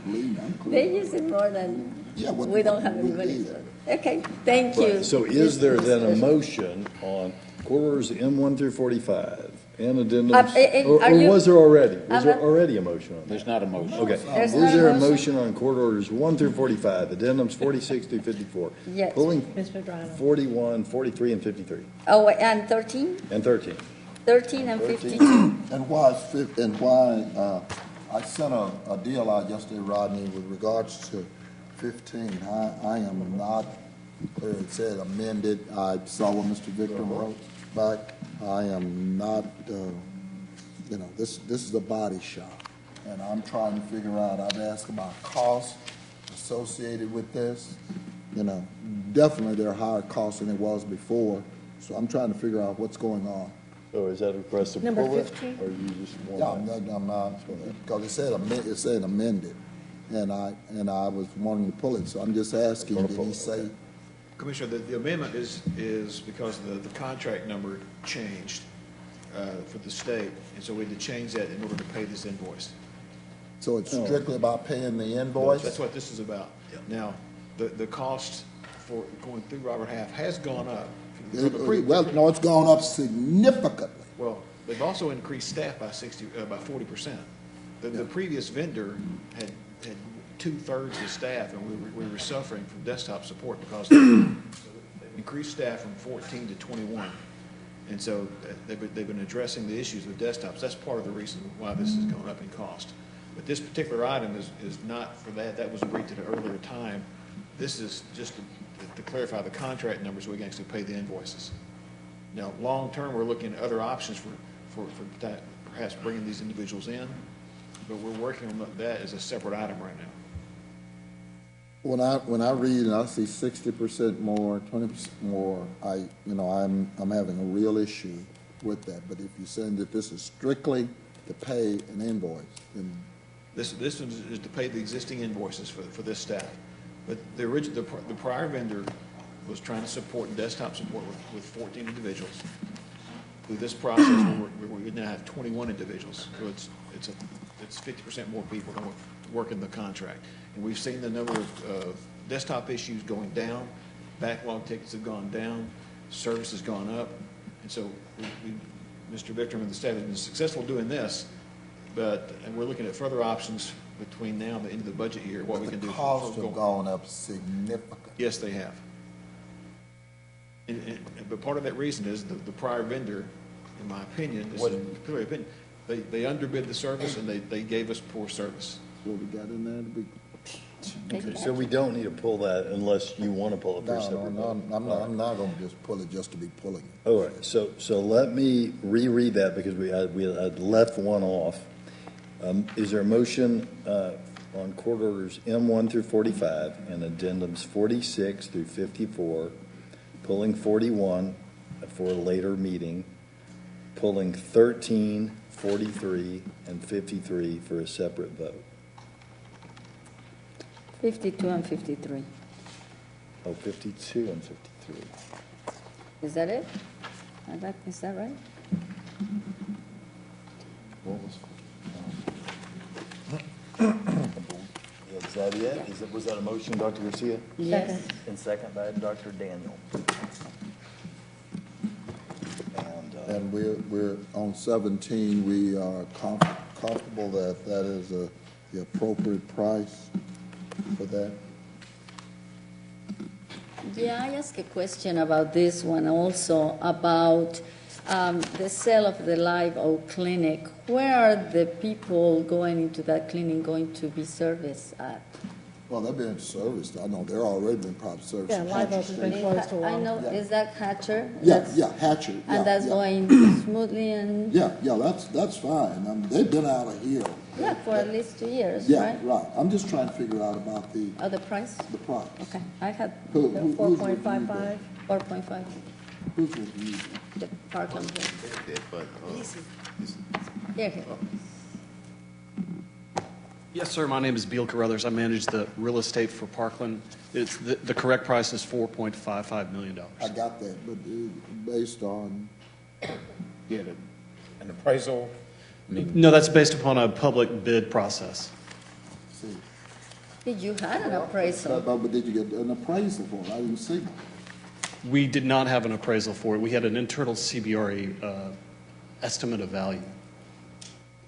Believe me, I'm clear. They use it more than, Yeah, what- we don't have any money. Okay, thank you. Right. So is there then a motion on corridors M1 through 45 and addendums? Or are you- was there already? Was there I'm- already a motion on that? There's not a motion. Okay. There's Is not a there a motion? motion on corridors 1 through 45, addendums 46 through 54? Yes. Pulling Ms. Medrano. 41, 43, and 53, Oh, and 13? and 13. 13 and 52. And why I sent a deal out yesterday, Rodney, with regards to 15. I am not, it said amended. I saw what Mr. Victor wrote back. I am not, this is a body shop. And I'm trying to figure out, I've asked about costs associated with this. Definitely there are higher costs than it was before. So I'm trying to figure out what's going on. So is that a request to Number pull it? 15? Or you just Yeah, want? I'm not, because it said amended, and I was wanting to pull it, so I'm just asking, did he say? Commissioner, the amendment is because the contract number changed for the state, and so we had to change that in order to pay this invoice. So it's strictly about paying the invoice? That's what this is about. Now, the cost for going through Robert Half has gone up. Well, no, it's gone up significantly. Well, they've also increased staff by 40%. The previous vendor had 2/3 the staff, and we were suffering from desktop support because they increased staff from 14 to 21. And so they've been addressing the issues with desktops. That's part of the reason why this has gone up in cost. But this particular item is not for that. That was agreed to at an earlier time. This is just to clarify the contract numbers so we can actually pay the invoices. Now, long-term, we're looking at other options for perhaps bringing these individuals in, but we're working on that as a separate item right now. When I read and I see 60% more, 20% more, I'm having a real issue with that. But if you're saying that this is strictly to pay an invoice, then This is to pay the existing invoices for this staff. But the prior vendor was trying to support desktop support with 14 individuals. Through this process, we now have 21 individuals. So it's 50% more people to work in the contract. And we've seen the number of desktop issues going down, backlog tickets have gone down, service has gone up. And so Mr. Victor and the staff have been successful doing this, and we're looking at further options between now and the end of the budget year, what we can do. the costs have gone up significantly. Yes, they have. But part of that reason is the prior vendor, in my opinion, this is a peculiar opinion, they underbid the service and they gave us poor service. what we got in there to be. Okay, so we don't need to pull that unless you want to pull it for a separate vote. I'm not gonna just pull it just to be pulling it. All right, so let me reread that because we had left one off. Is there a motion on court orders M1 through 45 and addendums 46 through 54, pulling 41 for a later meeting, pulling 13, 43, and 53 for a separate vote? 52 and 53. Oh, 52 and 53. Is that it? Is that right? What was? Is that it? Was that a motion, Dr. Garcia? Yes. And second by Dr. Daniel. And we're on 17, we are comfortable that that is the appropriate price for that? Yeah, I asked a question about this one also, about the sale of the Live Oak Clinic. Where are the people going into that clinic going to be serviced at? Well, they're being serviced. I know they're already been probably serviced. Yeah, Live Oak has been closed a while. I know, is that Hatcher? Yeah, Hatcher. And that's going smoothly and? Yeah, that's fine. They've been out of here. Yeah, for at least 2 years, Yeah, right? right. I'm just trying to figure out about the Oh, the price? price. Okay, I had Who's 4.55. 4.5, Who's reviewed the Parkland. But, Yeah. Yes, sir. My name is Beal Carruthers. I manage the real estate for Parkland. It's the correct price is $4.55 million. I got that, but based on? Yeah, an appraisal. No, that's based upon a public bid process. See. Did you had an appraisal? But did you get an appraisal for it? I didn't see. We did not have an appraisal for it. We had an internal CBRE estimate of value.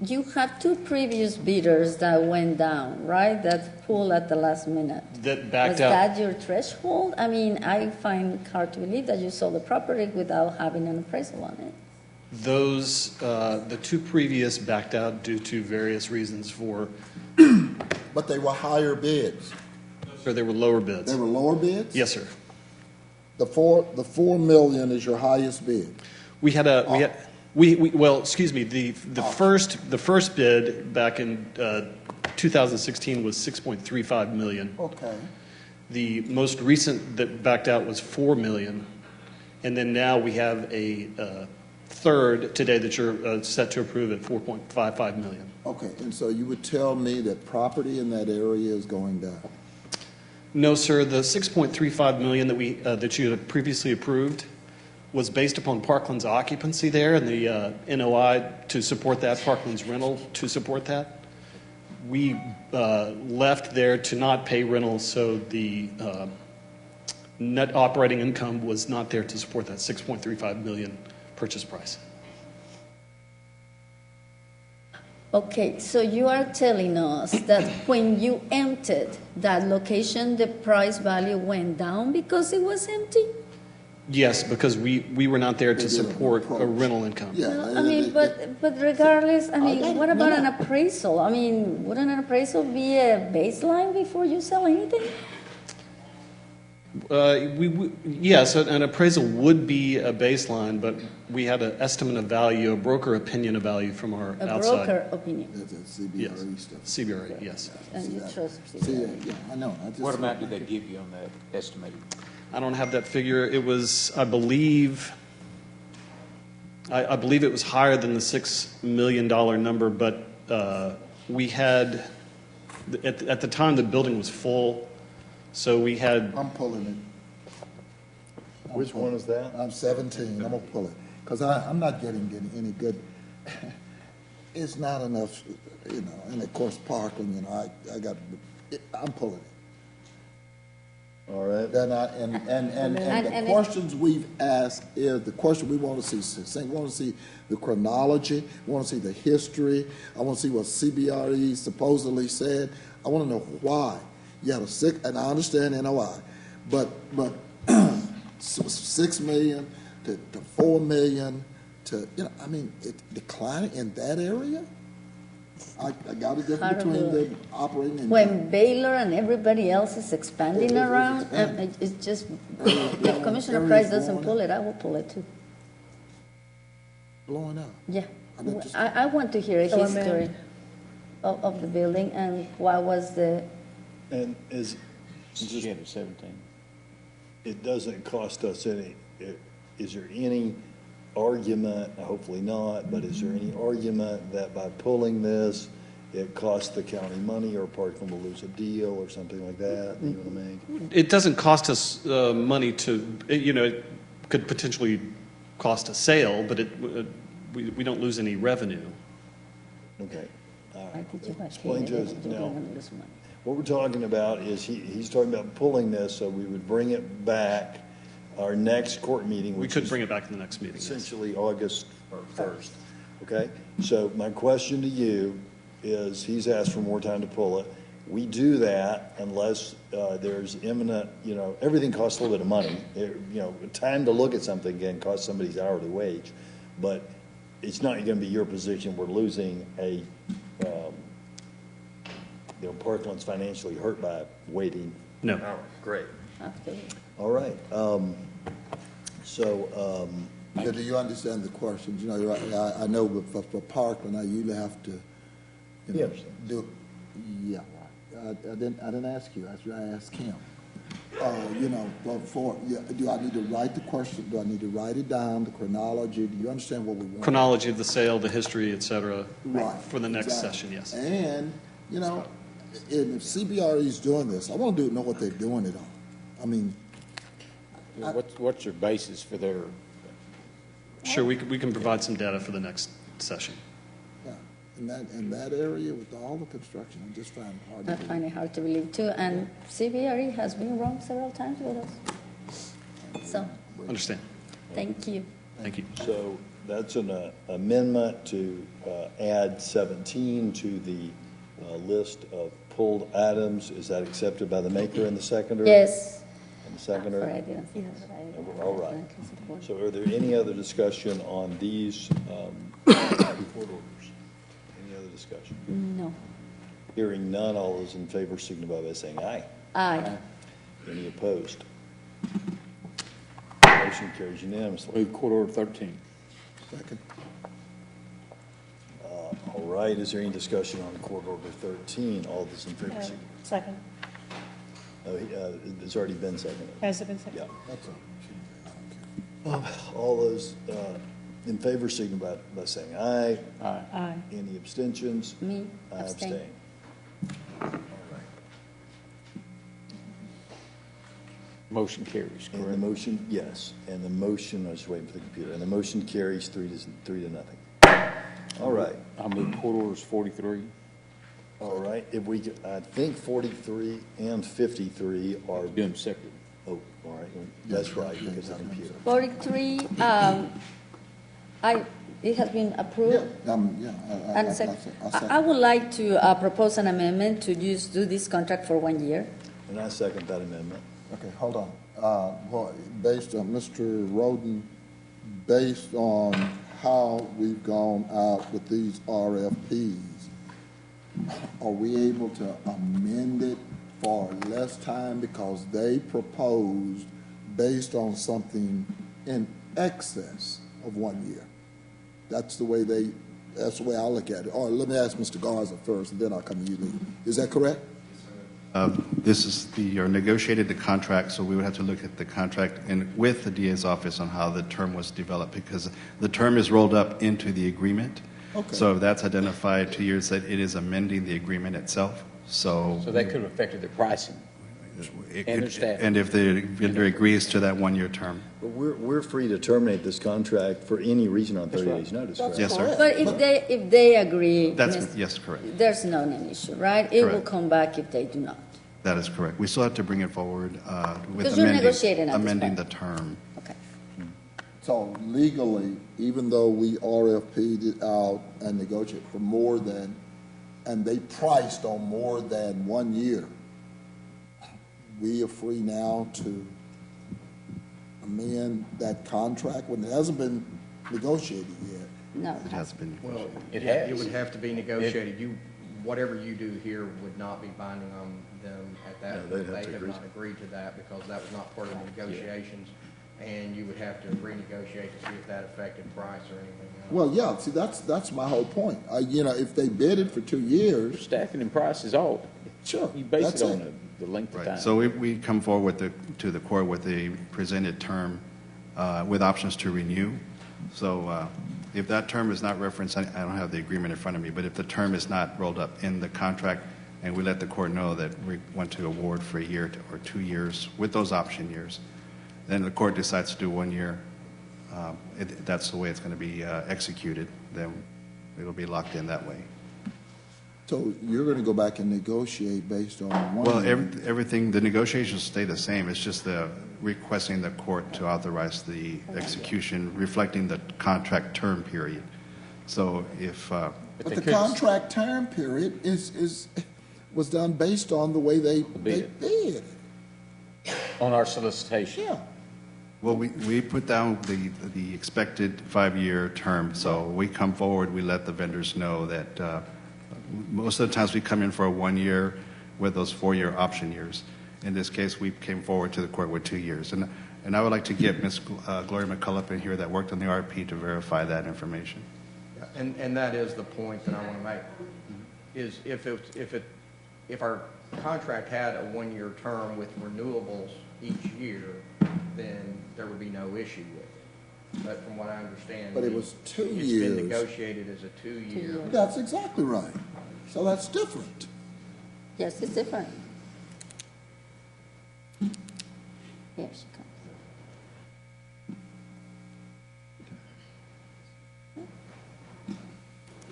You had two previous bidders that went down, right? That pulled at the last minute. That backed Was out. that your threshold? I mean, I find it hard to believe that you sold the property without having an appraisal on it. Those, the two previous backed out due to various reasons for. But they were higher bids. Or they were lower bids. They were lower bids? Yes, sir. The $4 million is your highest bid. Well, excuse me, the first bid back in 2016 was $6.35 million. Okay. The most recent that backed out was $4 million. And then now we have a third today that you're set to approve at $4.55 million. Okay, and so you would tell me that property in that area is going down? No, sir. The $6.35 million that you had previously approved was based upon Parkland's occupancy there and the NOI to support that, Parkland's rental to support that. We left there to not pay rentals, so the net operating income was not there to support that $6.35 million purchase price. Okay, so you are telling us that when you emptied that location, the price value went down because it was empty? Yes, because we were not there to support a rental income. No, I mean, but regardless, I mean, what about an appraisal? I mean, wouldn't an appraisal be a baseline before you sell anything? Yes, an appraisal would be a baseline, but we had an estimate of value, a broker opinion of value from our outside. A broker opinion. That's CBRE stuff. CBRE, yes. And you trust CBRE. Yeah, I know. What amount did they give you on that estimated? I don't have that figure. It was, I believe it was higher than the $6 million number, but we had, at the time the building was full, so we had. I'm pulling it. Which one is that? I'm 17. I'm going to pull it. Because I'm not getting any good. It's not enough, and of course Parkland, I'm pulling it. All right. And the questions we've asked is the question we want to see. We want to see the chronology. We want to see the history. I want to see what CBRE supposedly said. I want to know why you had and I understand NOI, but $6 million to $4 million to it declining in that area. I got a difference between the operating income. When Baylor and everybody else is expanding around, it's just, if Commissioner Price doesn't pull it, I will pull it too. Blowing up. Yeah. I mean, just- I want to hear a So, history of the building and what was the, And is, She had a 17. it doesn't cost us any, is there any argument, hopefully not, but is there any argument that by pulling this, it costs the county money or Parkland will lose a deal or something like that you want to make? It doesn't cost us money to, it could potentially cost a sale, but we don't lose any revenue. Okay. All I right. think you might Explain to hate us it, you're now. gonna lose money. What we're talking about is he's talking about pulling this, so we would bring it back our next court meeting, We which could is bring it back to the next meeting. yes. essentially August 1st. Okay? So my question to you is, he's asked for more time to pull it. We do that unless there's imminent, everything costs a little bit of money. Time to look at something can cost somebody's hourly wage, but it's not going to be your position. We're losing Parkland's financially hurt by waiting. No. Oh, great. Okay. All right. Do you understand the questions? I know for Parkland, I usually have to, Yes. do, yeah, right. I didn't ask you, I asked him. Do I need to write the question? Do I need to write it down, the chronology? Do you understand what we want? Chronology of the sale, the history, et cetera, Right. for the next Exactly. session, yes. And, if CBRE is doing this, I want to know what they're doing it on. I mean, What's your basis for their, Sure, we can provide some data for the next session. yeah, in that area with all the construction, I just find it hard to I believe. find it hard to believe too, and CBRE has been wrong several times with us. So, Understand. thank you. Thank you. So that's an amendment to add 17 to the list of pulled items. Is that accepted by the maker and the seconder? Yes. And the seconder? Sorry, I didn't see that. All right. So are there any other discussion on these court orders? Any other discussion? No. Hearing none, all those in favor signify by saying aye. Aye. Any opposed? Motion carries unanimously. move court order 13. Second. All right, is there any discussion on court order 13? All those in favor signify. Second. It's already been seconded. Has it been seconded? Yeah. All those in favor signify by saying aye. Aye. Aye. Any abstentions? Me, I abstain. All right. Motion carries, And the correct? motion, yes, and the motion, I was waiting for the computer, and the motion carries 3-0. All right, I move court orders 43. all right. If we, I think 43 and 53 are, Do them separate. oh, all right, that's right, because of the computer. 43, it has been approved. And I would like to propose an amendment to just do this contract for 1 year. And I second that amendment. Okay, hold on. Based on, Mr. Roden, based on how we've gone out with these RFPs, are we able to amend it for less time because they proposed based on something in excess of 1 year? That's the way I look at it. Or let me ask Mr. Garza first, and then I'll come to you, Lee. Is that correct? This is negotiated the contract, so we would have to look at the contract and with the DA's office on how the term was developed, because the term is rolled up into the agreement. Okay. So if that's identified 2 years, that it is amending the agreement itself. So that could have affected the pricing. And their staff. And if the vendor agrees to that 1 year term. But we're free to terminate this contract for any reason on 30 days' notice, correct? Yes, sir. But if they agree, Yes, correct. there's no issue, right? It will Correct. come back if they do not. That is correct. We still have to bring it forward with Because you're negotiating at this amending point. the term. Okay. So legally, even though we RFP'd it out and negotiated for more than, and they priced on more than 1 year, we are free now to amend that contract when it hasn't been negotiated yet. No. It has been. Well, It yeah, has. it would have to be negotiated. Whatever you do here would not be binding on them at that No, point. they'd have to They have agree. not agreed to that because that was not part of the negotiations. And you would have to renegotiate to see if that affected price or anything else. Well, yeah, see, that's my whole point. You know, if they bid it for 2 years, Staffing and price is all. sure, You base that's it on it. the length of Right. time. So we come forward to the court with a presented term with options to renew. So if that term is not referenced, I don't have the agreement in front of me, but if the term is not rolled up in the contract and we let the court know that we want to award for a year or 2 years with those option years, then the court decides to do 1 year, that's the way it's going to be executed, then it'll be locked in that way. So you're going to go back and negotiate based on one. Well, everything, the negotiations stay the same. It's just the requesting the court to authorize the execution reflecting the contract term period. So if... But the contract term period was done based on the way they bid. On our solicitation. Yeah. Well, we put down the expected 5-year term, so we come forward, we let the vendors know that most of the times we come in for a 1 year with those 4-year option years. In this case, we came forward to the court with 2 years. And I would like to get Ms. Gloria McCullough in here that worked on the RP to verify that information. Yeah, and that is the point that I want to make, is if our contract had a 1-year term with renewables each year, then there would be no issue with it. But from what I understand, But it was 2 It's years. been negotiated as a 2-year. That's exactly right. So that's different. Yes, it's different. Here she comes.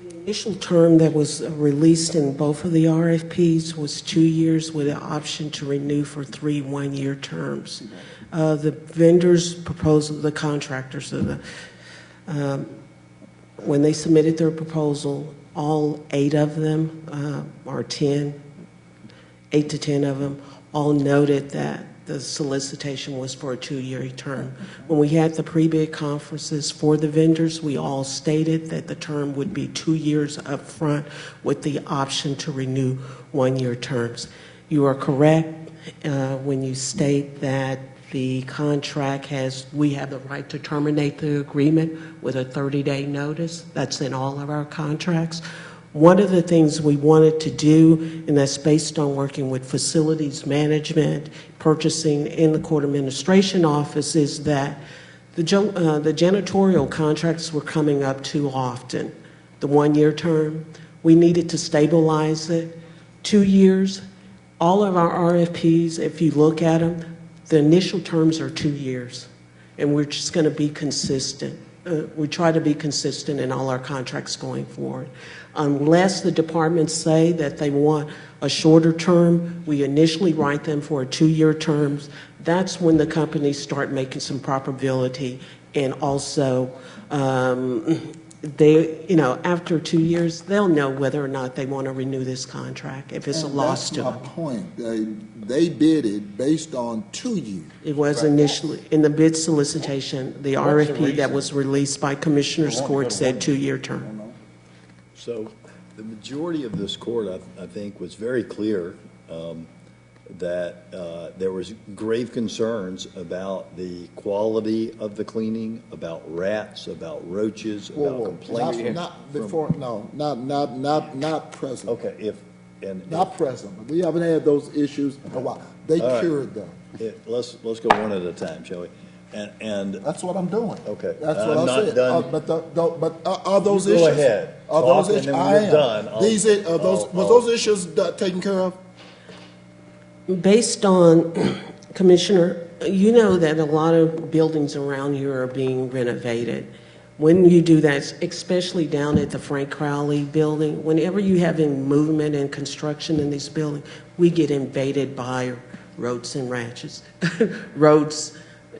The initial term that was released in both of the RFPs was 2 years with an option to renew for 3 1-year terms. The vendors' proposal, the contractors, when they submitted their proposal, all 8 of them, or 10, 8 to 10 of them, all noted that the solicitation was for a 2-year term. When we had the pre-bid conferences for the vendors, we all stated that the term would be 2 years up front with the option to renew 1-year terms. You are correct when you state that the contract we have the right to terminate the agreement with a 30-day notice. That's in all of our contracts. One of the things we wanted to do, and that's based on working with facilities management, purchasing in the court administration office, is that the janitorial contracts were coming up too often. The 1-year term, we needed to stabilize it. 2 years, all of our RFPs, if you look at them, the initial terms are 2 years, and we're just going to be consistent. We try to be consistent in all our contracts going forward. Unless the departments say that they want a shorter term, we initially write them for a 2-year term. That's when the companies start making some probability, and also after 2 years, they'll know whether or not they want to renew this contract, if it's a loss to them. That's my point. They bid it based on 2 years. It was initially, in the bid solicitation, the RFP that was released by Commissioner's Court said 2-year term. So the majority of this court, I think, was very clear that there was grave concerns about the quality of the cleaning, about rats, about roaches, about complaints. Not present. Okay, not present. We haven't had those issues in a while. They cured them. Let's go one at a time, shall we? And that's what I'm doing. Okay, That's what I'm I not said. done. But are those You issues? go ahead. Are Talk, those issues? and then when you're done, Was those issues taken care of? Based on, Commissioner, you know that a lot of buildings around here are being renovated. When you do that, especially down at the Frank Crowley building, whenever you have any movement and construction in this building, we get invaded by roaches and rats. Roads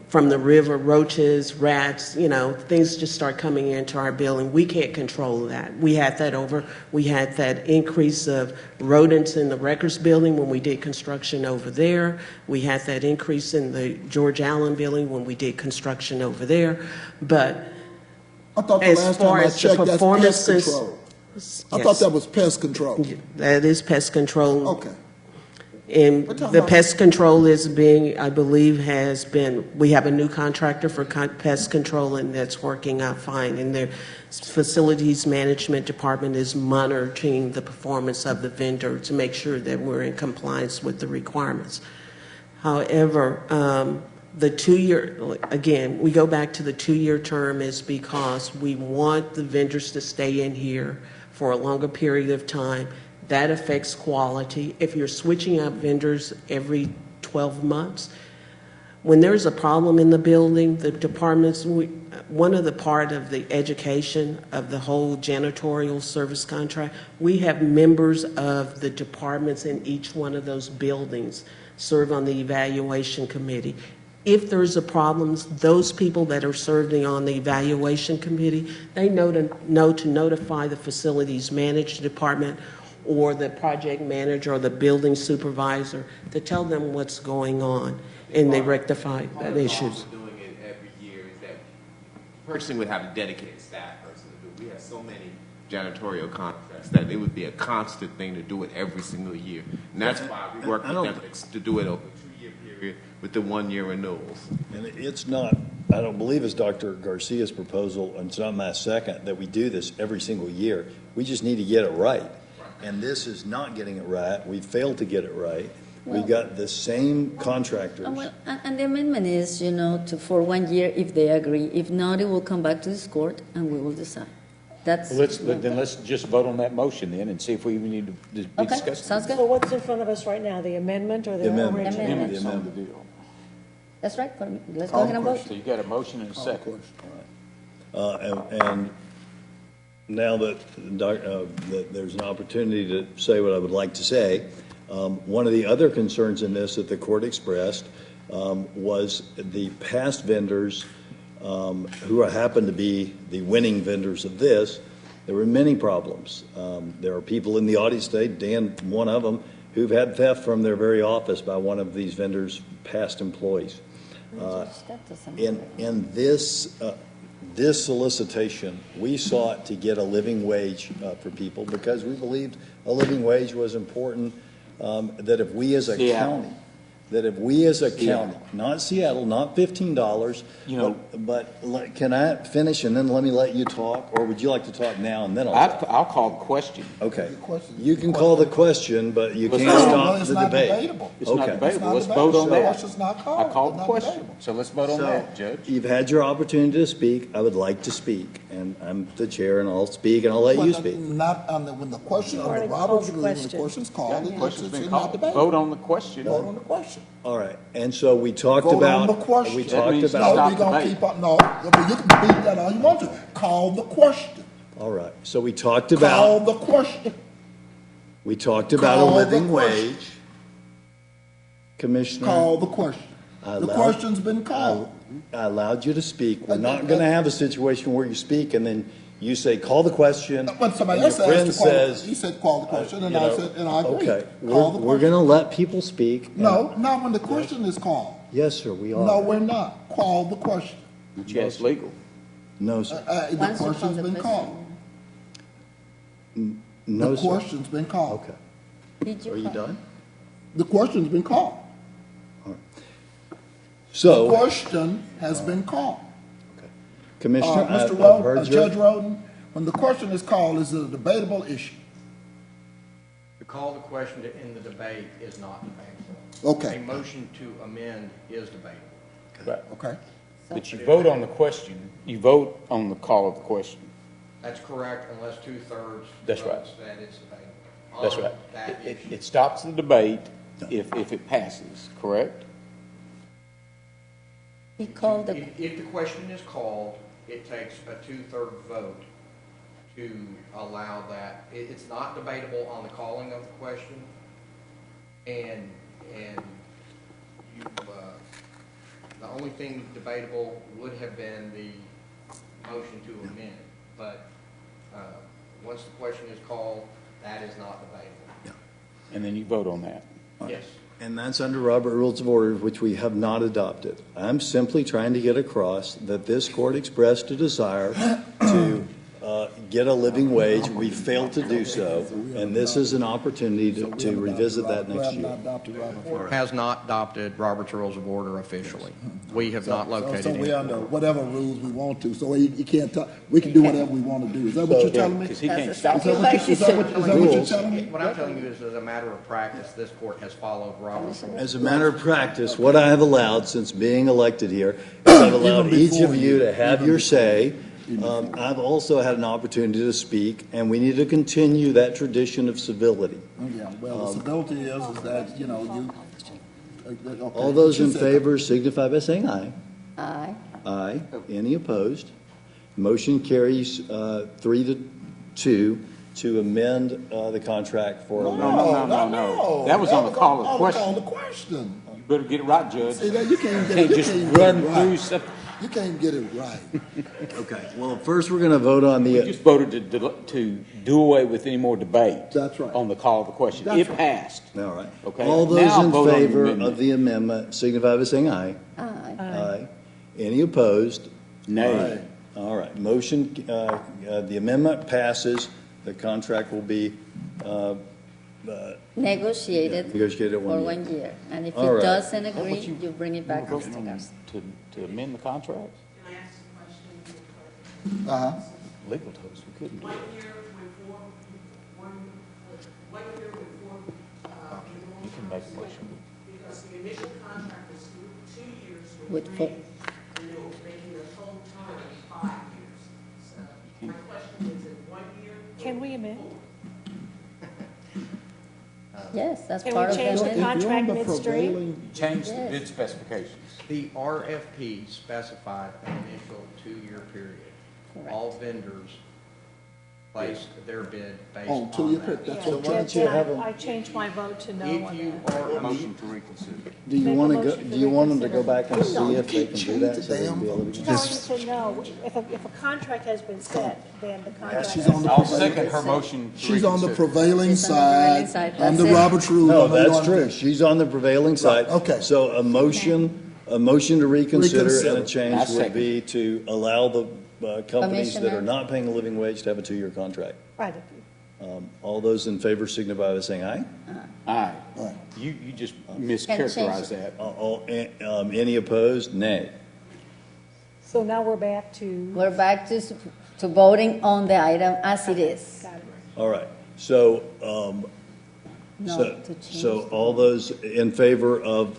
from the river, roaches, rats, things just start coming into our building. We can't control that. We had that increase of rodents in the records building when we did construction over there. We had that increase in the George Allen building when we did construction over there. But I thought the As last time far I as the checked, that's pest performances- control. I Yes. thought that was pest control. That is pest control. Okay. And We're talking the about- pest control is being, I believe, we have a new contractor for pest control, and that's working out fine. And their facilities management department is monitoring the performance of the vendor to make sure that we're in compliance with the requirements. However, the 2-year, again, we go back to the 2-year term is because we want the vendors to stay in here for a longer period of time. That affects quality. If you're switching out vendors every 12 months, when there's a problem in the building, the departments, one of the part of the education of the whole janitorial service contract, we have members of the departments in each one of those buildings serve on the evaluation committee. If there's a problem, those people that are serving on the evaluation committee, they know to notify the facilities management department or the project manager or the building supervisor to tell them what's going on, and they rectify that issue. Doing it every year is that purchasing would have a dedicated staff person to do. We have so many janitorial contracts that it would be a constant thing to do it every single year. And that's why we work with them to do it over a 2-year period with the 1-year renewals. And it's not, I don't believe it's Dr. Garcia's proposal, and it's not my second, that we do this every single year. We just need to get it right. And this is not getting it right. We failed to get it right. We've got the same contractors. Well, and the amendment is, for 1 year if they agree. If not, it will come back to this court and we will decide. That's. Then let's just vote on that motion then and see if we even need to be Okay, discussing. sounds good. So what's in front of us right now, the amendment or the amendment. original? The amendment. That's right. Let's go ahead and vote. So you got a motion and a second. And now that there's an opportunity to say what I would like to say, one of the other concerns in this that the court expressed was the past vendors who happen to be the winning vendors of this. There were many problems. There are people in the audience today, Dan, one of them, who've had theft from their very office by one of these vendors' past employees. In this solicitation, we sought to get a living wage for people because we believed a living wage was important, that if we as a county, not Seattle, not $15, but can I finish and then let me let you talk, or would you like to talk now and then I'll talk? I'll call the question. Okay. You can call the question, but you can't stop the debate. It's not debatable. Let's vote on that. I called the question. So let's vote on that, Judge. You've had your opportunity to speak. I would like to speak, and I'm the chair, and I'll speak, and I'll let you speak. Not on when the question on the Robert's rules, when the question's called, the question's not debatable. Vote on the question. Vote on the question. All right, and so we talked Vote about. on the question. We talked means about. No, we're gonna keep on. No, you can beat that all you want to. Call the question. All right, so we talked about. Call the question. We talked about a Call the living question. wage. Commissioner. Call the question. The question's been called. I allowed you to speak. We're not going to have a situation where you speak and then you say, call the question. When somebody and else your friend asked the question, says, he said, call the question, and I said, and I agree. Okay, Call the we're question. going to let people speak. No, not when the question is called. Yes, sir, we are. No, we're not. Call the question. Yes, legal. No, sir. The question's been called. No, The sir. question's been called. Okay. Are you done? The question's been called. So. The question has been called. Commissioner, Mr. I've Roden, heard Judge your. Roden, when the question is called, is it a debatable issue? To call the question to end the debate is not debatable. Okay. A motion to amend is debatable. Right. Okay. But you vote on the question. You vote on the call of the question. That's correct unless 2/3 That's right. votes that it's debatable. That's on right. that issue. It stops the debate if it passes, correct? He called the. If the question is called, it takes a 2/3 vote to allow that. It's not debatable on the calling of the question, and you, the only thing debatable would have been the motion to amend. But once the question is called, that is not debatable. And then you vote on that. Yes. And that's under Robert Rules of Order, which we have not adopted. I'm simply trying to get across that this court expressed a desire to get a living wage. We failed to do so, and this is an opportunity to revisit that next year. Has not adopted Robert's Rules of Order officially. We have not located So it. we're under whatever rules we want to, so you can't talk, we can do whatever we want to do. Is that what you're telling me? Because he can't stop Is that what you're telling me? What I'm telling you is, as a matter of practice, this court has followed Robert's Rules. As a matter of practice, what I have allowed since being elected here is I've allowed each of you to have your say. I've also had an opportunity to speak, and we need to continue that tradition of civility. Yeah, well, the civility is that, you know, you. Okay, All those in you said favor signify by saying aye. Aye. Aye. Any opposed? Motion carries 3-2 to amend the contract for. No. That was on the call of question. On the question. You better get it right, Judge. See, that you can't You get can't just run through stuff. You can't get it right. Okay, well, first we're going to vote on We the, just voted to do away with any more debate. That's right. On the call of the question. That's It right. passed. all right. Okay. All those Now in vote on the favor amendment. of the amendment signify by saying aye. Aye. Aye. Any opposed? Nay. All right, motion, the amendment passes. The contract will be Negotiated negotiated for 1 year. 1 year. And if All it right. doesn't How agree, about you- you bring it back to Voting on council. to amend the contract? Uh-huh. Legal told us we couldn't do it. You can make a motion. Because the initial contract was 2 years With with full- May, and they were making a total term of 5 years. So my question is, in 1 year? Can we amend? Yes, that's Can we part of the change the amendment. contract midstream? Change the Yes. bid specifications. The RFP specified an initial 2-year period. Correct. All vendors placed their bid based Oh, on 2 year that. period, that's Yeah. what. Why don't you have them, I changed my vote to no If on you that. are, Motion to reconsider. do you Make a want to go, motion to do you want them to go reconsider. back and see if they can do that? change so the they can damn be able to- No, you said no. If a contract has been set, then the contract. she's on the I'll prevailing- second her motion to She's on the reconsider. prevailing She's on the prevailing side, side, under that's it. Robert's rules. No, I know you that's don't true. understand. She's on the prevailing side. okay. So a motion to reconsider and a Reconsider. change I would second. be to allow the companies that are Commissioner. not paying a living wage to have a 2-year contract. Right. All those in favor signify by saying aye. Aye. Right. You just change mischaracterized it. that. Any opposed? Nay. So now we're back to. We're back to voting on the item as it is. Got it. All right. So, No, so, to change. so all those in favor of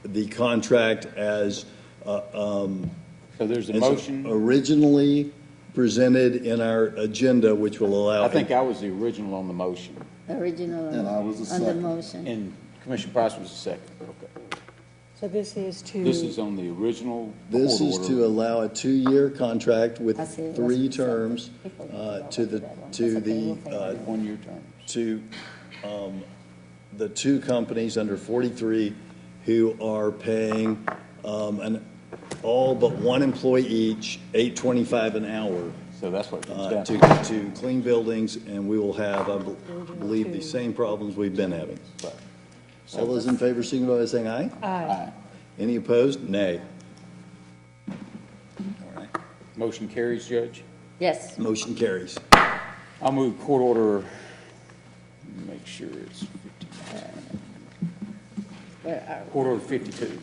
the contract as, So there's a as motion. originally presented in our agenda, which will allow. I think I was the original on the motion, Original And I was the on the second. motion. and Commissioner Price was the second. Okay. So this is to. This is on the original This court is order. to allow a 2-year contract with I see. 3 terms to the 1-year term. to the 2 companies under 43 who are paying all but 1 employee each, $8.25 an hour So that's what it comes down to. to clean buildings, and we will have, I believe, the same problems we've been having. All those in favor signify by saying aye. Aye. Any opposed? Nay. Motion carries, Judge. Yes. Motion carries. I'll move court order, make sure it's 59. Where are we? Court order 52.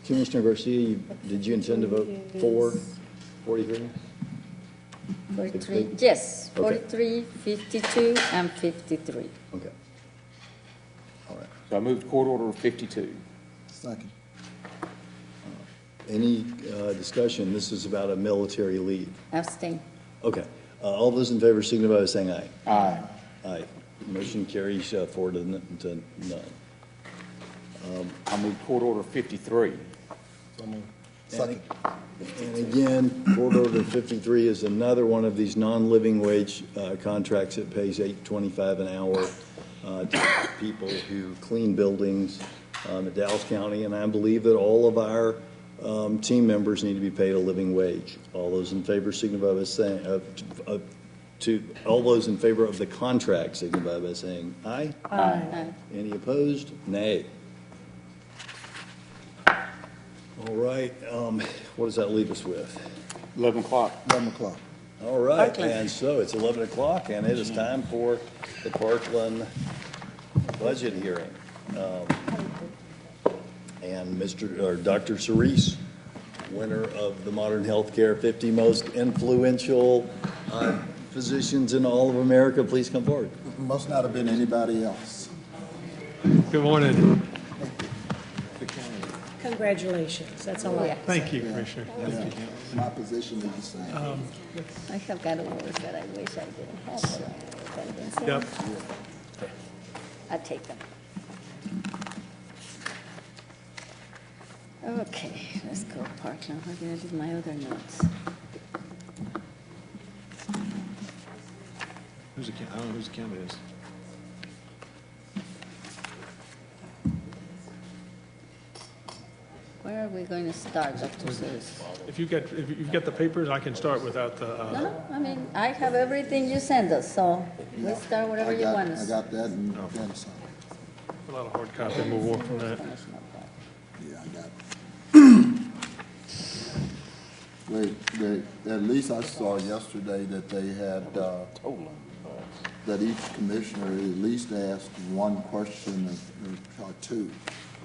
Commissioner Garcia, did you intend to vote for 43? 43, yes, Okay. 43, 52, and 53. Okay. All right. So I moved court order 52. Second. Any discussion? This is about a military leave. Abstain. Okay. All those in favor signify by saying aye. Aye. Aye. Motion carries 4 to none. I move court order 53. Second. And again, Court Order 53 is another one of these non-living wage contracts that pays $8.25 an hour to people who clean buildings in Dallas County. And I believe that all of our team members need to be paid a living wage. All those in favor signify by saying, all those in favor of the contract signify by saying aye. Aye. Any opposed? Nay. All right, what does that leave us with? 11 o'clock. 11 o'clock. All right, Parkland. and so it's 11 o'clock, and it is time for the Parkland budget hearing. And Dr. Cerise, winner of the Modern Healthcare 50 Most Influential Physicians in all of America, please come forward. Must not have been anybody else. Good morning. Congratulations, that's all I have. Thank you, Commissioner. Yeah. My position is the same. I have got awards that I wish I didn't have. But Yep. I take them. Okay, let's go Parkland. I'm gonna do my other notes. I don't know whose account it is. Where are we going to start, Dr. Seuss? If you've got the papers, I can start without the. No, I mean, I have everything you send us, so we start whatever you want us. I got that and then some. A lot of hard copy, and we'll work from that. Yeah, I got it. At least I saw yesterday that they had, that each commissioner at least asked one question or two.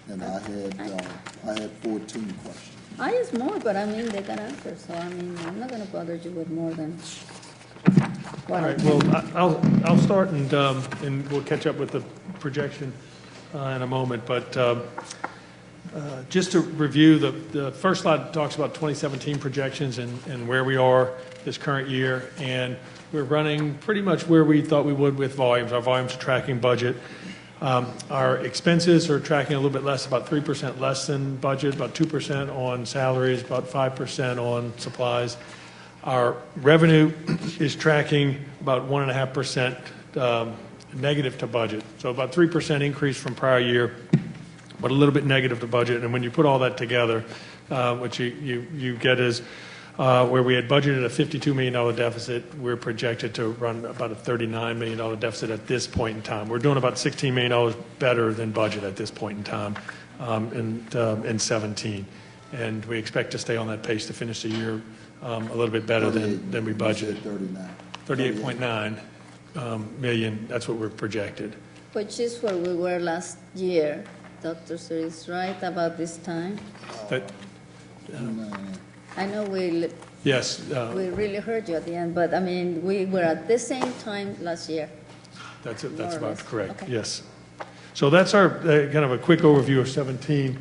And I had 14 questions. I use more, but I mean, they got answers, so I mean, I'm not gonna bother you with more than. All right, well, I'll start and we'll catch up with the projection in a moment, but just to review, the first slide talks about 2017 projections and where we are this current year, and we're running pretty much where we thought we would with volumes. Our volumes are tracking budget. Our expenses are tracking a little bit less, about 3% less than budget, about 2% on salaries, about 5% on supplies. Our revenue is tracking about 1.5% negative to budget, so about 3% increase from prior year, but a little bit negative to budget. And when you put all that together, what you get is where we had budgeted a $52 million deficit, we're projected to run about a $39 million deficit at this point in time. We're doing about $16 million better than budget at this point in time in 17. And we expect to stay on that pace to finish the year a little bit better than we budgeted. 38.9 million, that's what we're projected. Which is where we were last year. Dr. Sir is right about this time. I know yes, we really heard you at the end, but I mean, we were at the same time last year. That's about less. correct, Okay. yes. So that's our kind of a quick overview of 17.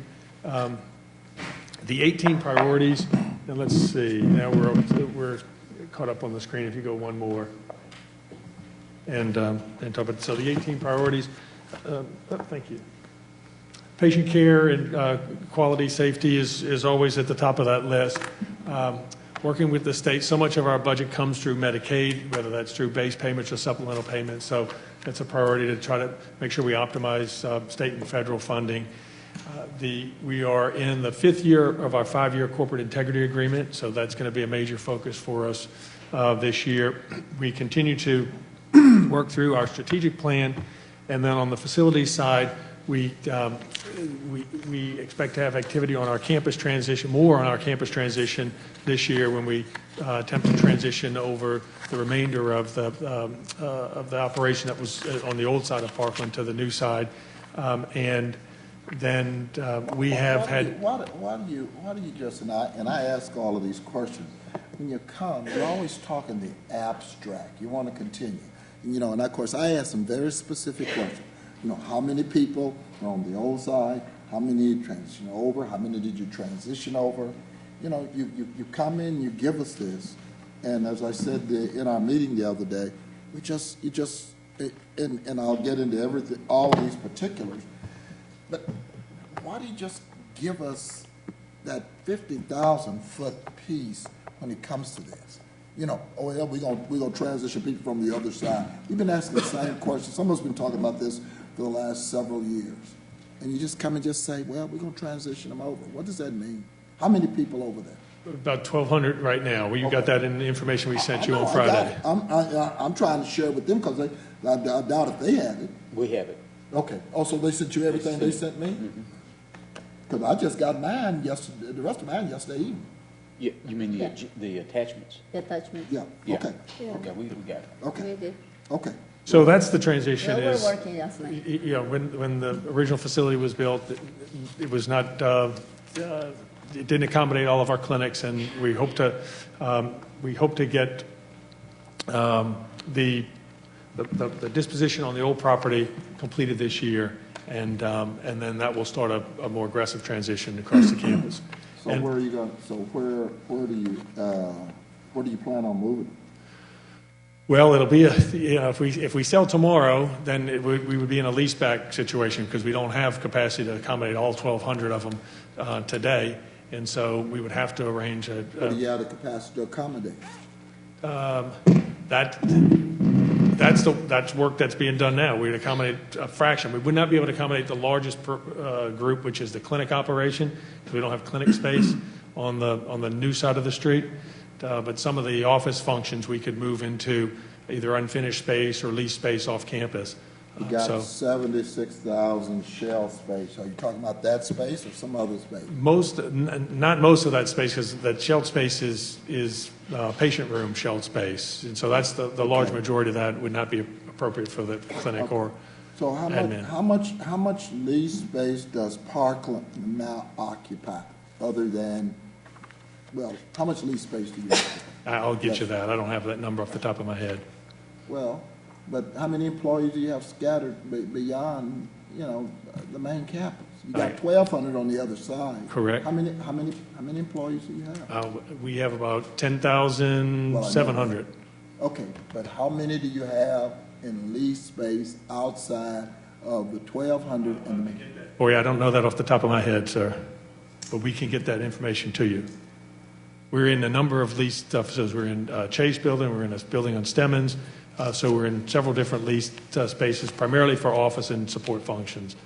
The 18 priorities, and let's see, now we're caught up on the screen if you go one more. And talk about, so the 18 priorities, thank you. Patient care and quality safety is always at the top of that list. Working with the state, so much of our budget comes through Medicaid, whether that's through base payments or supplemental payments. So it's a priority to try to make sure we optimize state and federal funding. We are in the 5th year of our 5-year corporate integrity agreement, so that's going to be a major focus for us this year. We continue to work through our strategic plan, and then on the facilities side, we expect to have activity on our campus transition, more on our campus transition this year when we attempt to transition over the remainder of the operation that was on the old side of Parkland to the new side. And then we have had. Why do you just, and I ask all of these questions, when you come, you're always talking the abstract. You want to continue. And of course, I ask some very specific questions. How many people are on the old side? How many transition over? How many did you transition over? You come in, you give us this, and as I said in our meeting the other day, and I'll get into everything, all these particulars, but why do you just give us that 50,000-foot piece when it comes to this? Oh yeah, we're gonna transition people from the other side. We've been asking the same question. Some of us have been talking about this for the last several years. And you just come and just say, well, we're going to transition them over. What does that mean? How many people over there? About 1,200 right now. Well, you got that in the information we sent you on Friday. I'm trying to share it with them because I doubt if they have it. We have it. Okay. Also, they sent you everything they sent me? Because I just got mine yesterday, the rest of mine yesterday evening. You mean Yeah. the attachments? The attachment. Yeah, Yeah. okay, Yeah. Okay, we got it. okay, We did. okay. So that's the transition We were is, working last night. you know, when the original facility was built, it was not, it didn't accommodate all of our clinics, and we hope to get the disposition on the old property completed this year, and then that will start a more aggressive transition across the campus. So And- where are you going, so where do you plan on moving? Well, it'll be, if we sell tomorrow, then we would be in a leaseback situation because we don't have capacity to accommodate all 1,200 of them today. And so we would have to arrange What do you have the capacity to accommodate? That's work that's being done now. We'd accommodate a fraction. We would not be able to accommodate the largest group, which is the clinic operation, because we don't have clinic space on the new side of the street. But some of the office functions we could move into either unfinished space or leased space off campus. You got So 76,000 shell space. Are you talking about that space or some other space? not most of that space, because that shelved space is patient room shelved space. And so that's the large majority of that would not be appropriate for the clinic or So admin. how much lease space does Parkland now occupy, other than, well, how much lease space do you have? I'll get you that. I don't have that number off the top of my head. Well, but how many employees do you have scattered beyond, the main campus? You got 1,200 on the other side. Correct. How many employees do you have? We have about 10,700. Okay, but how many do you have in lease space outside of the 1,200 and the main? Boy, I don't know that off the top of my head, sir, but we can get that information to you. We're in a number of leased facilities. We're in Chase Building, we're in a building on Stemmons, so we're in several different leased spaces, primarily for office and support functions.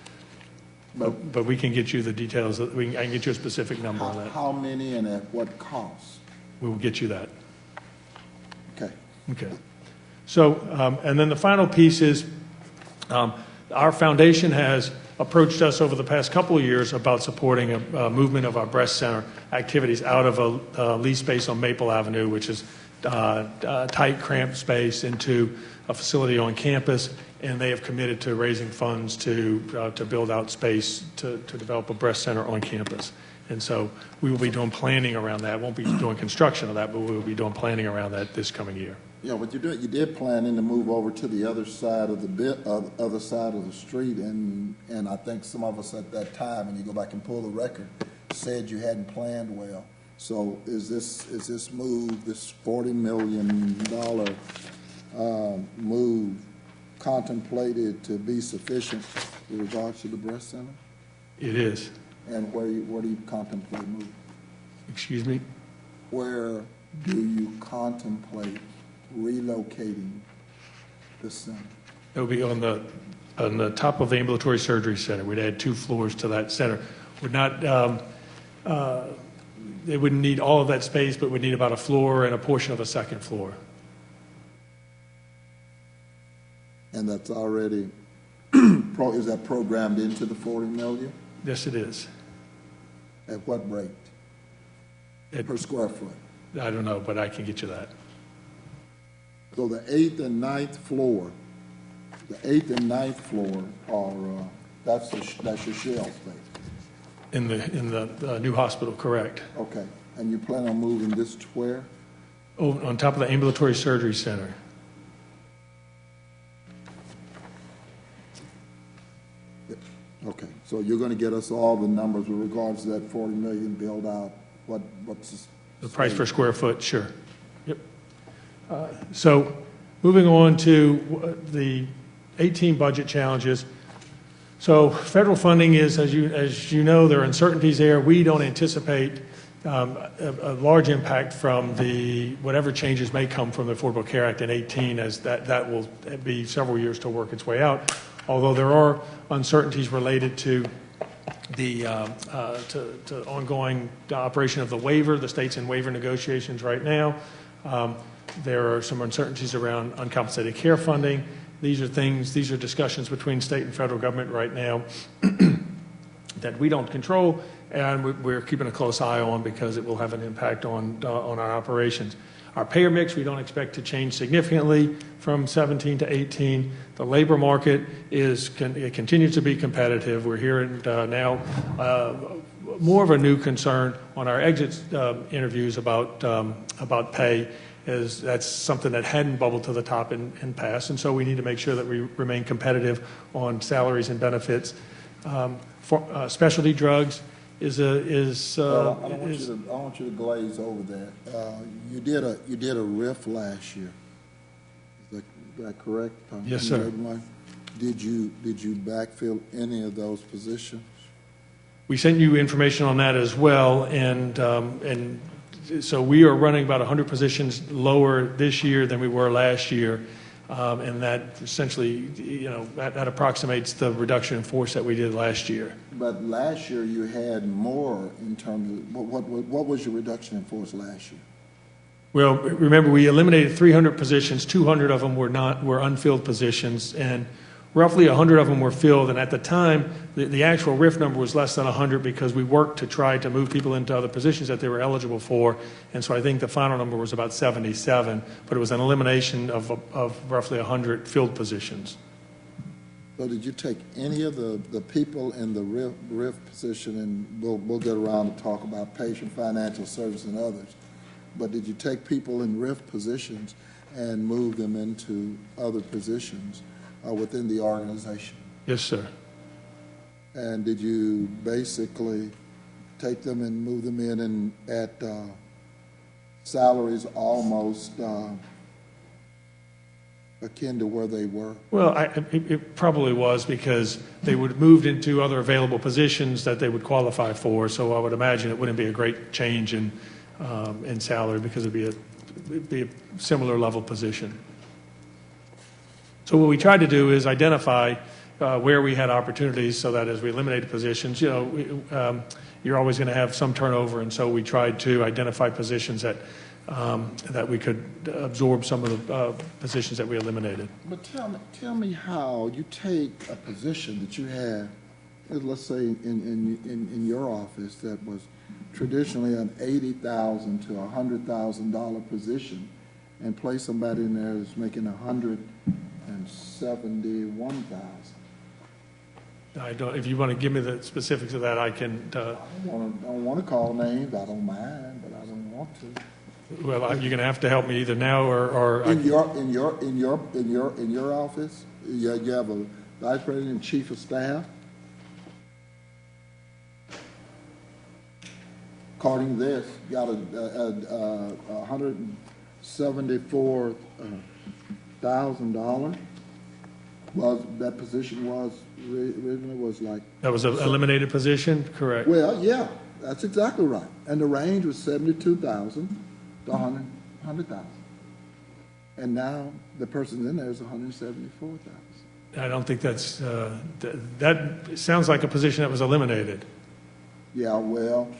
But we can get you the details. I can get you a specific number on that. How many and at what cost? We will get you that. Okay. Okay. So, and then the final piece is, our foundation has approached us over the past couple of years about supporting a movement of our breast center activities out of a lease space on Maple Avenue, which is tight, cramped space, into a facility on campus, and they have committed to raising funds to build out space to develop a breast center on campus. And so we will be doing planning around that. Won't be doing construction of that, but we will be doing planning around that this coming year. Yeah, what you did planning to move over to the other side of the street, and I think some of us at that time, and you go back and pull the record, said you hadn't planned well. So is this move, this $40 million move, contemplated to be sufficient with regards to the breast center? It is. And where do you contemplate moving? Excuse me? Where do you contemplate relocating the center? It will be on the top of the ambulatory surgery center. We'd add 2 floors to that center. Would not, they wouldn't need all of that space, but would need about a floor and a portion of a second floor. And that's already, is that programmed into the $40 million? Yes, it is. At what rate? Per square foot? I don't know, but I can get you that. So the 8th and 9th floor are, that's your shell space? In the new hospital, correct. Okay, and you plan on moving this to where? Oh, on top of the ambulatory surgery center. Okay, so you're going to get us all the numbers with regards to that $40 million build out. What's The price per square foot, sure. Yep. So moving on to the 18 budget challenges. So federal funding is, as you know, there are uncertainties there. We don't anticipate a large impact from whatever changes may come from the Affordable Care Act in 18, as that will be several years to work its way out. Although there are uncertainties related to the to ongoing operation of the waiver. The state's in waiver negotiations right now. There are some uncertainties around uncompensated care funding. These are discussions between state and federal government right now that we don't control, and we're keeping a close eye on because it will have an impact on our operations. Our payer mix, we don't expect to change significantly from 17 to 18. The labor market it continues to be competitive. We're hearing now more of a new concern on our exit interviews about pay. That's something that hadn't bubbled to the top in past, and so we need to make sure that we remain competitive on salaries and benefits. For specialty drugs I don't want you to glaze over that. You did a RIF last year. Is that correct? Yes, sir. Did you backfill any of those positions? We sent you information on that as well, and so we are running about 100 positions lower this year than we were last year, and that essentially, that approximates the reduction in force that we did last year. But last year you had more in terms of, what was your reduction in force last year? Well, remember, we eliminated 300 positions. 200 of them were unfilled positions, and roughly 100 of them were filled. And at the time, the actual RIF number was less than 100 because we worked to try to move people into other positions that they were eligible for. And so I think the final number was about 77, but it was an elimination of roughly 100 filled positions. So did you take any of the people in the RIF position, and we'll get around to talk about patient financial service and others, but did you take people in RIF positions and move them into other positions within the organization? Yes, sir. And did you basically take them and move them in and at salaries almost akin to where they were? Well, it probably was because they would have moved into other available positions that they would qualify for. So I would imagine it wouldn't be a great change in salary because it'd be a similar level position. So what we tried to do is identify where we had opportunities so that as we eliminated positions, you're always going to have some turnover, and so we tried to identify positions that we could absorb some of the positions that we eliminated. But tell me how you take a position that you have, let's say in your office, that was traditionally an $80,000 to $100,000 position, and place somebody in there that's making $171,000. I don't. If you want to give me the specifics of that, I can. I don't want to call names. I don't mind, but I don't want to. Well, you're going to have to help me either now or in your office. You have a vice president and chief of staff. According to this, you got a $174,000. Was that position originally was like that was an eliminated position, correct? Well, yeah, that's exactly right. And the range was 72,000 to 100,000. And now the person in there is 174,000. I don't think that's that sounds like a position that was eliminated. Yeah, well,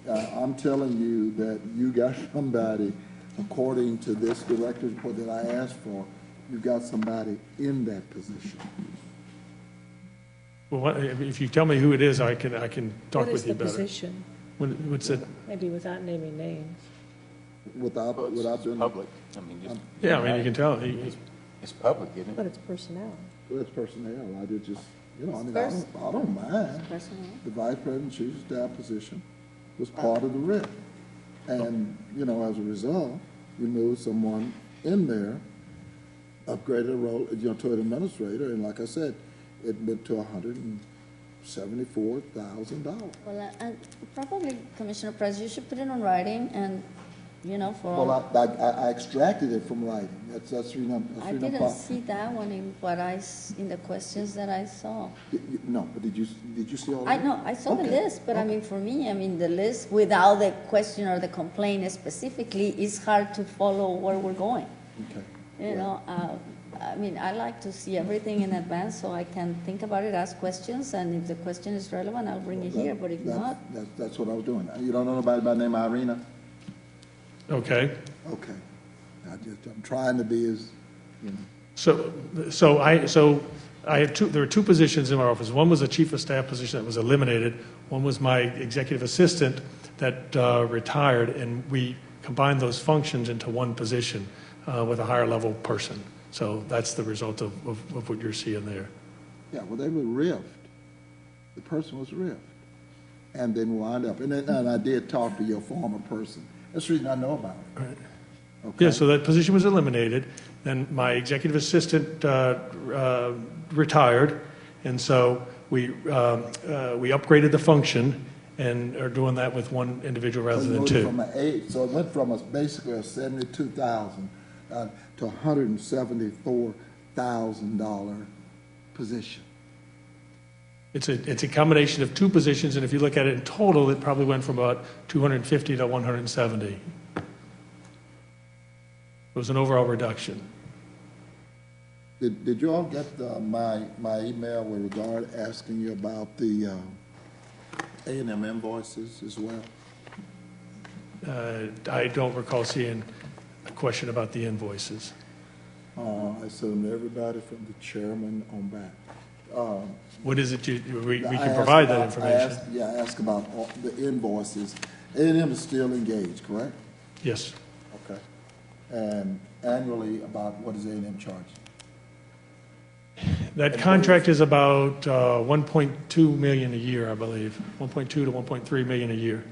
I'm telling you that you got somebody, according to this director's report that I asked for, you've got somebody in that position. Well, if you tell me who it is, I can talk with you better. What is the position? What's it? Maybe without naming names. Without doing public. I mean, you can tell. It's public, isn't it? But it's personnel. Well, it's personnel. I did just, I don't mind. The vice president, chief of staff position was part of the RIF. And, as a result, you moved someone in there, upgraded a role, to an administrator, and like I said, it went to $174,000. Well, probably, Commissioner Press, you should put it on writing and, for... Well, I extracted it from writing. That's I didn't see that one in in the questions that I saw. No, but did you see all I that? know, I saw the list, but for me, the list without the question or the complaint specifically is hard to follow where we're going. Okay. I like to see everything in advance so I can think about it, ask questions, and if the question is relevant, I'll bring it here, but if not... That's what I was doing. You don't know nobody by the name of Irina? Okay. Okay. I'm trying to be as, So there were two positions in our office. One was a chief of staff position that was eliminated. One was my executive assistant that retired, and we combined those functions into one position with a higher level person. So that's the result of what you're seeing there. Yeah, well, they were riffed. The person was riffed and then wound up. And I did talk to your former person. That's the reason I know about it. Right. Okay. Yeah, so that position was eliminated. Then my executive assistant retired, and so we upgraded the function and are doing that with one individual rather than two. So it went from basically a $72,000 to $174,000 position. It's a combination of two positions, and if you look at it in total, it probably went from about 250 to 170. It was an overall reduction. Did you all get my email with regard asking you about the A&M invoices as well? I don't recall seeing a question about the invoices. I assume everybody from the chairman on back. What is it we can provide that information? I asked about the invoices. A&M is still engaged, correct? Yes. Okay. And annually, about what is A&M charging? That contract is about 1.2 million a year, I believe. 1.2 to 1.3 million a year.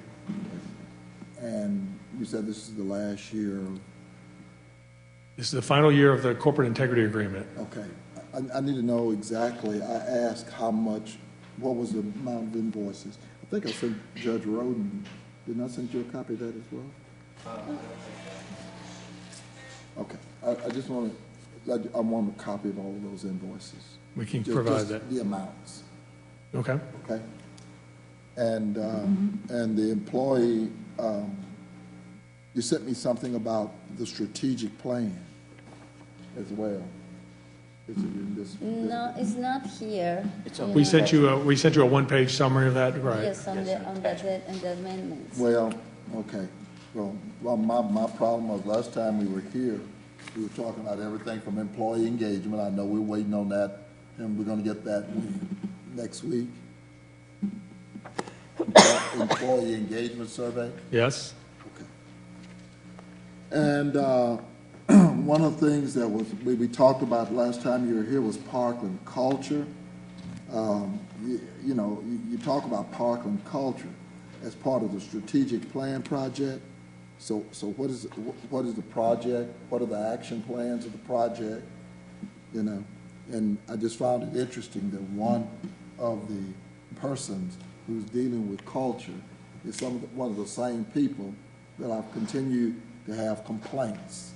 And you said this is the last year. This is the final year of the corporate integrity agreement. Okay. I need to know exactly. I asked how much, what was the amount of invoices. I think I sent Judge Roden. Didn't I send you a copy of that as well? Okay. I just want to, I want a copy of all of those invoices. We can provide that. The amounts. Okay. Okay. And the employee, you sent me something about the strategic plan as well. Is it in this? No, it's not here. We sent you a one-page summary of that, right? Yes, on the amendments. Well, okay. Well, my problem was last time we were here, we were talking about everything from employee engagement. I know we're waiting on that, and we're going to get that next week. Employee engagement survey. Yes. Okay. And one of the things that we talked about last time you were here was Parkland culture. You talk about Parkland culture as part of the strategic plan project. So what is the project? What are the action plans of the project? And I just found it interesting that one of the persons who's dealing with culture is one of the same people that I've continued to have complaints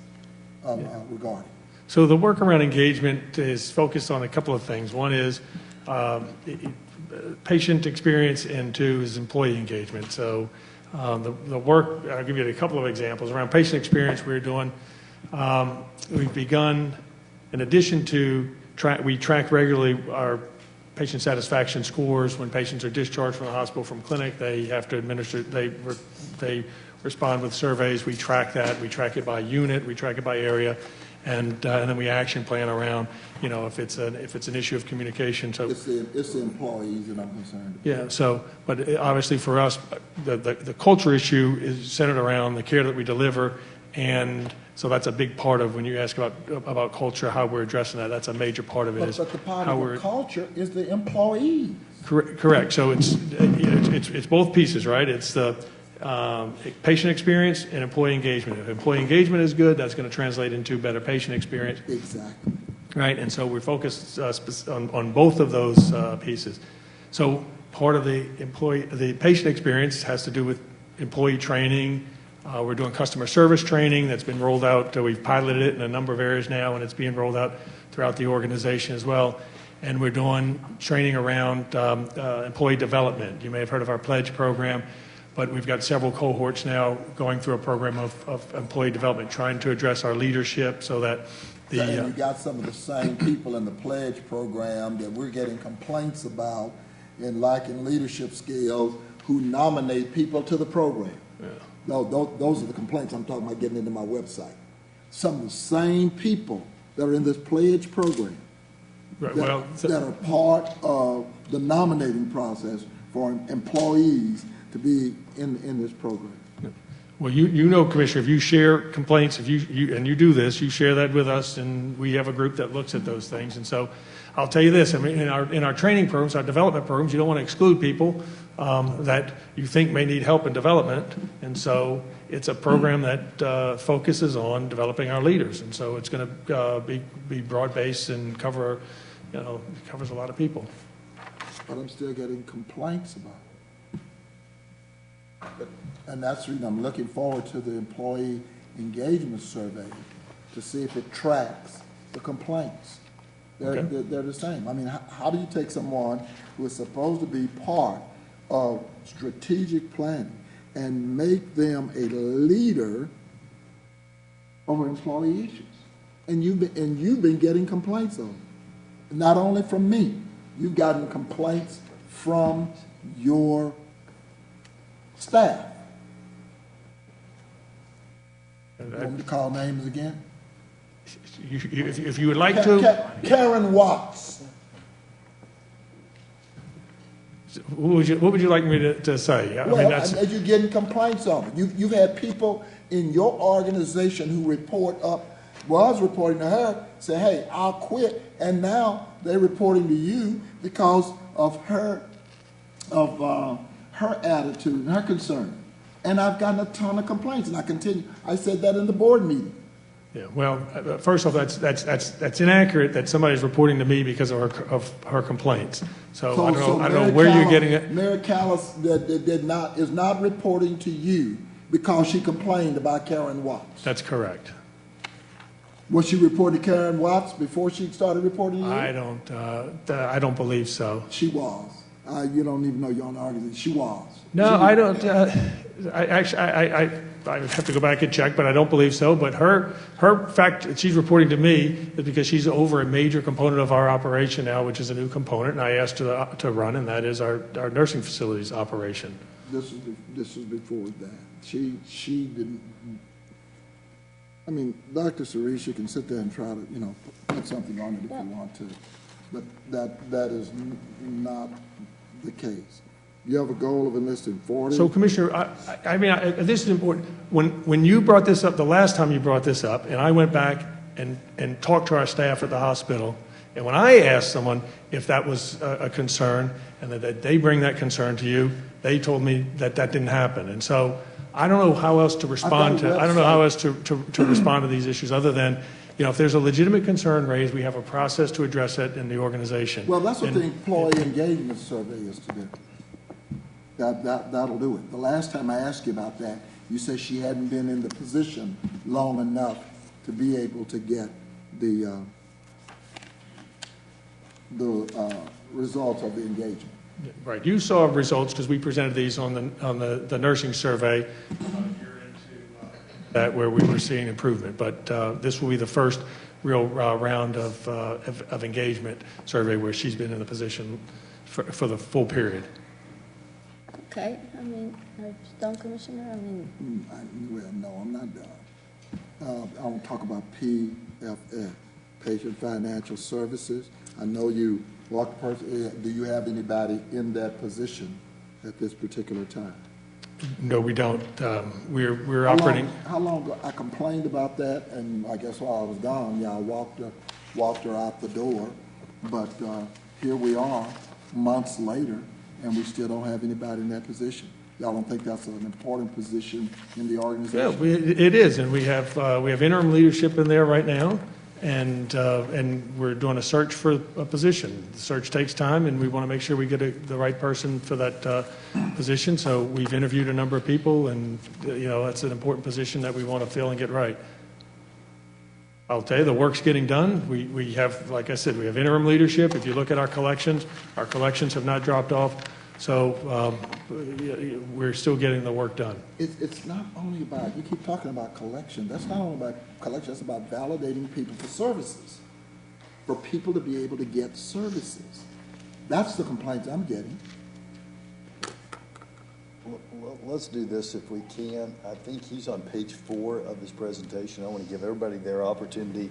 regarding. So the work around engagement is focused on a couple of things. One is patient experience, and two is employee engagement. So the work, I'll give you a couple of examples. Around patient experience, we're doing, we've begun, in addition to, we track regularly our patient satisfaction scores. When patients are discharged from the hospital, from clinic, they have to administer, they respond with surveys. We track that. We track it by unit. We track it by area. And then we action plan around, if it's an issue of communication. So it's the employees that I'm concerned about. Yeah. So, but obviously for us, the culture issue is centered around the care that we deliver, and so that's a big part of when you ask about culture, how we're addressing that. That's a major part of it. But the part of the culture is the employees. Correct. So it's both pieces, right? It's the patient experience and employee engagement. If employee engagement is good, that's going to translate into better patient experience. Exactly. Right, and so we're focused on both of those pieces. So part of the patient experience has to do with employee training. We're doing customer service training that's been rolled out. We've piloted it in a number of areas now, and it's being rolled out throughout the organization as well. And we're doing training around employee development. You may have heard of our Pledge program. But we've got several cohorts now going through a program of employee development, trying to address our leadership so that and we got some of the same people in the Pledge program that we're getting complaints about in lacking leadership skills who nominate people to the program. Yeah. No, those are the complaints I'm talking about getting into my website. Some of the same people that are in this Pledge program Right, well, that are part of the nominating process for employees to be in this program. Well, you know, Commissioner, if you share complaints, and you do this, you share that with us, and we have a group that looks at those things. And so I'll tell you this, I mean, in our training programs, our development programs, you don't want to exclude people that you think may need help in development. And so it's a program that focuses on developing our leaders. And so it's going to be broad-based and covers a lot of people. But I'm still getting complaints about it. And that's the reason I'm looking forward to the employee engagement survey to see if it tracks the complaints. They're the same. I mean, how do you take someone who is supposed to be part of strategic planning and make them a leader over employee issues? And you've been getting complaints on it. Not only from me, you've gotten complaints from your staff. You want me to call names again? If you would like to. Karen Watts. What would you like me to say? I mean, that's, you're getting complaints on it. You've had people in your organization who was reporting to her, say, hey, I'll quit. And now they're reporting to you because of her attitude and her concern. And I've gotten a ton of complaints, and I continue. I said that in the board meeting. yeah. Well, first off, that's inaccurate that somebody's reporting to me because of her complaints. So I don't know where you're getting it. Mary Callis is not reporting to you because she complained about Karen Watts. That's correct. Was she reporting to Karen Watts before she started reporting to you? I don't believe so. She was. You don't even know you're on the organization. She was. No, I don't. I have to go back and check, but I don't believe so. But her fact that she's reporting to me is because she's over a major component of our operation now, which is a new component, and I asked her to run, and that is our nursing facilities operation. This was before that. She didn't. I mean, Dr. Suresh, you can sit there and try to, put something on it if you want to, but that is not the case. You have a goal of enlisting 40. So, Commissioner, this is important. When you brought this up, the last time you brought this up, and I went back and talked to our staff at the hospital, and when I asked someone if that was a concern and that they bring that concern to you, they told me that didn't happen. And so I don't know how else to respond to. I don't know how else to respond to these issues other than, if there's a legitimate concern raised, we have a process to address it in the organization. Well, that's what the employee engagement survey is to do. That'll do it. The last time I asked you about that, you said she hadn't been in the position long enough to be able to get the results of the engagement. Right. You saw results because we presented these on the nursing survey. You're into that where we were seeing improvement, but this will be the first real round of engagement survey where she's been in the position for the full period. Okay, are you done, Commissioner? Well, no, I'm not done. I want to talk about PFF, Patient Financial Services. I know you walked the person. Do you have anybody in that position at this particular time? No, we don't. We're operating. How long ago? I complained about that, and I guess while I was gone, I walked her out the door. But here we are, months later, and we still don't have anybody in that position. Y'all don't think that's an important position in the organization? Yeah, it is, and we have interim leadership in there right now, and we're doing a search for a position. The search takes time, and we want to make sure we get the right person for that position. So we've interviewed a number of people, and that's an important position that we want to fill and get right. I'll tell you, the work's getting done. We have, like I said, we have interim leadership. If you look at our collections have not dropped off. So we're still getting the work done. It's not only about, you keep talking about collection. That's not only about collection. That's about validating people for services, for people to be able to get services. That's the complaints I'm getting. Well, let's do this if we can. I think he's on page 4 of his presentation. I want to give everybody their opportunity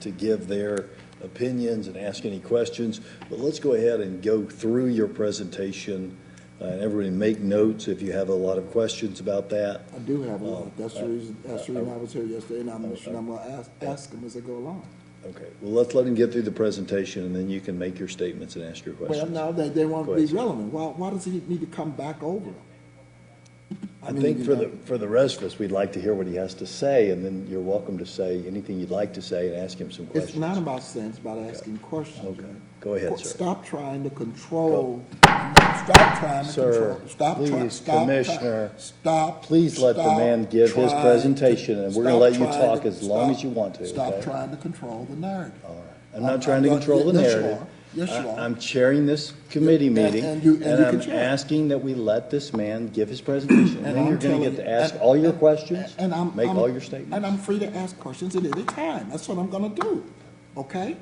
to give their opinions and ask any questions. But let's go ahead and go through your presentation. And everybody make notes if you have a lot of questions about that. I do have a lot. That's the reason I was here yesterday, and I'm going to ask them as they go along. Okay, well, let's let him get through the presentation, and then you can make your statements and ask your questions. Well, no, they want to be relevant. Why does he need to come back over them? I think for the rest of us, we'd like to hear what he has to say, and then you're welcome to say anything you'd like to say and ask him some questions. It's not about saying, it's about asking questions. Okay, go ahead, sir. Stop trying to control. Stop trying to Sir, control. please, Commissioner, please let the man give his presentation, and we're going to let you talk as long as you want to. Stop okay? trying to control the narrative. All right. I'm not trying to control the narrative. Yes, you are. I'm chairing this committee meeting, and I'm asking that we let this man give his presentation. And then you're going to get to ask all your questions, make all your statements. And I'm free to ask questions at any time. That's what I'm going to do. Okay?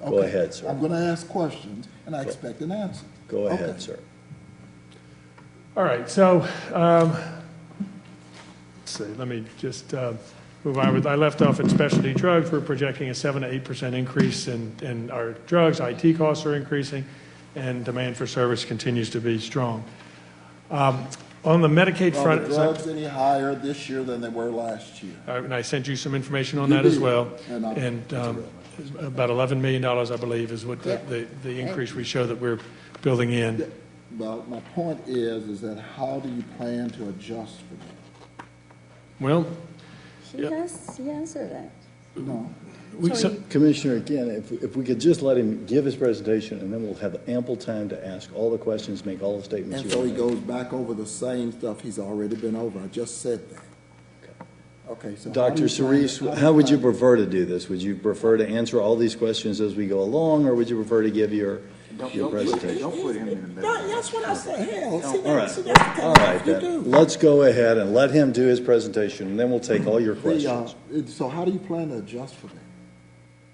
Go ahead, sir. I'm going to ask questions, and I expect an answer. Go ahead, sir. All right, so let's see, let me just move on. I left off at specialty drugs. We're projecting a 7 to 8% increase in our drugs. IT costs are increasing, and demand for service continues to be strong. On the Medicaid front, are the drugs any higher this year than they were last year? And I sent you some information on that as well. And about $11 million, I believe, is what the increase we show that we're building in. Well, my point is that how do you plan to adjust for that? Well, He answered that. No. Commissioner, again, if we could just let him give his presentation, and then we'll have ample time to ask all the questions, make all the statements. And so he goes back over the same stuff he's already been over. I just said that. Okay, so Dr. Cerise, how would you prefer to do this? Would you prefer to answer all these questions as we go along, or would you prefer to give your presentation? Don't put him in the middle. That's what I said. Hell, All right, all right then. Let's go ahead and let him do his presentation, and then we'll take all your questions. So how do you plan to adjust for that?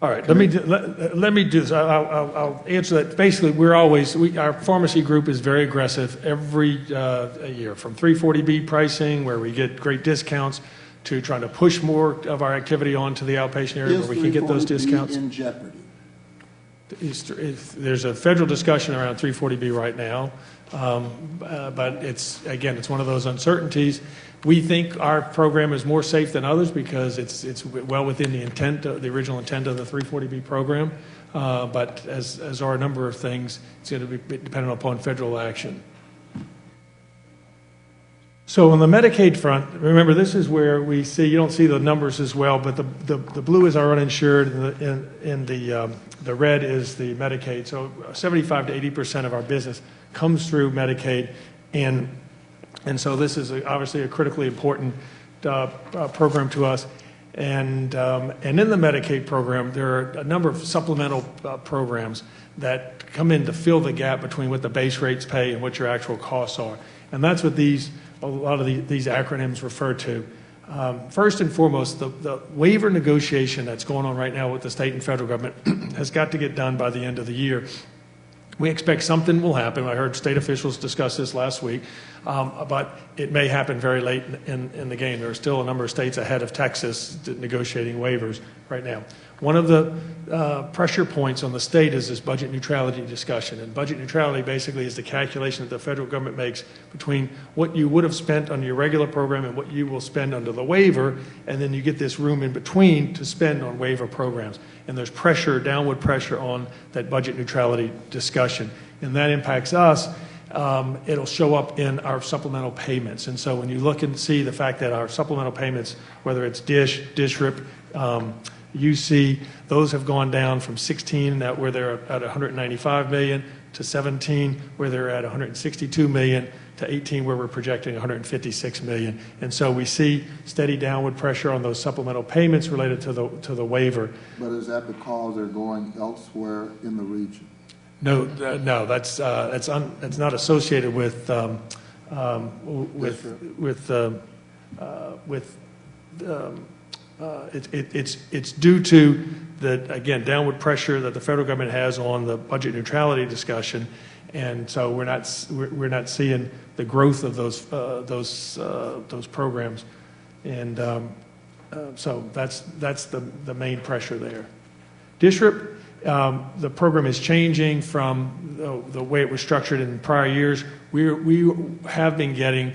all right, let me do this. I'll answer that. Basically, our pharmacy group is very aggressive every year, from 340B pricing, where we get great discounts, to trying to push more of our activity onto the outpatient area where we can get those discounts. In jeopardy? There's a federal discussion around 340B right now, but it's one of those uncertainties. We think our program is more safe than others because it's well within the original intent of the 340B program, but as are a number of things, it's going to be dependent upon federal action. So on the Medicaid front, remember, this is where we see, you don't see the numbers as well, but the blue is our uninsured, and the red is the Medicaid. So 75 to 80% of our business comes through Medicaid, and so this is obviously a critically important program to us. And in the Medicaid program, there are a number of supplemental programs that come in to fill the gap between what the base rates pay and what your actual costs are. And that's what a lot of these acronyms refer to. First and foremost, the waiver negotiation that's going on right now with the state and federal government has got to get done by the end of the year. We expect something will happen. I heard state officials discuss this last week, but it may happen very late in the game. There are still a number of states ahead of Texas negotiating waivers right now. One of the pressure points on the state is this budget neutrality discussion. And budget neutrality basically is the calculation that the federal government makes between what you would have spent under your regular program and what you will spend under the waiver, and then you get this room in between to spend on waiver programs. And there's pressure, downward pressure on that budget neutrality discussion. And that impacts us. It'll show up in our supplemental payments. And so when you look and see the fact that our supplemental payments, whether it's DISH, DSRIP, UC, those have gone down from 16, where they're at $195 million, to 17, where they're at $162 million, to 18, where we're projecting $156 million. And so we see steady downward pressure on those supplemental payments related to the waiver. But is that because they're going elsewhere in the region? No, that's not associated with it's due to the downward pressure that the federal government has on the budget neutrality discussion, and so we're not seeing the growth of those programs, and so that's the main pressure there. DSRIP. The program is changing from the way it was structured in prior years. We have been getting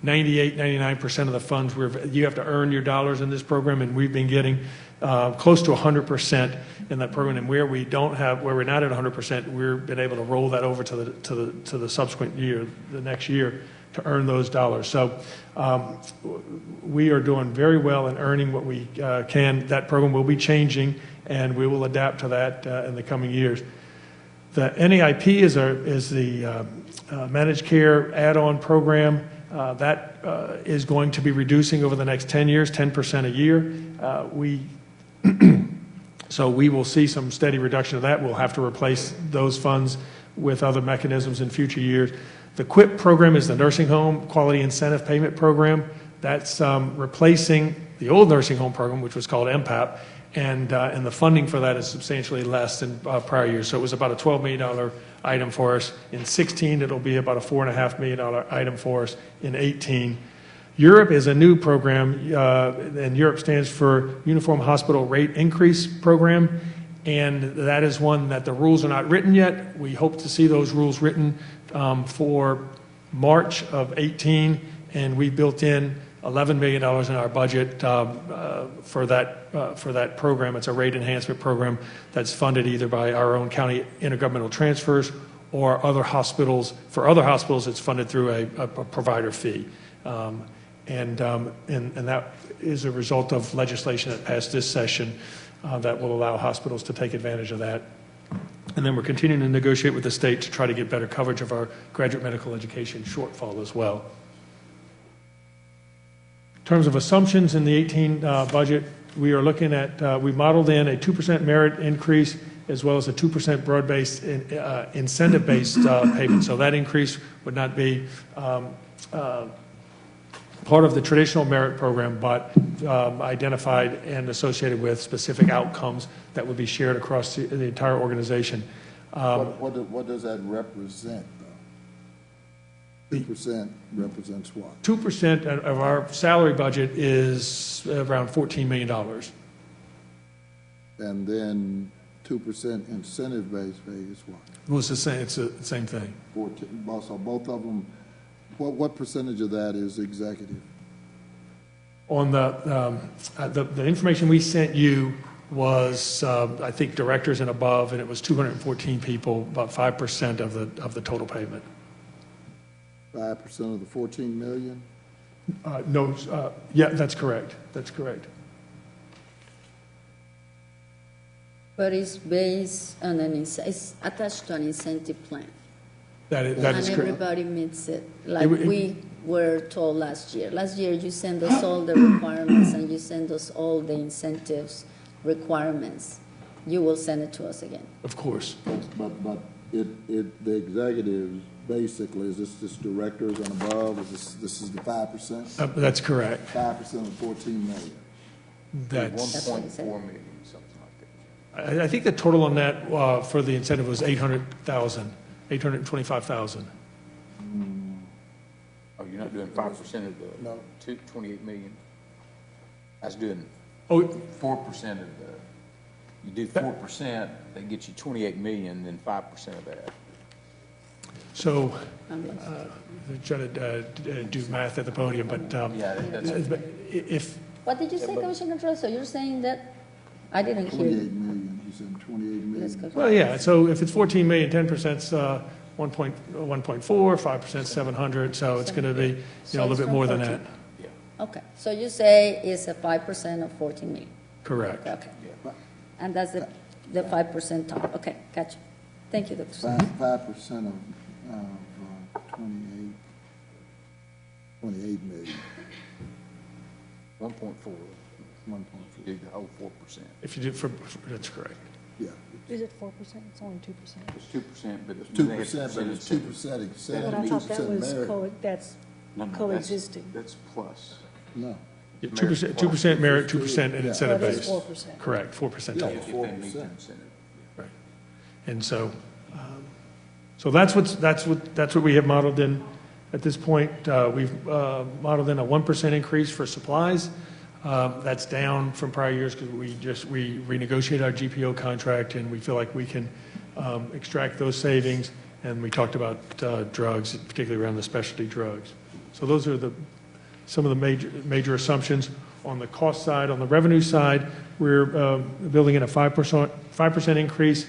98, 99% of the funds. You have to earn your dollars in this program, and we've been getting close to 100% in that program. And where we're not at 100%, we've been able to roll that over to the subsequent year, the next year, to earn those dollars. So we are doing very well in earning what we can. That program will be changing, and we will adapt to that in the coming years. The NAIP is the managed care add-on program. That is going to be reducing over the next 10 years, 10% a year. So we will see some steady reduction of that. We'll have to replace those funds with other mechanisms in future years. The QUIP program is the Nursing Home Quality Incentive Payment Program. That's replacing the old nursing home program, which was called MPAP, and the funding for that is substantially less than prior years. So it was about a $12 million item for us. In 16, it'll be about a $4.5 million item for us in 18. Europe is a new program, and Europe stands for Uniform Hospital Rate Increase Program, and that is one that the rules are not written yet. We hope to see those rules written for March of 18, and we built in $11 million in our budget for that program. It's a rate enhancement program that's funded either by our own county intergovernmental transfers or other hospitals. For other hospitals, it's funded through a provider fee. And that is a result of legislation that passed this session that will allow hospitals to take advantage of that. And then we're continuing to negotiate with the state to try to get better coverage of our graduate medical education shortfall as well. In terms of assumptions in the 18 budget, we are looking at, we modeled in a 2% merit increase as well as a 2% broad-based incentive-based payment. So that increase would not be part of the traditional merit program, but identified and associated with specific outcomes that would be shared across the entire organization. What does that represent, though? 2% represents what? 2% of our salary budget is around $14 million. And then 2% incentive-based pay is what? Well, it's the same thing. 14. So both of them, what percentage of that is executive? On the information we sent you was, I think, directors and above, and it was 214 people, about 5% of the total payment. 5% of the 14 million? No, yeah, that's correct. That's correct. But it's based on it's attached to an incentive plan. That is and correct. Everybody meets it, like we were told last year. Last year, you send us all the requirements and you send us all the incentives requirements. You will send it to us again. Of course. But the executives, basically, is this directors and above? This is the 5%? That's correct. 5% of 14 million. That's 1.4 million, something like that. I think the total on that for the incentive was 825,000. Oh, you're not doing 5% of the 28 million? That's doing 4% of the, you do 4%, that gets you 28 million, then 5% of that. So, trying to do math at the podium, but if... What did you say, Commissioner Trozo? You're saying that? I didn't hear 28 you. million. You said 28 million. Well, yeah, so if it's 14 million, 10%'s 1.4, 5%'s 700, so it's going to be a little bit more than that. Okay, so you say it's a 5% of 14 million. Correct. Okay. And that's the 5% top. Okay, gotcha. Thank you, Dr. 5% of 28 million. 1.4. 1.4. You do the whole 4%. If you do, that's correct. Yeah. Is it 4%? It's only 2%. It's 2%, but it's 2%, but it's 2% incentive. But I thought that was merit. that's coexisting. That's plus. No. 2% merit, 2% in incentive That is base. 4%. Correct, 4% Yeah, total. 4%. Right. And so that's what we have modeled in at this point. We've modeled in a 1% increase for supplies, That's down from prior years because we renegotiated our GPO contract, and we feel like we can extract those savings. And we talked about drugs, particularly around the specialty drugs. So those are some of the major assumptions. On the cost side, on the revenue side, we're building in a 5% increase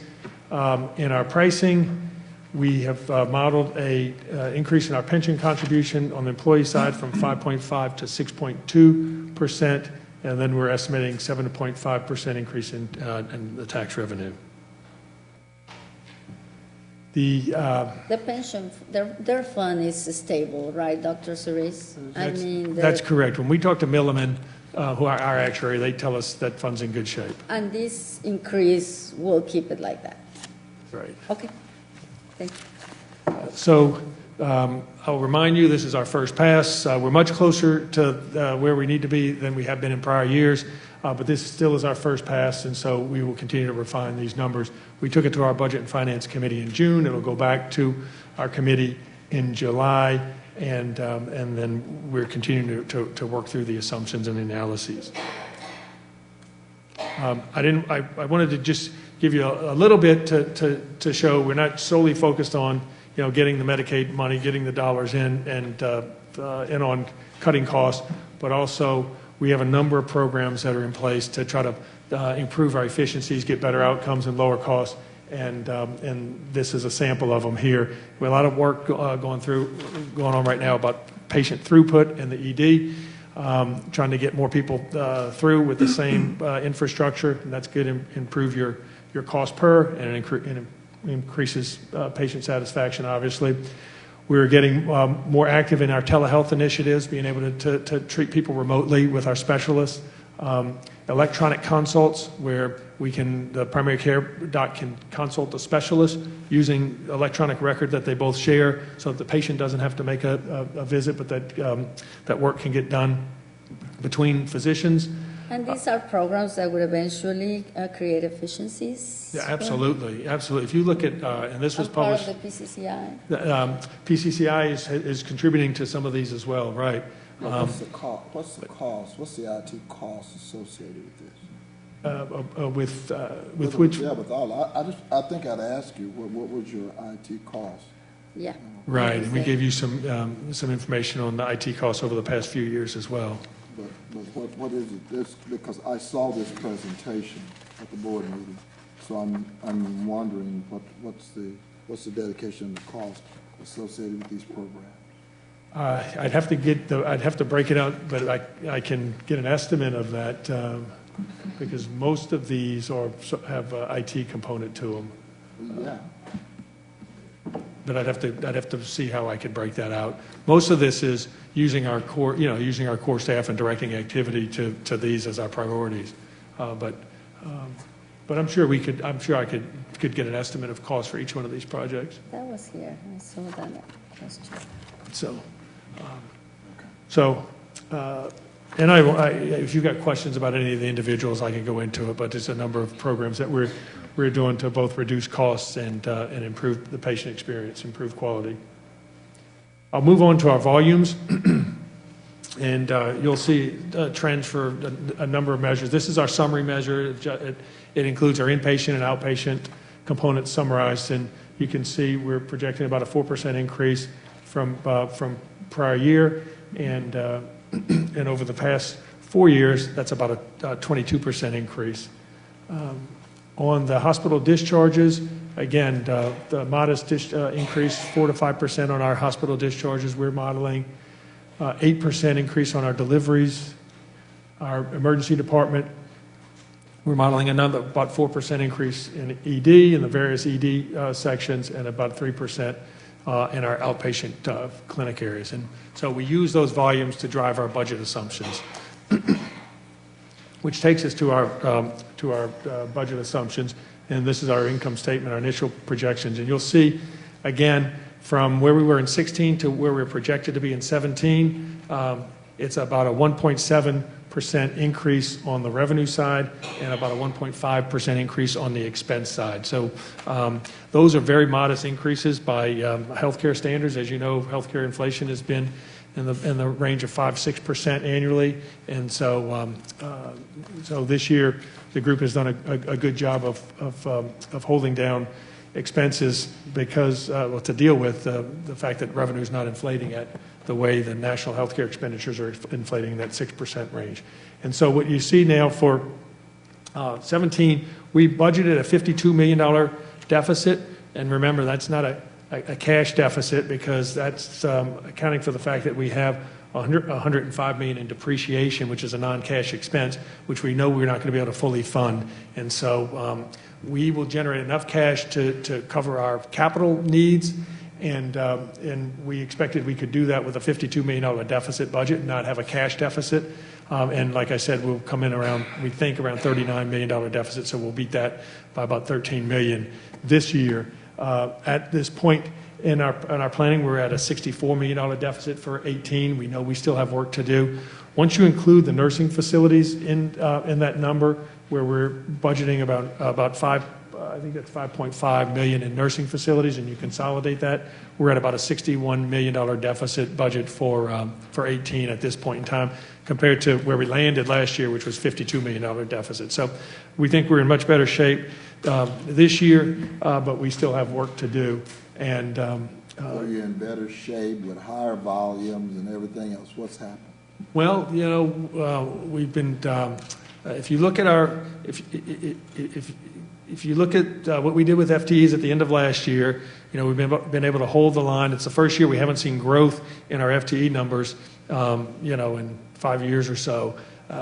in our pricing. We have modeled a increase in our pension contribution on the employee side from 5.5 to 6.2%, and then we're estimating 7.5% increase in the tax revenue. The pension, their fund is stable, right, Dr. Cerise? That's correct. When we talk to Milliman, who are our actuary, they tell us that fund's in good shape. And this increase will keep it like that? Right. Okay. Thank you. So I'll remind you, this is our first pass. We're much closer to where we need to be than we have been in prior years, but this still is our first pass, and so we will continue to refine these numbers. We took it to our Budget and Finance Committee in June. It'll go back to our committee in July, and then we're continuing to work through the assumptions and the analyses. I wanted to just give you a little bit to show we're not solely focused on getting the Medicaid money, getting the dollars in, and on cutting costs, but also we have a number of programs that are in place to try to improve our efficiencies, get better outcomes, and lower costs. And this is a sample of them here. We have a lot of work going on right now about patient throughput in the ED, trying to get more people through with the same infrastructure. And that's good. Improve your cost per, and it increases patient satisfaction, obviously. We're getting more active in our telehealth initiatives, being able to treat people remotely with our specialists. Electronic consults, where the primary care doc can consult the specialist using electronic record that they both share, so that the patient doesn't have to make a visit, but that work can get done between physicians. And these are programs that would eventually create efficiencies? Yeah, absolutely, absolutely. If you look at, and this was published... part of the PCCI? PCCI is contributing to some of these as well, right. What's the cost? What's the cost? What's the IT cost associated with this? With which? Yeah, with all. I think I'd ask you, what was your IT cost? Yeah. Right, and we gave you some information on the IT costs over the past few years as well. But what is it? Because I saw this presentation at the board meeting, so I'm wondering what's the dedication and the cost associated with these programs. I'd have to break it out, but I can get an estimate of that because most of these have an IT component to them. Yeah. But I'd have to see how I could break that out. Most of this is using our core staff and directing activity to these as our priorities. But I'm sure I could get an estimate of cost for each one of these projects. That was here. I saw that question. And if you've got questions about any of the individuals, I can go into it. But there's a number of programs that we're doing to both reduce costs and improve the patient experience, improve quality. I'll move on to our volumes, and you'll see trends for a number of measures. This is our summary measure. It includes our inpatient and outpatient components summarized, and you can see we're projecting about a 4% increase from prior year, and over the past 4 years, that's about a 22% increase. On the hospital discharges, again, the modest increase, 4 to 5% on our hospital discharges. We're modeling 8% increase on our deliveries. Our emergency department, we're modeling about 4% increase in ED, in the various ED sections, and about 3% in our outpatient clinic areas. And so we use those volumes to drive our budget assumptions, which takes us to our budget assumptions. And this is our income statement, our initial projections. And you'll see, again, from where we were in 16 to where we're projected to be in 17, it's about a 1.7% increase on the revenue side and about a 1.5% increase on the expense side. So those are very modest increases by healthcare standards. As you know, healthcare inflation has been in the range of 5-6% annually. And so, so this year, the group has done a good job of holding down expenses because, well, to deal with the fact that revenue is not inflating at the way the national healthcare expenditures are inflating in that 6% range. And so what you see now for 17, we budgeted a $52 million deficit. And remember, that's not a cash deficit because that's accounting for the fact that we have $105 million in depreciation, which is a non-cash expense, which we know we're not going to be able to fully fund. And so we will generate enough cash to cover our capital needs, and we expected we could do that with a $52 million deficit budget and not have a cash deficit. And like I said, we'll come in around, we think, around $39 million deficit, so we'll beat that by about $13 million this year. At this point in our planning, we're at a $64 million deficit for 18. We know we still have work to do. Once you include the nursing facilities in that number, where we're budgeting about I think that's $5.5 million in nursing facilities, and you consolidate that, we're at about a $61 million deficit budget for 18 at this point in time, compared to where we landed last year, which was $52 million deficit. So we think we're in much better shape this year, but we still have work to do. And are you in better shape with higher volumes and everything else? What's happened? Well, you know, we've been. If you look at our, if you look at what we did with FTEs at the end of last year, you know, we've been able to hold the line. It's the first year we haven't seen growth in our FTE numbers, you know, in 5 years or so.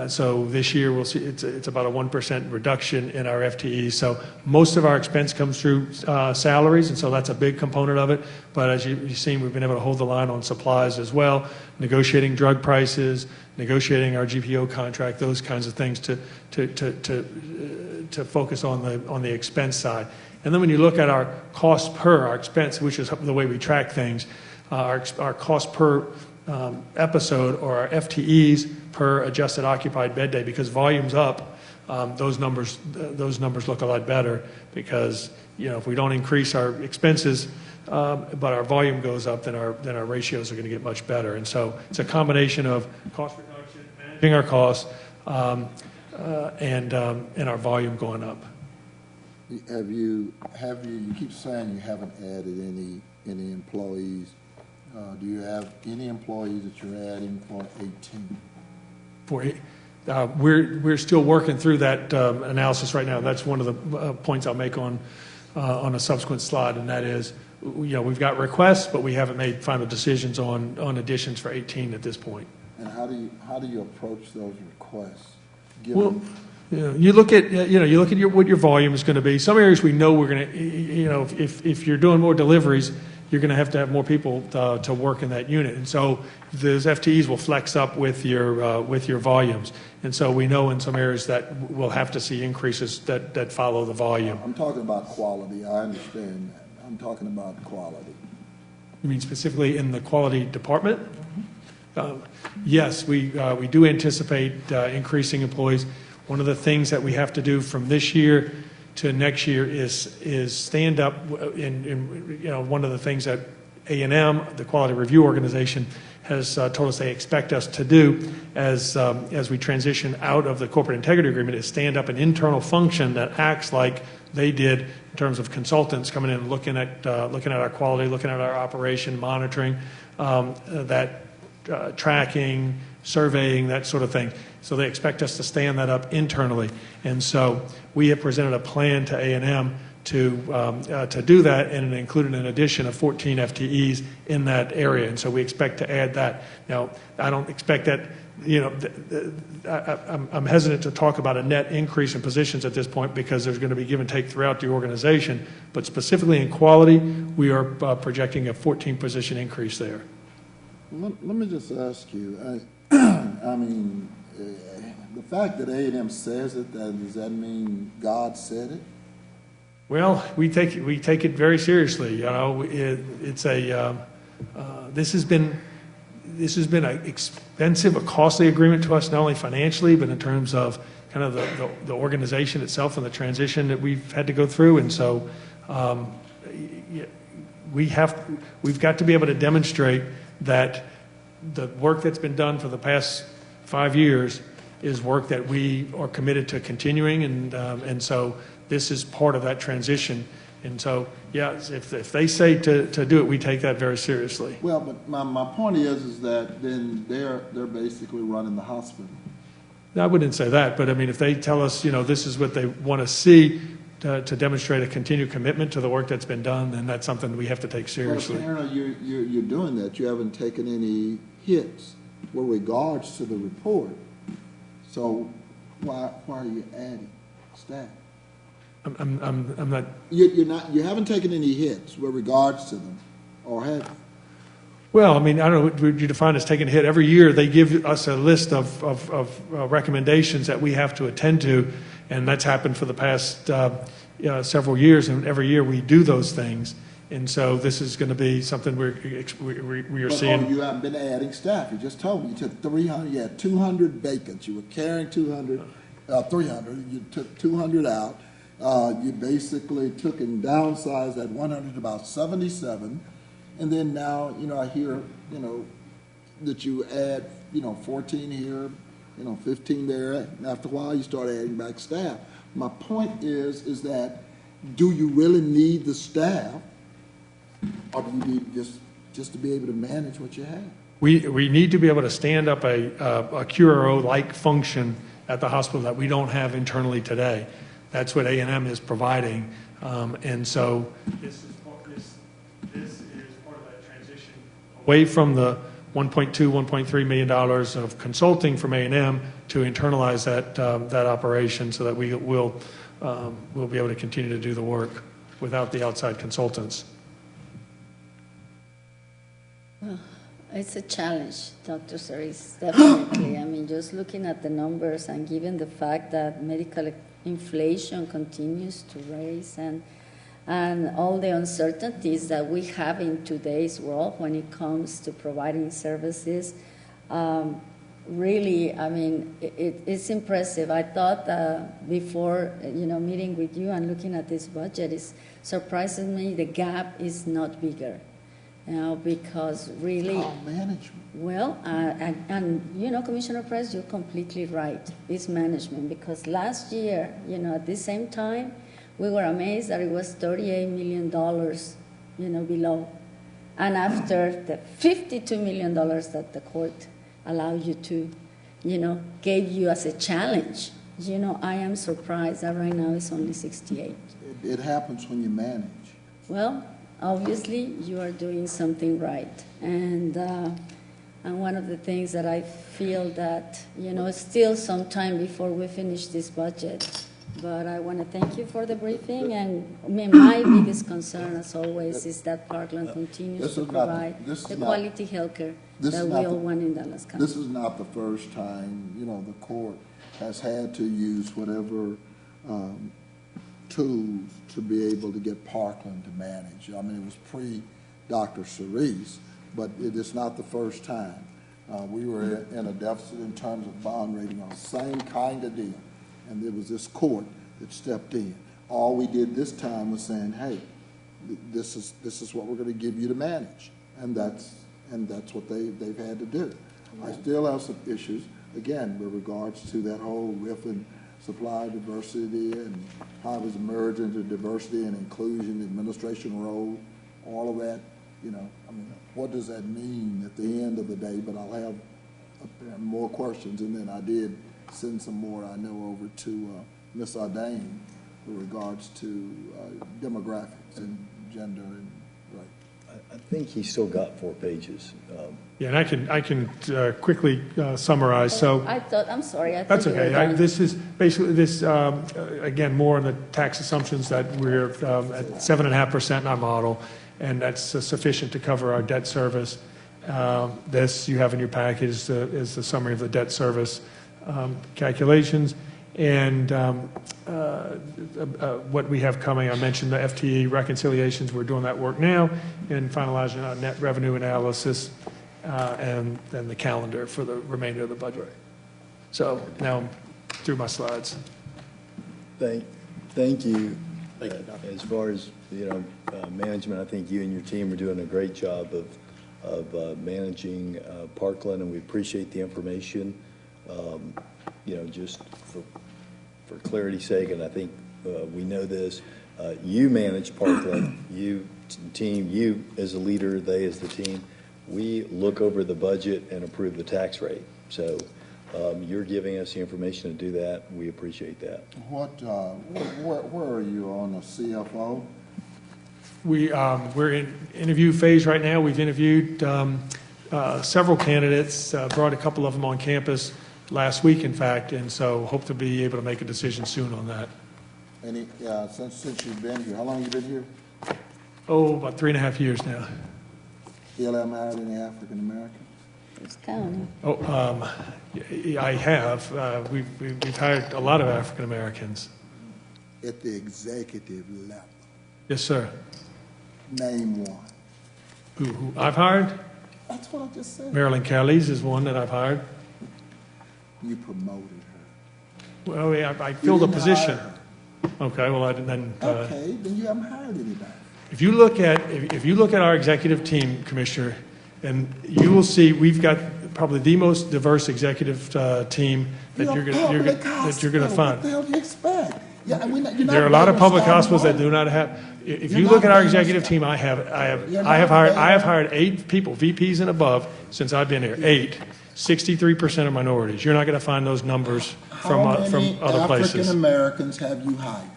So this year we'll see it's about a 1% reduction in our FTEs. So most of our expense comes through salaries, and so that's a big component of it. But as you've seen, we've been able to hold the line on supplies as well, negotiating drug prices, negotiating our GPO contract, those kinds of things to focus on the expense side. And then when you look at our cost per our expense, which is the way we track things, our cost per episode, or our FTEs per adjusted occupied bed day, because volume's up, those numbers look a lot better, because, you know, if we don't increase our expenses but our volume goes up, then our ratios are going to get much better. And so it's a combination of cost reduction, managing our costs, and our volume going up. You keep saying you haven't added any employees. Do you have any employees that you're adding for 18? We're still working through that analysis right now. That's one of the points I'll make on a subsequent slide, and that is, you know, we've got requests, but we haven't made final decisions on additions for 18 at this point. And how do you approach those requests? Well, you look at what your volume is going to be. Some areas we know we're going to, you know, if you're doing more deliveries, you're going to have more people to work in that unit, and so those FTEs will flex up with your volumes. And so we know in some areas that we'll have to see increases that follow the volume. I'm talking about quality. I understand that. I'm talking about quality. You mean specifically in the quality department? Yes, we do anticipate increasing employees. One of the things that we have to do from this year to next year is stand up in you know, one of the things that A&M, the quality review organization, has told us they expect us to do as we transition out of the corporate integrity agreement, is stand up an internal function that acts like they did in terms of consultants coming in and looking at our quality, looking at our operation, monitoring, tracking, surveying, that sort of thing. So they expect us to stand that up internally. And so we have presented a plan to A&M to do that, and it included an addition of 14 FTEs in that area. And so we expect to add that. Now, I don't expect that, you know, I'm hesitant to talk about a net increase in positions at this point, because there's going to be give and take throughout the organization. But specifically in quality, we are projecting a 14 position increase there. Let me just ask you, I mean, the fact that A&M says it, does that mean God said it? Well, we take it very seriously. You know, this has been an expensive, a costly agreement to us, not only financially, but in terms of kind of the organization itself and the transition that we've had to go through. And so we've got to be able to demonstrate that the work that's been done for the past 5 years is work that we are committed to continuing, and so this is part of that transition. And so, yeah, if they say to do it, we take that very seriously. Well, but my point is that then they're basically running the hospital. I wouldn't say that, but I mean, if they tell us, this is what they want to see to demonstrate a continued commitment to the work that's been done, then that's something we have to take seriously. Well, Aaron, you're doing that. You haven't taken any hits with regards to the report. So why are you adding staff? I'm not. You haven't taken any hits with regards to them, or have you? Well, I mean, I don't know what would you define as taking a hit. Every year they give us a list of recommendations that we have to attend to, and that's happened for the past several years, and every year we do those things. And so this is going to be something we are seeing. You haven't been adding staff. You just told me you took 300. You had 200 vacants. You were carrying 300. You took 200 out. You basically took and downsized that 100 to about 77. And then now, I hear, that you add, 14 here, 15 there. And after a while, you start adding back staff. My point is that do you really need the staff, or do you need just to be able to manage what you have? We need to be able to stand up a QRO-like function at the hospital that we don't have internally today. That's what A&M is providing, and so this is part of that transition away from the $1.3 million of consulting from A&M to internalize that operation, so that we'll be able to continue to do the work without the outside consultants. Well, it's a challenge, Dr. Cerise, definitely. I mean, just looking at the numbers and given the fact that medical inflation continues to rise and all the uncertainties that we have in today's world when it comes to providing services, really, I mean, it's impressive. I thought before, meeting with you and looking at this budget, it surprises me the gap is not bigger. Because really, management. Well, and Commissioner Price, you're completely right. It's management, because last year, at the same time, we were amazed that it was $38 million, below, and after the $52 million that the court allowed you to, gave you as a challenge, I am surprised that right now it's only 68. It happens when you manage. Well, obviously, you are doing something right. And one of the things that I feel that, it's still some time before we finish this budget. But I want to thank you for the briefing. And my biggest concern, as always, is that Parkland continues to provide the quality health care that we all want in Dallas County. This is not the first time, the court has had to use whatever tools to be able to get Parkland to manage. I mean, it was pre-Dr. Cerise, but it is not the first time. We were in a deficit in terms of bond rating on the same kind of deal, and it was this court that stepped in. All we did this time was saying, hey, this is what we're going to give you to manage, and that's what they've had to do. I still have some issues, again, with regards to that whole RIF and supply diversity and how it was merged into diversity and inclusion administration role, all of that, I mean, what does that mean at the end of the day? But I'll have more questions, and then I did send some more, I know, over to Ms. Ardain with regards to demographics and gender and right. I think he's still got 4 pages. Yeah, and I can quickly summarize. So I'm sorry. I that's thought you were okay. done. This is basically again, more on the tax assumptions that we're at 7.5% in our model, and that's sufficient to cover our debt service. This you have in your package is the summary of the debt service calculations. And what we have coming, I mentioned the FTE reconciliations. We're doing that work now and finalizing our net revenue analysis and then the calendar for the remainder of the budget. So now I'm through my slides. Thank you. As far as management, I think you and your team are doing a great job of managing Parkland, and we appreciate the information. Just for clarity's sake, and I think we know this, you manage Parkland, you team, you as a leader, they as the team. We look over the budget and approve the tax rate. So you're giving us the information to do that. We appreciate that. Where are you on the CFO? We're in interview phase right now. We've interviewed several candidates, brought a couple of them on campus last week, in fact, and so hope to be able to make a decision soon on that. Any, since you've been here, how long have you been here? Oh, about 3.5 years now. ELM hired any African Americans? It's counting. Oh, I have. We've hired a lot of African Americans. At the executive level? Yes, sir. Name one. Who I've hired? That's what I just said. Marilyn Callies is one that I've hired. You promoted her. Well, yeah, I filled a position. Okay, well, I didn't. Okay, then you haven't hired anybody. If you look at our executive team, Commissioner, and you will see we've got probably the most diverse executive team that you're going to find. What the hell do you expect? Yeah, there are a lot of public hospitals that do not have. If you look at our executive team, I have hired 8 people, VPs and above, since I've been here. 8, 63% are minorities. You're not going to find those numbers from other places. How many African Americans have you hired?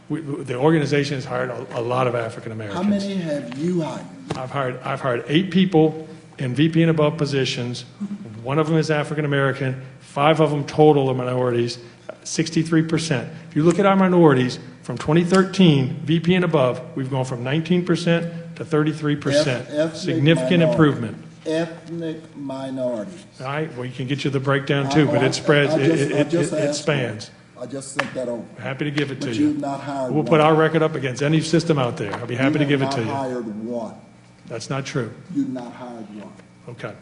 The organization has hired a lot of African Americans. How many have you hired? I've hired 8 people in VP and above positions. 1 of them is African American. 5 of them total are minorities. 63%. If you look at our minorities from 2013, VP and above, we've gone from 19% to 33%. Significant improvement. Ethnic minorities. All right. Well, you can get you the breakdown too, but it spreads. It spans. I just sent that over. Happy to give it to But you. you've not hired We'll one. put our record up against any system out there. I'll be happy to give it to You you. have not hired one. That's not true. You've not hired one. Okay.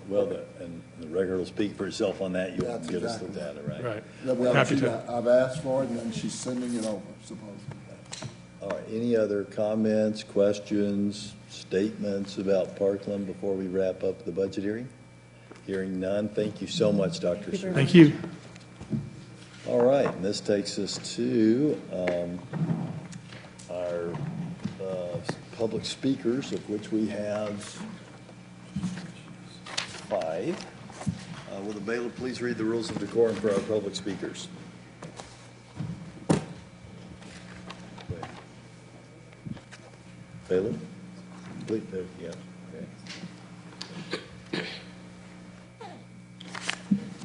Well, the record will speak for itself on that. You won't That's get us the exactly data, right? Right. Yeah, well, Happy to. I've asked for it, and then she's sending it over, supposedly. All right, any other comments, questions, statements about Parkland before we wrap up the budget hearing? Hearing none, thank you so much, Dr. Sir. Thank you. All right, and this takes us to our public speakers, of which we have 5. Will the bailiff please read the rules of decorum for our public speakers? Bailiff? Please, yeah. Okay.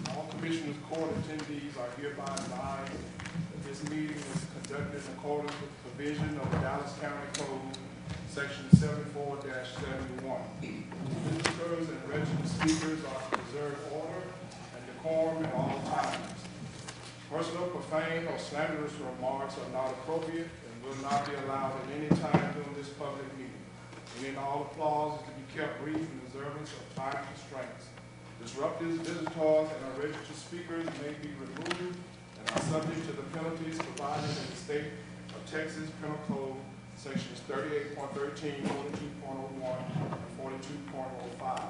All Commissioners Court attendees are hereby advised that this meeting is conducted in accordance with the provision of the Dallas County Code, Section 74-71. Visitors and registered speakers are to preserve order and decorum at all times. Personal, profane, or slanderous remarks are not appropriate and will not be allowed at any time during this public meeting. Any and all applause is to be kept brief in observance of time constraints. Disruptors, visitors, and unregistered speakers may be removed and are subject to the penalties provided in the state of Texas Penal Code, Sections 38.13, 42.01, and 42.05.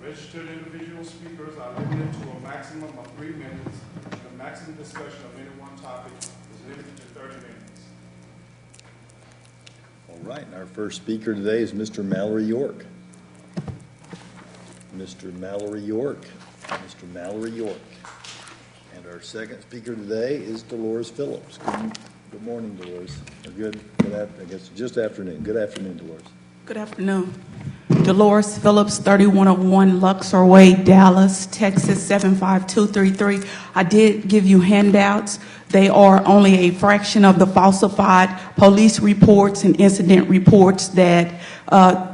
Registered individual speakers are limited to a maximum of 3 minutes, and the maximum discussion of any one topic is limited to 30 minutes. All right, and our first speaker today is Mr. Mallory York. Mr. Mallory York. Mr. Mallory York. And our second speaker today is Dolores Phillips. Good morning, Dolores. Or good I guess just afternoon. Good afternoon, Dolores. Good afternoon. Dolores Phillips, 3101 Luxor Way, Dallas, Texas, 75233. I did give you handouts. They are only a fraction of the falsified police reports and incident reports that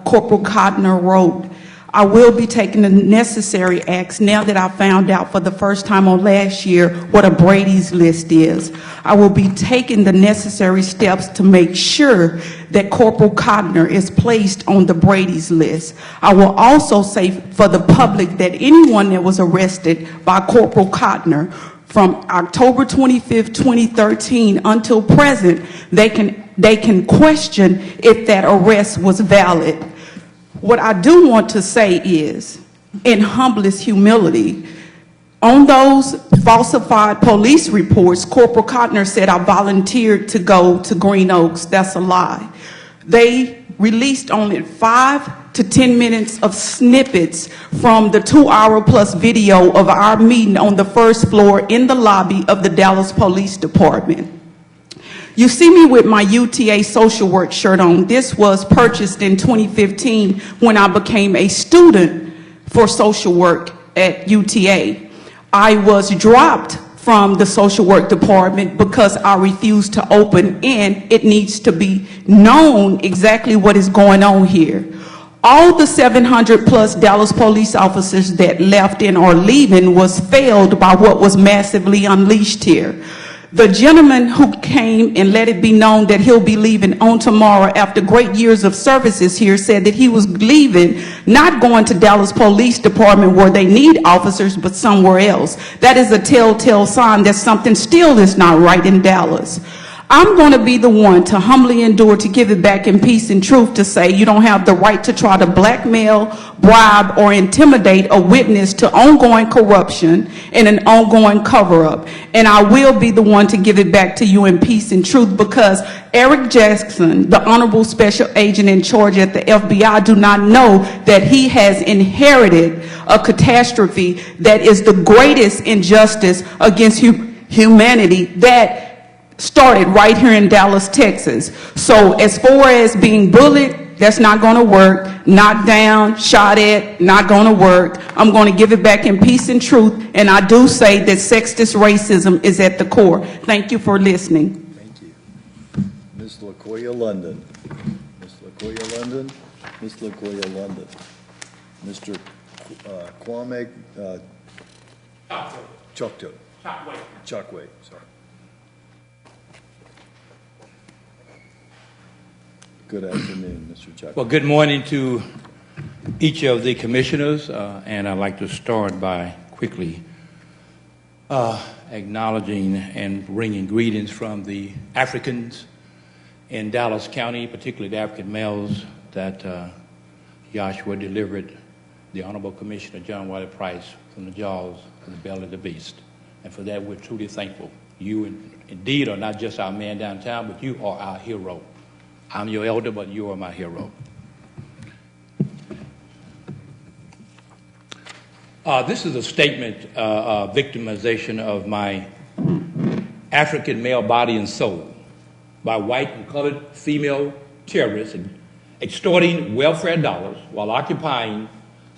Corporal Cotner wrote. I will be taking the necessary acts now that I found out for the first time on last year what a Brady's list is. I will be taking the necessary steps to make sure that Corporal Cotner is placed on the Brady's list. I will also say for the public that anyone that was arrested by Corporal Cotner from October 25th, 2013 until present, they can question if that arrest was valid. What I do want to say is, in humblest humility, on those falsified police reports, Corporal Cotner said I volunteered to go to Green Oaks. That's a lie. They released only 5 to 10 minutes of snippets from the 2-hour-plus video of our meeting on the first floor in the lobby of the Dallas Police Department. You see me with my UTA social work shirt on. This was purchased in 2015 when I became a student for social work at UTA. I was dropped from the social work department because I refused to open, and it needs to be known exactly what is going on here. All the 700 plus Dallas police officers that left and are leaving was failed by what was massively unleashed here. The gentleman who came and let it be known that he'll be leaving on tomorrow after great years of services here said that he was leaving, not going to Dallas Police Department where they need officers, but somewhere else. That is a telltale sign that something still is not right in Dallas. I'm going to be the one to humbly endure to give it back in peace and truth, to say you don't have the right to try to blackmail, bribe, or intimidate a witness to ongoing corruption and an ongoing cover-up. And I will be the one to give it back to you in peace and truth, because Eric Jackson, the Honorable Special Agent in charge at the FBI, do not know that he has inherited a catastrophe that is the greatest injustice against humanity that started right here in Dallas, Texas. So as far as being bullied, that's not going to work. Knocked down, shot at, not going to work. I'm going to give it back in peace and truth. And I do say that sexist racism is at the core. Thank you for listening. Thank you. Ms. LaQuia London. Ms. LaQuia London. Ms. LaQuia London. Mr. Kwame Chokwe. Sorry. Good afternoon, Mr. Chokwe. Well, good morning to each of the commissioners, and I'd like to start by quickly acknowledging and bringing greetings from the Africans in Dallas County, particularly the African males that Joshua delivered the Honorable Commissioner John Wiley Price from the jaws of the belly of the beast. And for that, we're truly thankful. You indeed are not just our man downtown, but you are our hero. I'm your elder, but you are my hero. This is a statement of victimization of my African male body and soul by white and colored female terrorists extorting welfare dollars while occupying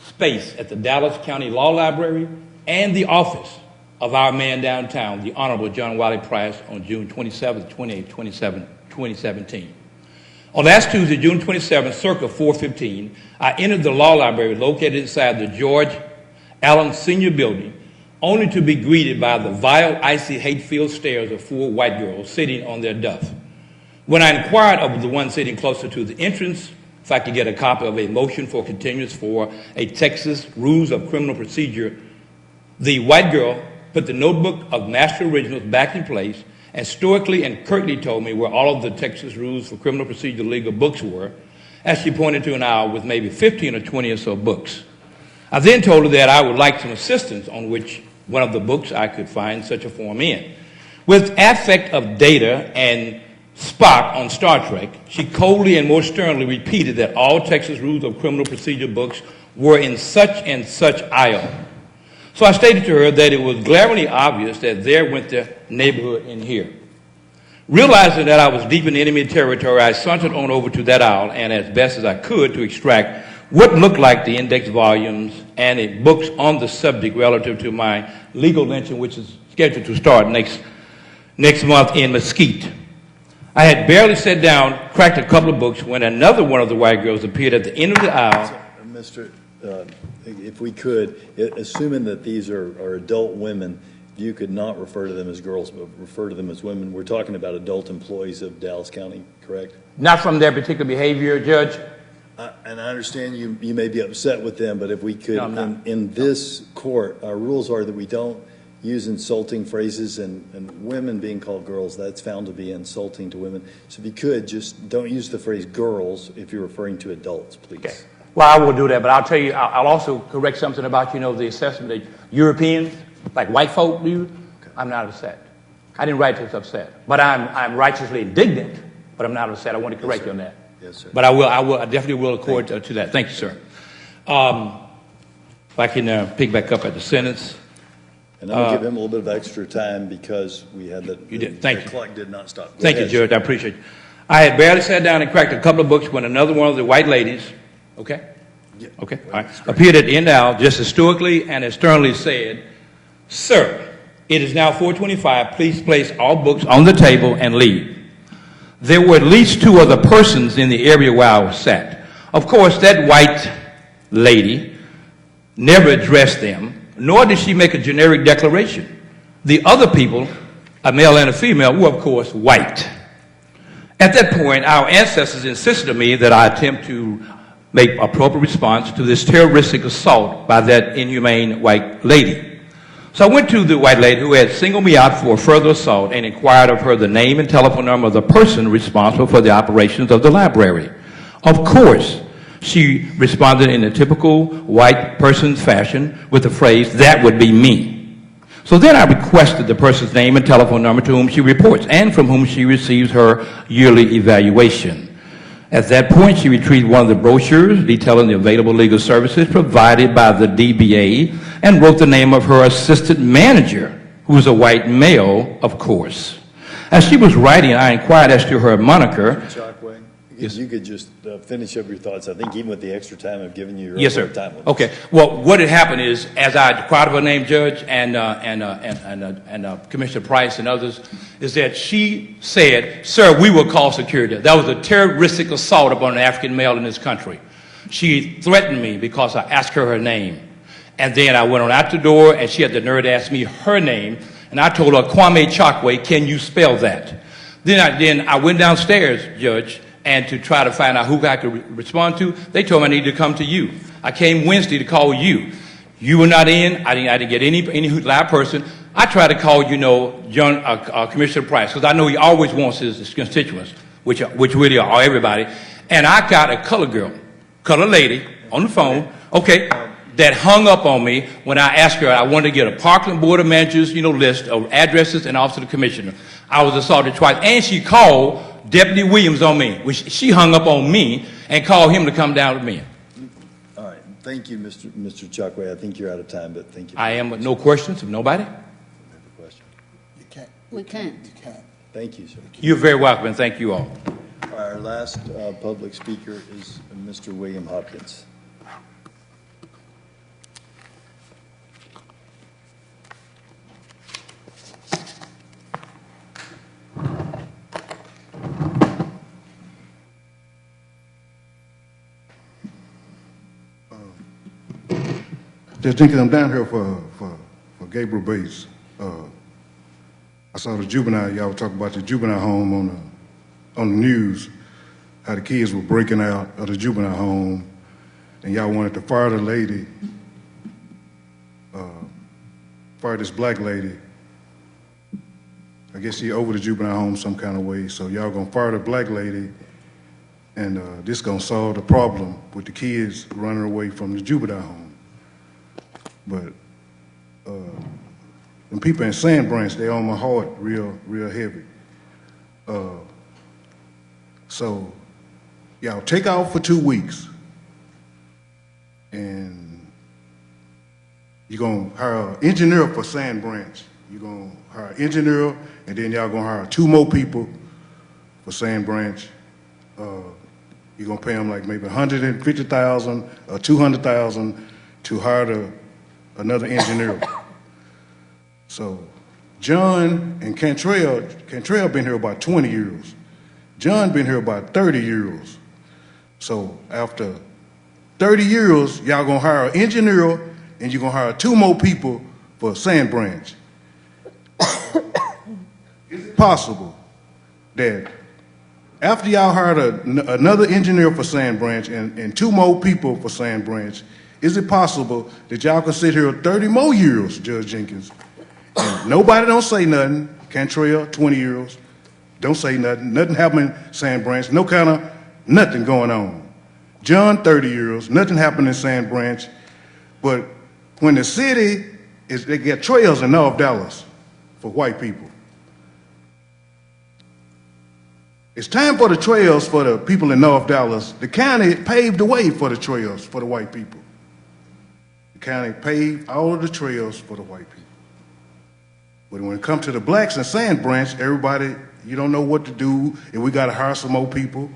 space at the Dallas County Law Library and the office of our man downtown, the Honorable John Wiley Price, on June 27, 28, 2017. On last Tuesday, June 27, circa 4:15, I entered the law library located inside the George Allen Senior Building, only to be greeted by the vile, icy, hate-filled stares of 4 white girls sitting on their duff. When I inquired of the one sitting closer to the entrance if I could get a copy of a motion for continuance for a Texas Rules of Criminal Procedure, the white girl put the notebook of master originals back in place and stoically and curtly told me where all of the Texas Rules for Criminal Procedure legal books were, as she pointed to an aisle with maybe 15 or 20 or so books. I then told her that I would like some assistance on which one of the books I could find such a form in. With affect of Data and Spock on Star Trek, she coldly and more sternly repeated that all Texas Rules of Criminal Procedure books were in such and such aisle. So I stated to her that it was glaringly obvious that there went the neighborhood in here. Realizing that I was deep in enemy territory, I sauntered on over to that aisle and, as best as I could, to extract what looked like the index volumes and books on the subject relative to my legal lynching, which is scheduled to start next month in Mesquite. I had barely sat down, cracked a couple of books, when another one of the white girls appeared at the end of the aisle. Mr. If we could, assuming that these are adult women, you could not refer to them as girls, but refer to them as women. We're talking about adult employees of Dallas County, correct? Not from their particular behavior, Judge. And I understand you may be upset with them, but if we could, in this court, our rules are that we don't use insulting phrases and women being called girls, that's found to be insulting to women. So if you could, just don't use the phrase girls if you're referring to adults, please. Okay. Well, I will do that, but I'll tell you, I'll also correct something about, the assessment that Europeans, like white folk do. Okay. I'm not upset. I didn't write this upset. But I'm righteously indignant, but I'm not upset. I want to correct you on that. Yes, sir. But I definitely will accord to that. Thank you, sir. If I can pick back up at the sentence. And I'm going to give him a little bit of extra time because we had the clock did not stop. Thank you, Judge. I appreciate it. I had barely sat down and cracked a couple of books when another one of the white ladies, okay? Yeah. Okay, all right, appeared at the end aisle, just as stoically and as sternly said, "Sir, it is now 4:25. Please place all books on the table and leave." There were at least two other persons in the area where I sat. Of course, that white lady never addressed them, nor did she make a generic declaration. The other people, a male and a female, were of course white. At that point, our ancestors insisted of me that I attempt to make appropriate response to this terroristic assault by that inhumane white lady. So I went to the white lady who had singled me out for further assault and inquired of her the name and telephone number of the person responsible for the operations of the library. Of course, she responded in a typical white person's fashion with the phrase, "That would be me." So then I requested the person's name and telephone number to whom she reports and from whom she receives her yearly evaluation. At that point, she retrieved one of the brochures detailing the available legal services provided by the DBA and wrote the name of her assistant manager, who was a white male, of course. As she was writing, I inquired as to her moniker. Chockway, you could just finish up your thoughts. I think even with the extra time I've given you, you're yes, over sir. time. Okay. Well, what had happened is, as I inquired of her name, Judge, and Commissioner Price and others, is that she said, "Sir, we will call security." That was a terroristic assault upon an African male in this country. She threatened me because I asked her name. And then I went on out the door, and she had the nerve to ask me her name. And I told her, "Kwame Chokwe, can you spell that?" Then I went downstairs, Judge, and to try to find out who I could respond to. They told me I needed to come to you. I came Wednesday to call you. You were not in. I didn't get any live person. I tried to call, Commissioner Price, because I know he always wants his constituents, which really are everybody. And I got a colored lady on the phone, okay, that hung up on me when I asked her. I wanted to get a Parkland Board of Managers, list of addresses and Office of the Commissioner. I was assaulted twice, and she called Deputy Williams on me, which she hung up on me and called him to come down with me. All right. Thank you, Mr. Chokwe. I think you're out of time, but thank you. I am, but no questions from nobody? You can't. We can't. You can't. Thank you, sir. You're very welcome, and thank you all. Our last public speaker is Mr. William Hopkins. Just thinking I'm down here for Gabriel Bates. I saw the juvenile, y'all were talking about the juvenile home on the news, how the kids were breaking out of the juvenile home, and y'all wanted to fire the lady, fire this black lady. I guess she over the juvenile home some kind of way, so y'all gonna fire the black lady, and this gonna solve the problem with the kids running away from the juvenile home. But when people in Sand Branch, they on my heart real heavy. So y'all take off for 2 weeks, and you're gonna hire an engineer for Sand Branch. You're gonna hire an engineer, and then y'all gonna hire 2 more people for Sand Branch. You're gonna pay them like maybe $150,000 or $200,000 to hire another engineer. So John and Cantrell been here about 20 years. John been here about 30 years. So after 30 years, y'all gonna hire an engineer, and you're gonna hire 2 more people for Sand Branch. Is it possible that after y'all hired another engineer for Sand Branch and 2 more people for Sand Branch, is it possible that y'all can sit here 30 more years, Judge Jenkins, And nobody don't say nothing. Cantrell, 20-year-olds, don't say nothing. Nothing happening in Sand Branch. No kind of nothing going on. John, 30-year-olds, nothing happening in Sand Branch. But when the city they get trails in North Dallas for white people. It's time for the trails for the people in North Dallas. The county paved the way for the trails for the white people. The county paved all of the trails for the white people. But when it comes to the blacks in Sand Branch, everybody, you don't know what to do, and we got to hire some more people.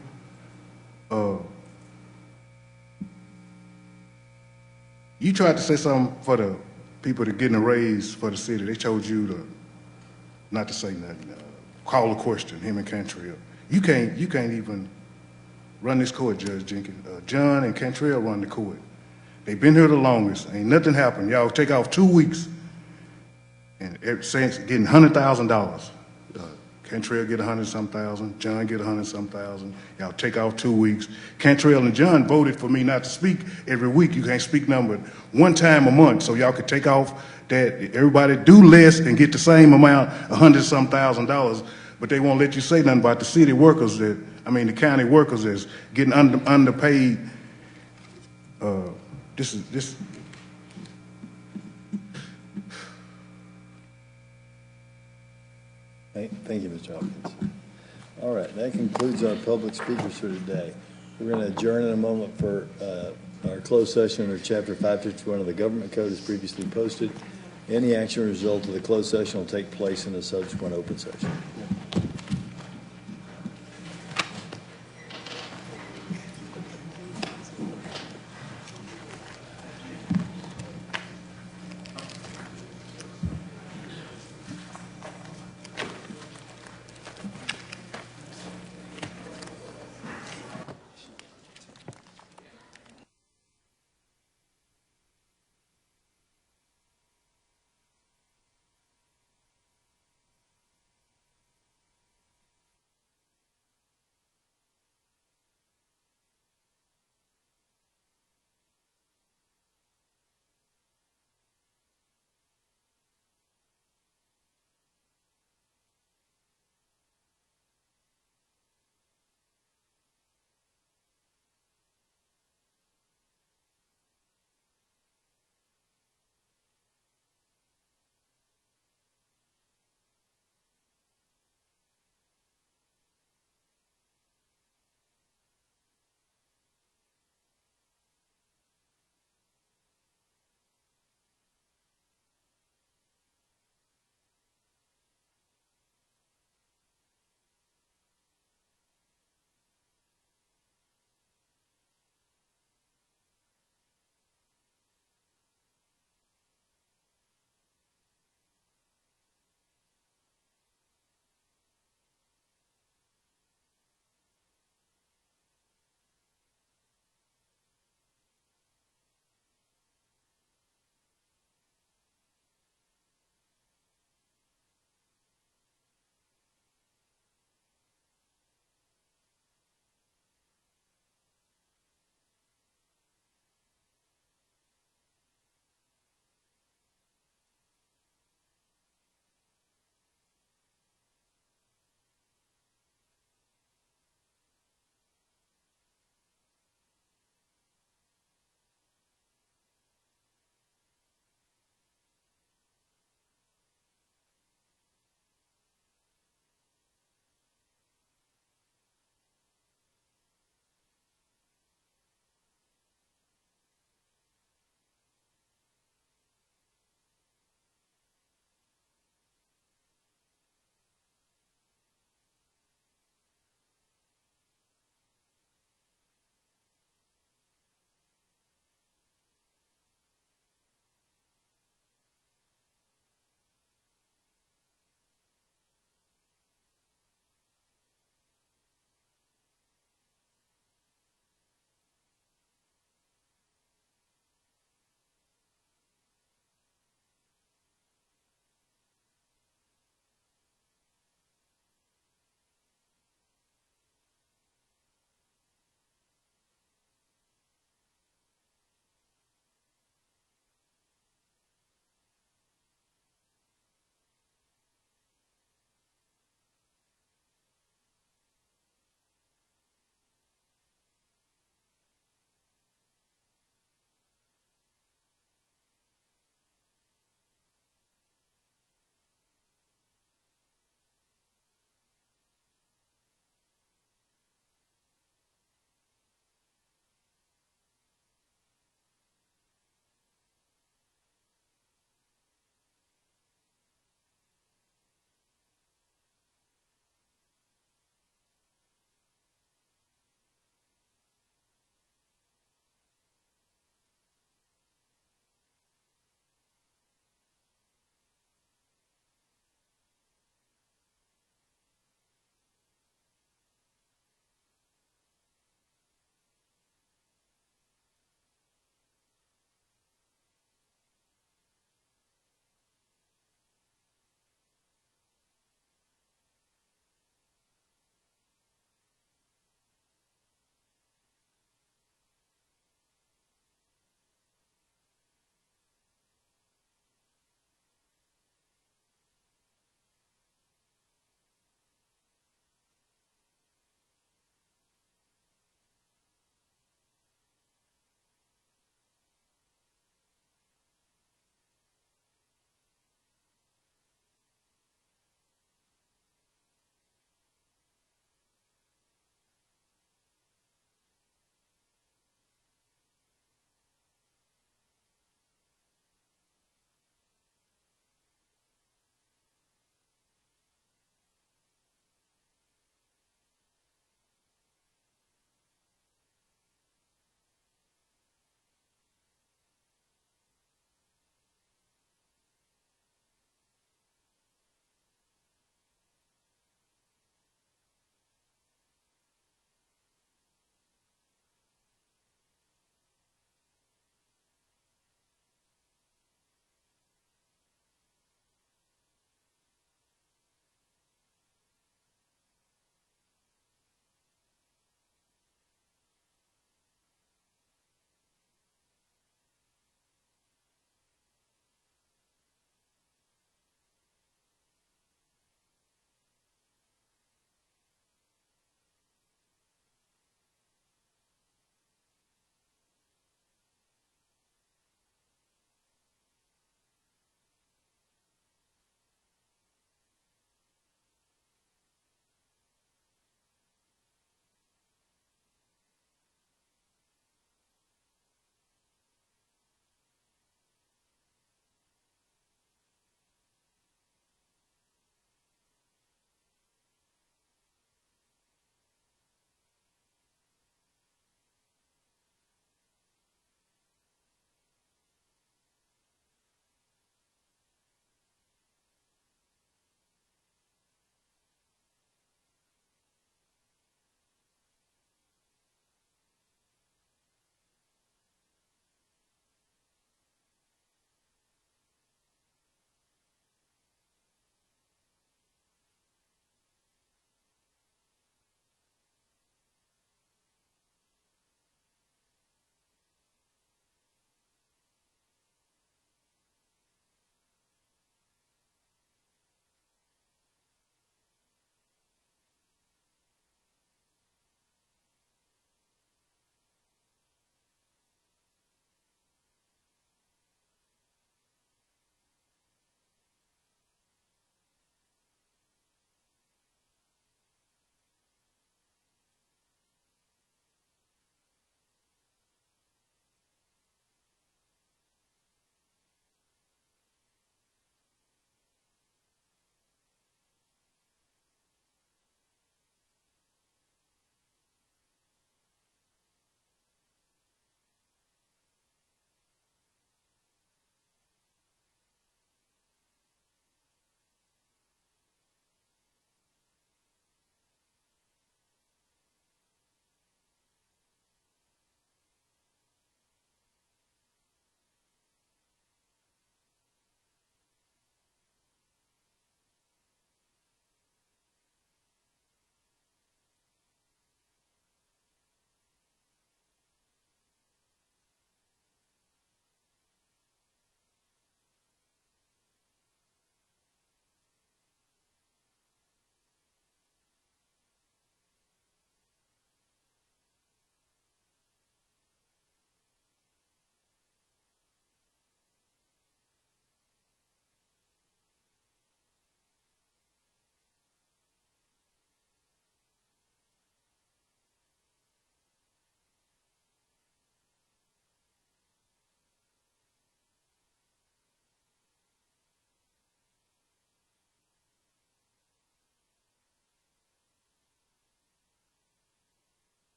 You tried to say something for the people that getting a raise for the city. They told you not to say nothing. Call a question, him and Cantrell. You can't even run this court, Judge Jenkins. John and Cantrell run the court. They've been here the longest. Ain't nothing happened. Y'all take off 2 weeks and saying getting $100,000. Cantrell get 100-some thousand. John get 100-some thousand. Y'all take off 2 weeks. Cantrell and John voted for me not to speak every week. You can't speak number one time a month, so y'all could take off that. Everybody do less and get the same amount, $100-some thousand. But they won't let you say nothing about the city workers the county workers that's getting underpaid. This. Thank you, Mr. Hopkins. All right, that concludes our public speakers for today. We're going to adjourn in a moment for our closed session under Chapter 551 of the Government Code as previously posted. Any action result of the closed session will take place in a subsequent open session.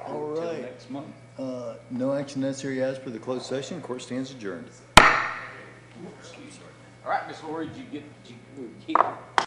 All right. Next month. No action necessary as per the closed session. Court stands adjourned. All right, Ms. Lori, did you get,